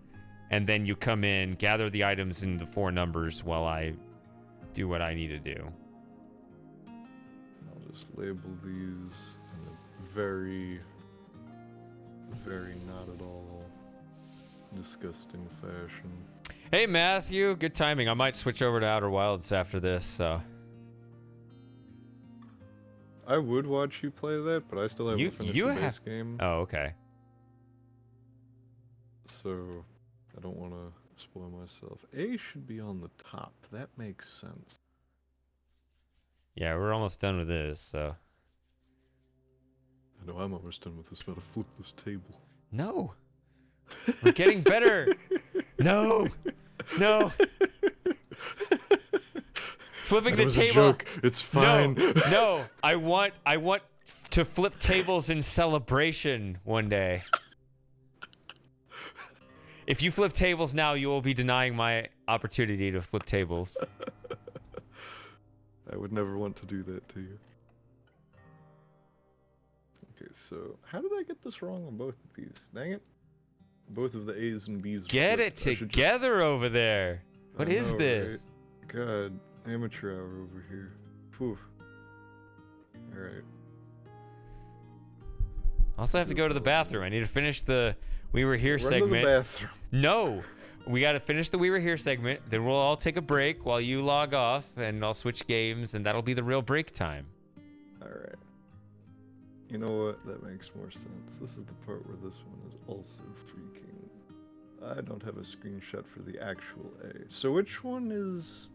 And then you come in, gather the items in the 4 numbers while I do what I need to do. I'll just label these in a very, very not at all disgusting fashion. Hey, Matthew. Good timing. I might switch over to Outer Wilds after this, so... I would watch you play that, but I still haven't finished the base game. Oh, okay. So, I don't want to spoil myself. A should be on the top. That makes sense. Yeah, we're almost done with this, so... I know I'm almost done with this. I'm about to flip this table. No. We're getting better. No. No. Flipping the table. Joke. It's fine. No. I want to flip tables in celebration one day. If you flip tables now, you will be denying my opportunity to flip tables. I would never want to do that to you. Okay, so how did I get this wrong on both of these? Dang it. Both of the A's and B's. Get it together over there. What is this? Right? God, amateur hour over here. Phew. Alright. Also have to go to the bathroom. I need to finish the We Were Here segment. To the bathroom. No. We got to finish the We Were Here segment. Then we'll all take a break while you log off, and I'll switch games, and that'll be the real break time. Alright. You know what? That makes more sense. This is the part where this one is also freaking... I don't have a screenshot for the actual A. So which one is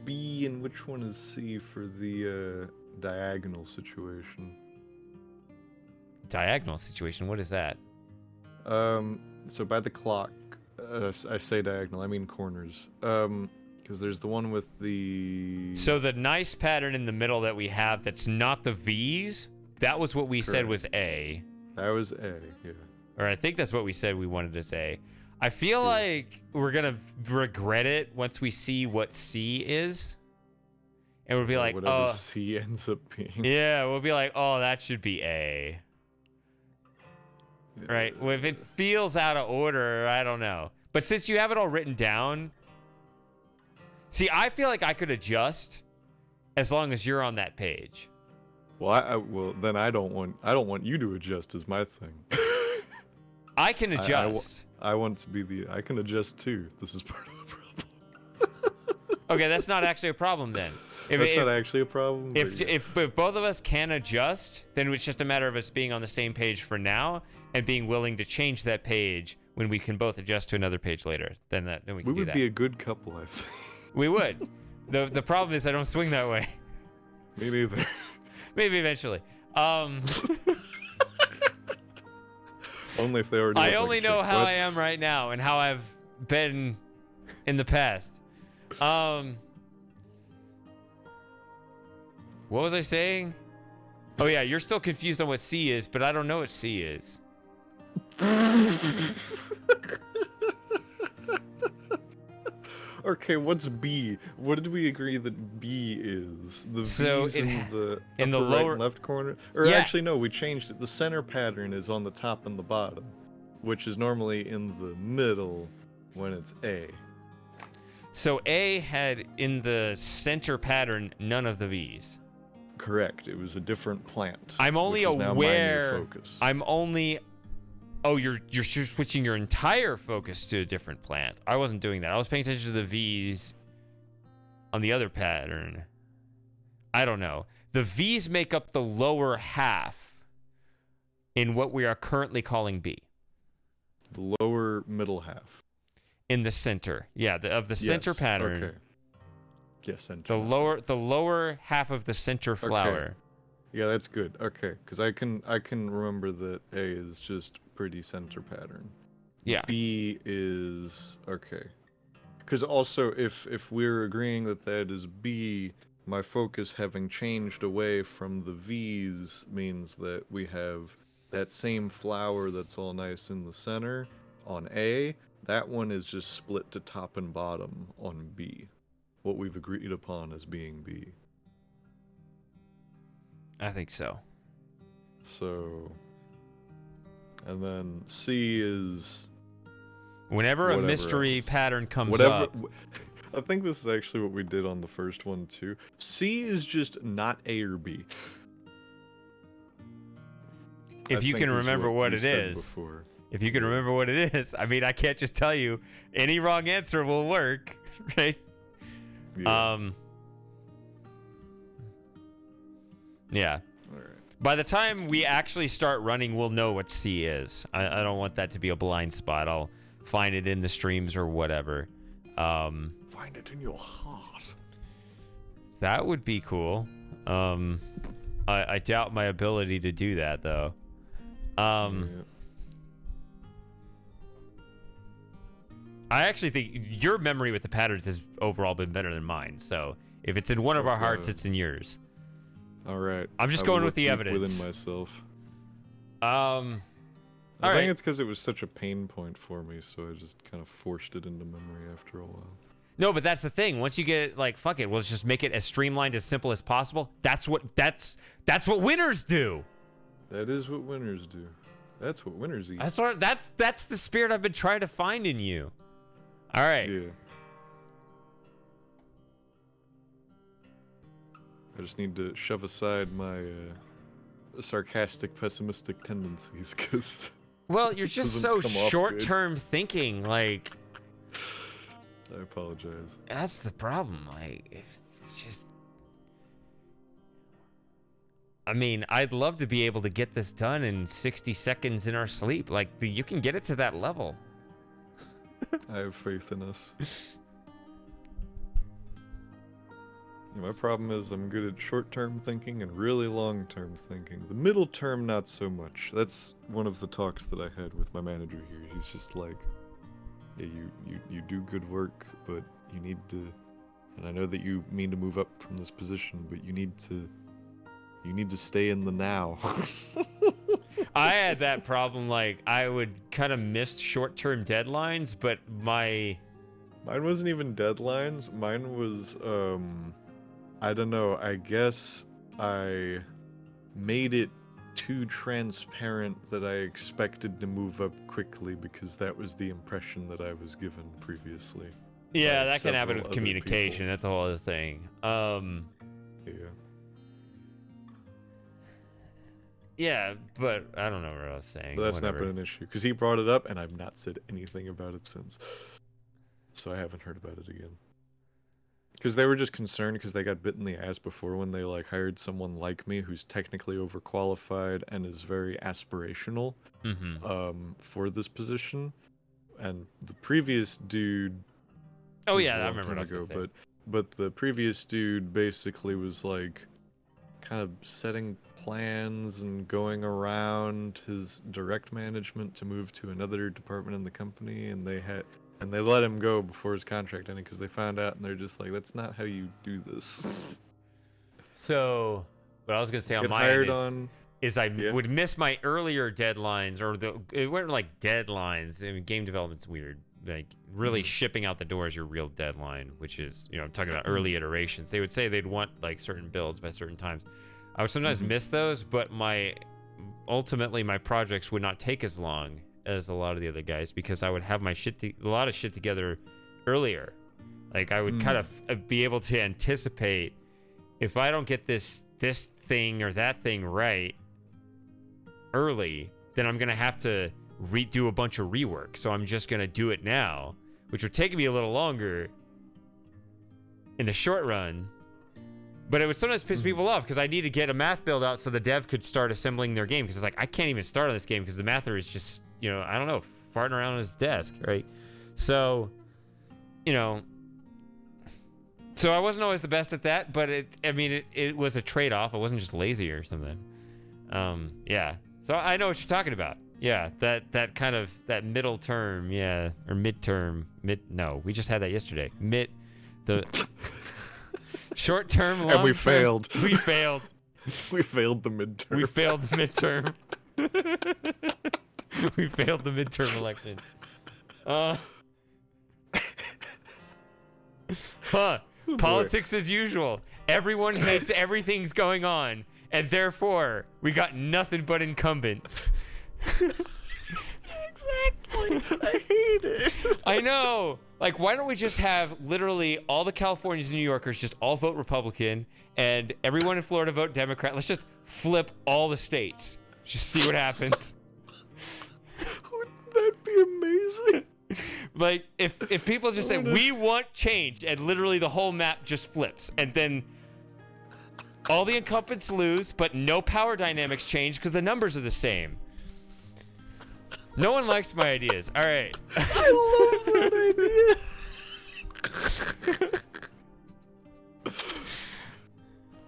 B and which one is C for the diagonal situation? Diagonal situation? What is that? So by the clock, I say diagonal, I mean corners. Because there's the one with the... So the nice pattern in the middle that we have that's not the V's, that was what we said was A. That was A, yeah. Or I think that's what we said we wanted to say. I feel like we're going to regret it once we see what C is. And we'll be like, whatever C ends up being. Yeah, we'll be like, oh, that should be A. Right? Well, if it feels out of order, I don't know. But since you have it all written down... See, I feel like I could adjust as long as you're on that page. Well, well, then I don't want you to adjust is my thing. I can adjust. I want to be I can adjust too. This is part of the problem. Okay, that's not actually a problem then. That's not actually a problem. If both of us can adjust, then it's just a matter of us being on the same page for now and being willing to change that page when we can both adjust to another page later. Then we can do that. We would be a good couple, I think. We would. The problem is I don't swing that way. Me neither. Maybe eventually. Only if they already. I only know how I am right now and how I've been in the past. What was I saying? Oh yeah, you're still confused on what C is, but I don't know what C is. Okay, what's B? What did we agree that B is? The So V's in the in the upper lower- right and left corner? Or Yeah. actually, no, we changed it. The center pattern is on the top and the bottom, which is normally in the middle when it's A. So A had in the center pattern none of the V's. Correct. It was a different plant. I'm only which is now my new aware. focus. I'm only. Oh, you're switching your entire focus to a different plant. I wasn't doing that. I was paying attention to the V's on the other pattern. I don't know. The V's make up the lower half in what we are currently calling B. The lower middle half. In the center, yeah, of the center Yes, pattern. Okay. Yes, center. The lower half of the center flower. Yeah, that's good. Okay, because I can remember that A is just pretty center pattern. Yeah. B is okay. Because also, if we're agreeing that that is B, my focus having changed away from the V's means that we have that same flower that's all nice in the center on A. That one is just split to top and bottom on B. What we've agreed upon as being B. I think so. So, and then C is Whenever a whatever mystery else. pattern comes whatever. up, I think this is actually what we did on the first one too. C is just not A or B. if you can remember what it is. Before. If you can remember what it is, I mean, I can't just tell you any wrong answer will work, right? Yeah. Yeah. All right. By the time we actually start running, we'll know what C is. I don't want that to be a blind spot. I'll find it in the streams or whatever. Find it in your heart. That would be cool. I doubt my ability to do that though. Yeah. I actually think your memory with the patterns has overall been better than mine. So if it's in one of our hearts, it's in yours. All right. I'm just I will going with look the deep evidence. within myself. All I right. think it's because it was such a pain point for me, so I just kind of forced it into memory after a while. No, but that's the thing. Once you get it, like, fuck it, let's just make it as streamlined, as simple as possible. That's what winners do. That is what winners do. That's what winners eat. That's the spirit I've been trying to find in you. All right. Yeah. I just need to shove aside my sarcastic, pessimistic tendencies, because Well, you're just so doesn't come off short-term thinking. Like, I apologize. that's the problem. Like, it's just. I mean, I'd love to be able to get this done in 60 seconds in our sleep. Like, you can get it to that level. I have faith in us. My problem is I'm good at short-term thinking and really long-term thinking. The middle term, not so much. That's one of the talks that I had with my manager here. He's just like, hey, you do good work, but you need to, and I know that you mean to move up from this position, but you need to stay in the now. I had that problem. Like, I would kind of miss short-term deadlines, but mine wasn't even deadlines. Mine was, I don't know. I guess I made it too transparent that I expected to move up quickly because that was the impression that I was given previously. Yeah, by that can happen several with other communication. people. That's a whole other thing. Yeah. Yeah, but I don't know what I was saying. But that's Whatever. not been an issue because he brought it up and I've not said anything about it since. So I haven't heard about it again. Because they were just concerned because they got bit in the ass before when they like hired someone like me who's technically overqualified and is very aspirational for this position. And the previous dude. Oh this yeah, was a I long remember time what I was gonna say. but the previous dude basically was like kind of setting plans and going around his direct management to move to another department in the company, and they let him go before his contract ended because they found out, and they're just like, that's not how you do this. So, what I was gonna say on Get my hired end is I Yeah. would miss my earlier deadlines, or it weren't like deadlines. I mean, game development's weird. like really shipping out the door is your real deadline, which is, I'm talking about early iterations. They would say they'd want like certain builds by certain times. I would sometimes miss those, but ultimately my projects would not take as long as a lot of the other guys because I would have my a lot of shit together earlier. Like I would kind of be able to anticipate if I don't get this thing or that thing right early, then I'm gonna have to redo a bunch of rework. So I'm just gonna do it now, which would take me a little longer in the short run. But it would sometimes piss people off because I need to get a math build out so the dev could start assembling their game. Because it's like, I can't even start on this game because the mather is just, I don't know, farting around on his desk, right? So, so I wasn't always the best at that, but it was a trade-off. I wasn't just lazy or something. Yeah. So I know what you're talking about. Yeah, that kind of, that middle term, yeah, or midterm. No, we just had that yesterday. The short term, long And we term. failed. We failed. We failed the midterm. We failed the midterm. We failed the midterm election. Politics as usual. Everyone hates everything's going on, and therefore we got nothing but incumbents. Exactly. I hate it. I know. Like, why don't we just have literally all the Californians and New Yorkers just all vote Republican, and everyone in Florida vote Democrat? Let's just flip all the states. Just see what happens. Wouldn't that be amazing? Like, if people just say, we want change, and literally the whole map just flips, and then all the incumbents lose, but no power dynamics change because the numbers are the same. No one likes my ideas. All right. I love that idea.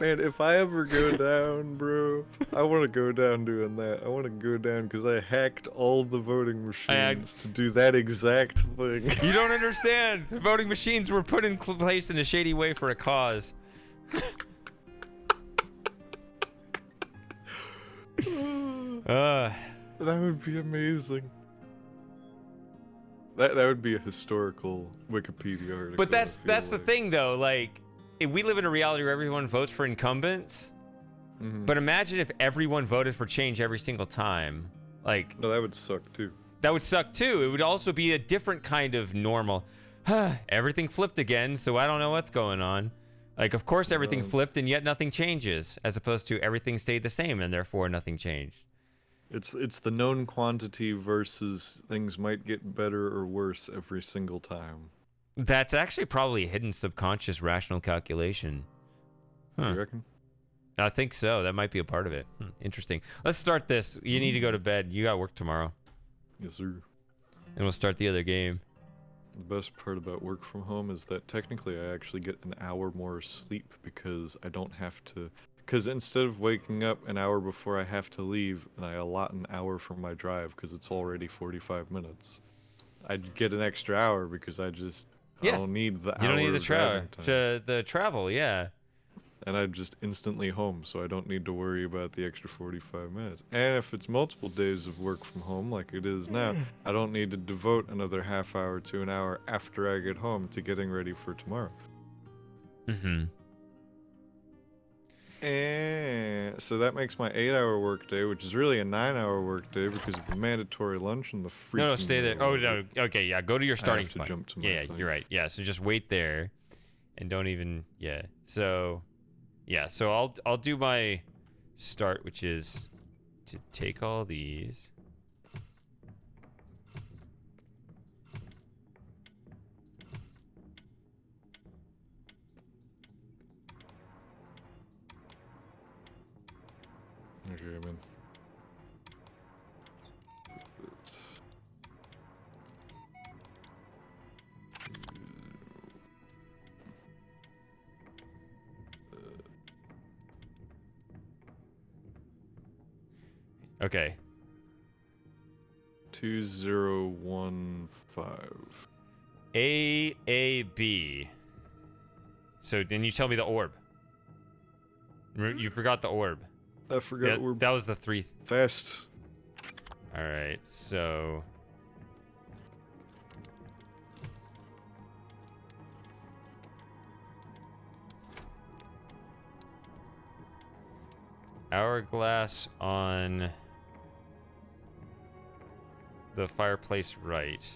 Man, if I ever go down, bro, I want to go down doing that. I want to go down because I hacked all the voting machines to do that exact thing. You don't understand. The voting machines were put in place in a shady way for a cause. That would be amazing. That would be a historical Wikipedia article. But that's the thing, though. Like, if we live in a reality where everyone votes for incumbents, but imagine if everyone voted for change every single time. Like, no, that would suck too. That would suck too. It would also be a different kind of normal. Everything flipped again, so I don't know what's going on. Like, of course everything flipped and yet nothing changes, as opposed to everything stayed the same and therefore nothing changed. It's the known quantity versus things might get better or worse every single time. That's actually probably a hidden subconscious rational calculation. You reckon? I think so. That might be a part of it. Interesting. Let's start this. You need to go to bed. You got work tomorrow. Yes, sir. And we'll start the other game. The best part about work from home is that technically I actually get an hour more sleep because I don't have to... Because instead of waking up an hour before I have to leave, and I allot an hour for my drive because it's already 45 minutes, I'd get an extra hour because I don't need the hour. You don't need the travel, yeah. And I'm just instantly home, so I don't need to worry about the extra 45 minutes. And if it's multiple days of work from home, like it is now, I don't need to devote another half hour to an hour after I get home to getting ready for tomorrow. And so that makes my 8-hour workday, which is really a 9-hour workday because of the mandatory lunch and the freaking... No, stay there. Oh, no. Okay, yeah, go to your starting I have to point. jump to my thing. You're right. Yeah, so just wait there and don't even... Yeah, so... Yeah, so I'll do my start, which is to take all these. Okay, I'm in. Okay. 2015. A-A-B. So then you tell me the orb. You forgot the orb. I forgot we're that was the 3. fast. All right, so Hourglass on the fireplace right.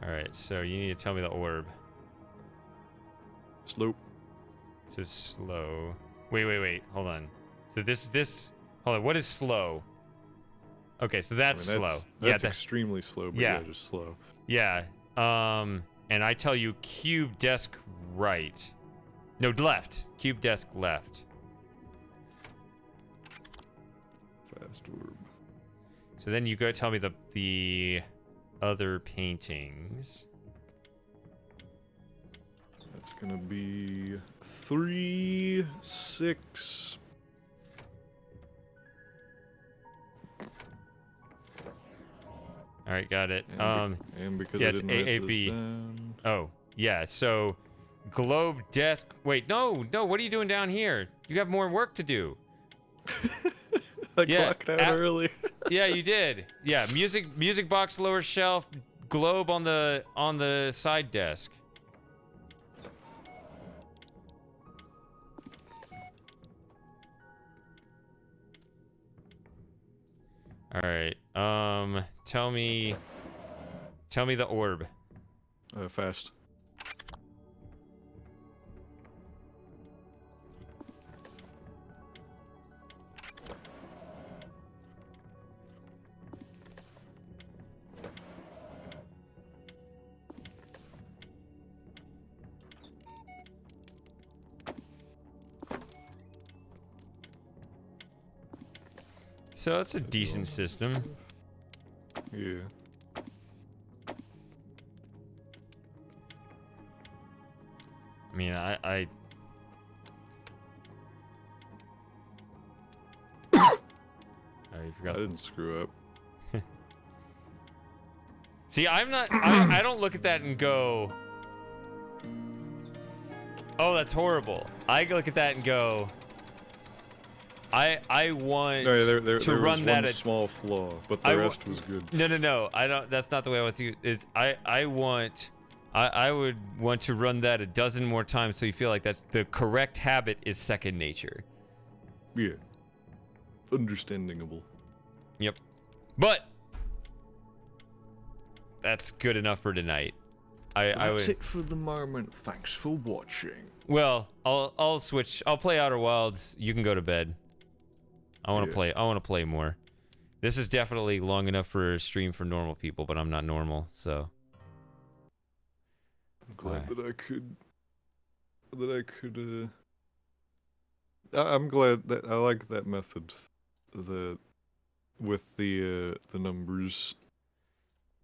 Alright, so you need to tell me the orb. Slope. So it's slow. Wait. Hold on. So this. Hold on. What is slow? Okay, so that's slow. That's extremely slow, but yeah, just slow. Yeah. And I tell you, cube desk right. No, left. Cube desk left. Fast orb. So then you go tell me the other paintings. That's gonna be 3, 6. All right, got it. And because yeah, I it's didn't write this AAB. down. Oh, yeah. So globe desk. Wait, no. What are you doing down here? You have more work to do. I clocked out early. Yeah, you did. Yeah, music box lower shelf, globe on the side desk. All right. Tell me the orb. Fast. So that's a decent system. Yeah. I mean, I I forgot. I didn't screw up. See, I'm not. I don't look at that and go, "Oh, that's horrible." I look at that and go, "I want No, there to run was that." one small flaw, but the rest was good. No. I don't. That's not the way I want to. Is I want. I would want to run that a dozen more times so you feel like that's the correct habit is second nature. Yeah. Understandable. Yep. But that's good enough for tonight. That's it for the moment. Thanks for watching. Well, I'll switch. I'll play Outer Wilds. You can go to bed. I want to play. I want to play more. This is definitely long enough for a stream for normal people, but I'm not normal, so. I'm glad that I could. I'm glad that I like that method. With the numbers.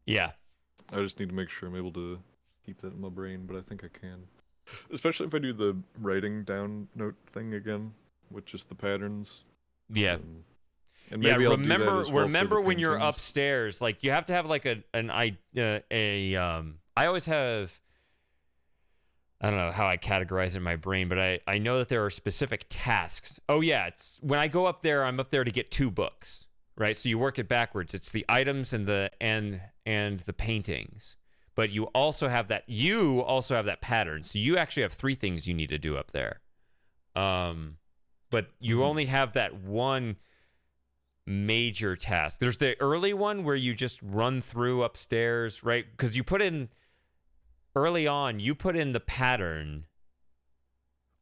Yeah. I just need to make sure I'm able to keep that in my brain, but I think I can. Especially if I do the writing down note thing again, with just the patterns. Yeah. And maybe I'll do that as well remember for the when you're paintings. upstairs, like you have to have like I always have, I don't know how I categorize it in my brain, but I know that there are specific tasks. Oh yeah, it's when I go up there, I'm up there to get 2 books, right? So you work it backwards. It's the items and the paintings. But you also have that pattern. So you actually have 3 things you need to do up there. But you only have that one major task. There's the early one where you just run through upstairs, right? Because you put in early on, you put in the pattern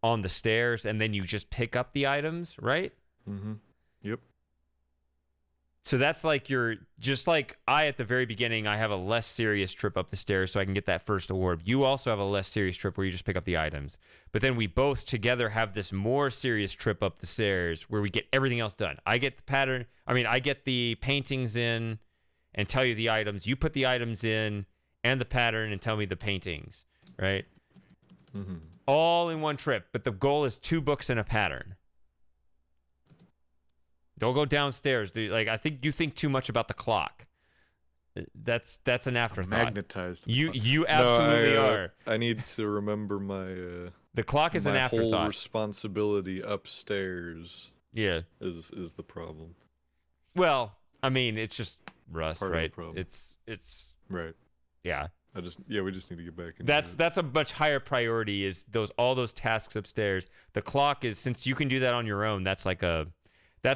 on the stairs and then you just pick up the items, right? Mm-hmm. Yep. So that's like just like at the very beginning, I have a less serious trip up the stairs so I can get that first orb. You also have a less serious trip where you just pick up the items. But then we both together have this more serious trip up the stairs where we get everything else done. I get the pattern. I mean, I get the paintings in and tell you the items. You put the items in and the pattern and tell me the paintings, right? Mm-hmm. All in one trip. But the goal is 2 books and a pattern. Don't go downstairs. Like, I think you think too much about the clock. That's an afterthought. Magnetized. You absolutely are. I need to remember my. The clock is an my afterthought. whole responsibility upstairs. Yeah. Is the problem. Well, I mean, it's just rust, Part of the right? problem. It's right. Yeah. we just need to get back into That's a much higher priority, is all those tasks upstairs. The clock is, since you can do that on your own, that's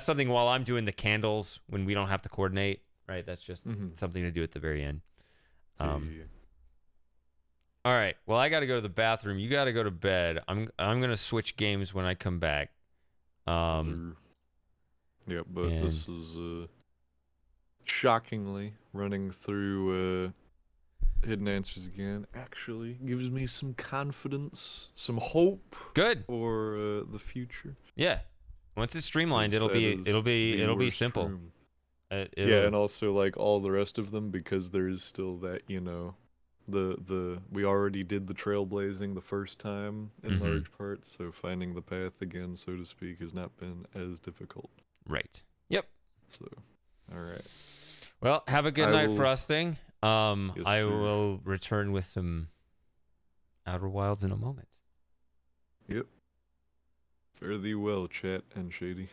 something while I'm doing the candles when we don't have to coordinate, right? That's just something to do at the very end. Yeah. All right. Well, I got to go to the bathroom. You got to go to bed. I'm going to switch games when I come back. Yeah, but this is shockingly running through Hidden Answers again. Actually, gives me some confidence, some hope. Good. For the future. Yeah. Once it's streamlined, it'll be simple. Yeah, and also like all the rest of them, because there is still that, we already did the trailblazing the first time in large part, so finding the path again, so to speak, has not been as difficult. Right. Yep. So, all right. Well, have a good night, Frosting. Yes, I sir. will return with some Outer Wilds in a moment. Yep. Fare thee well, chat and Shady.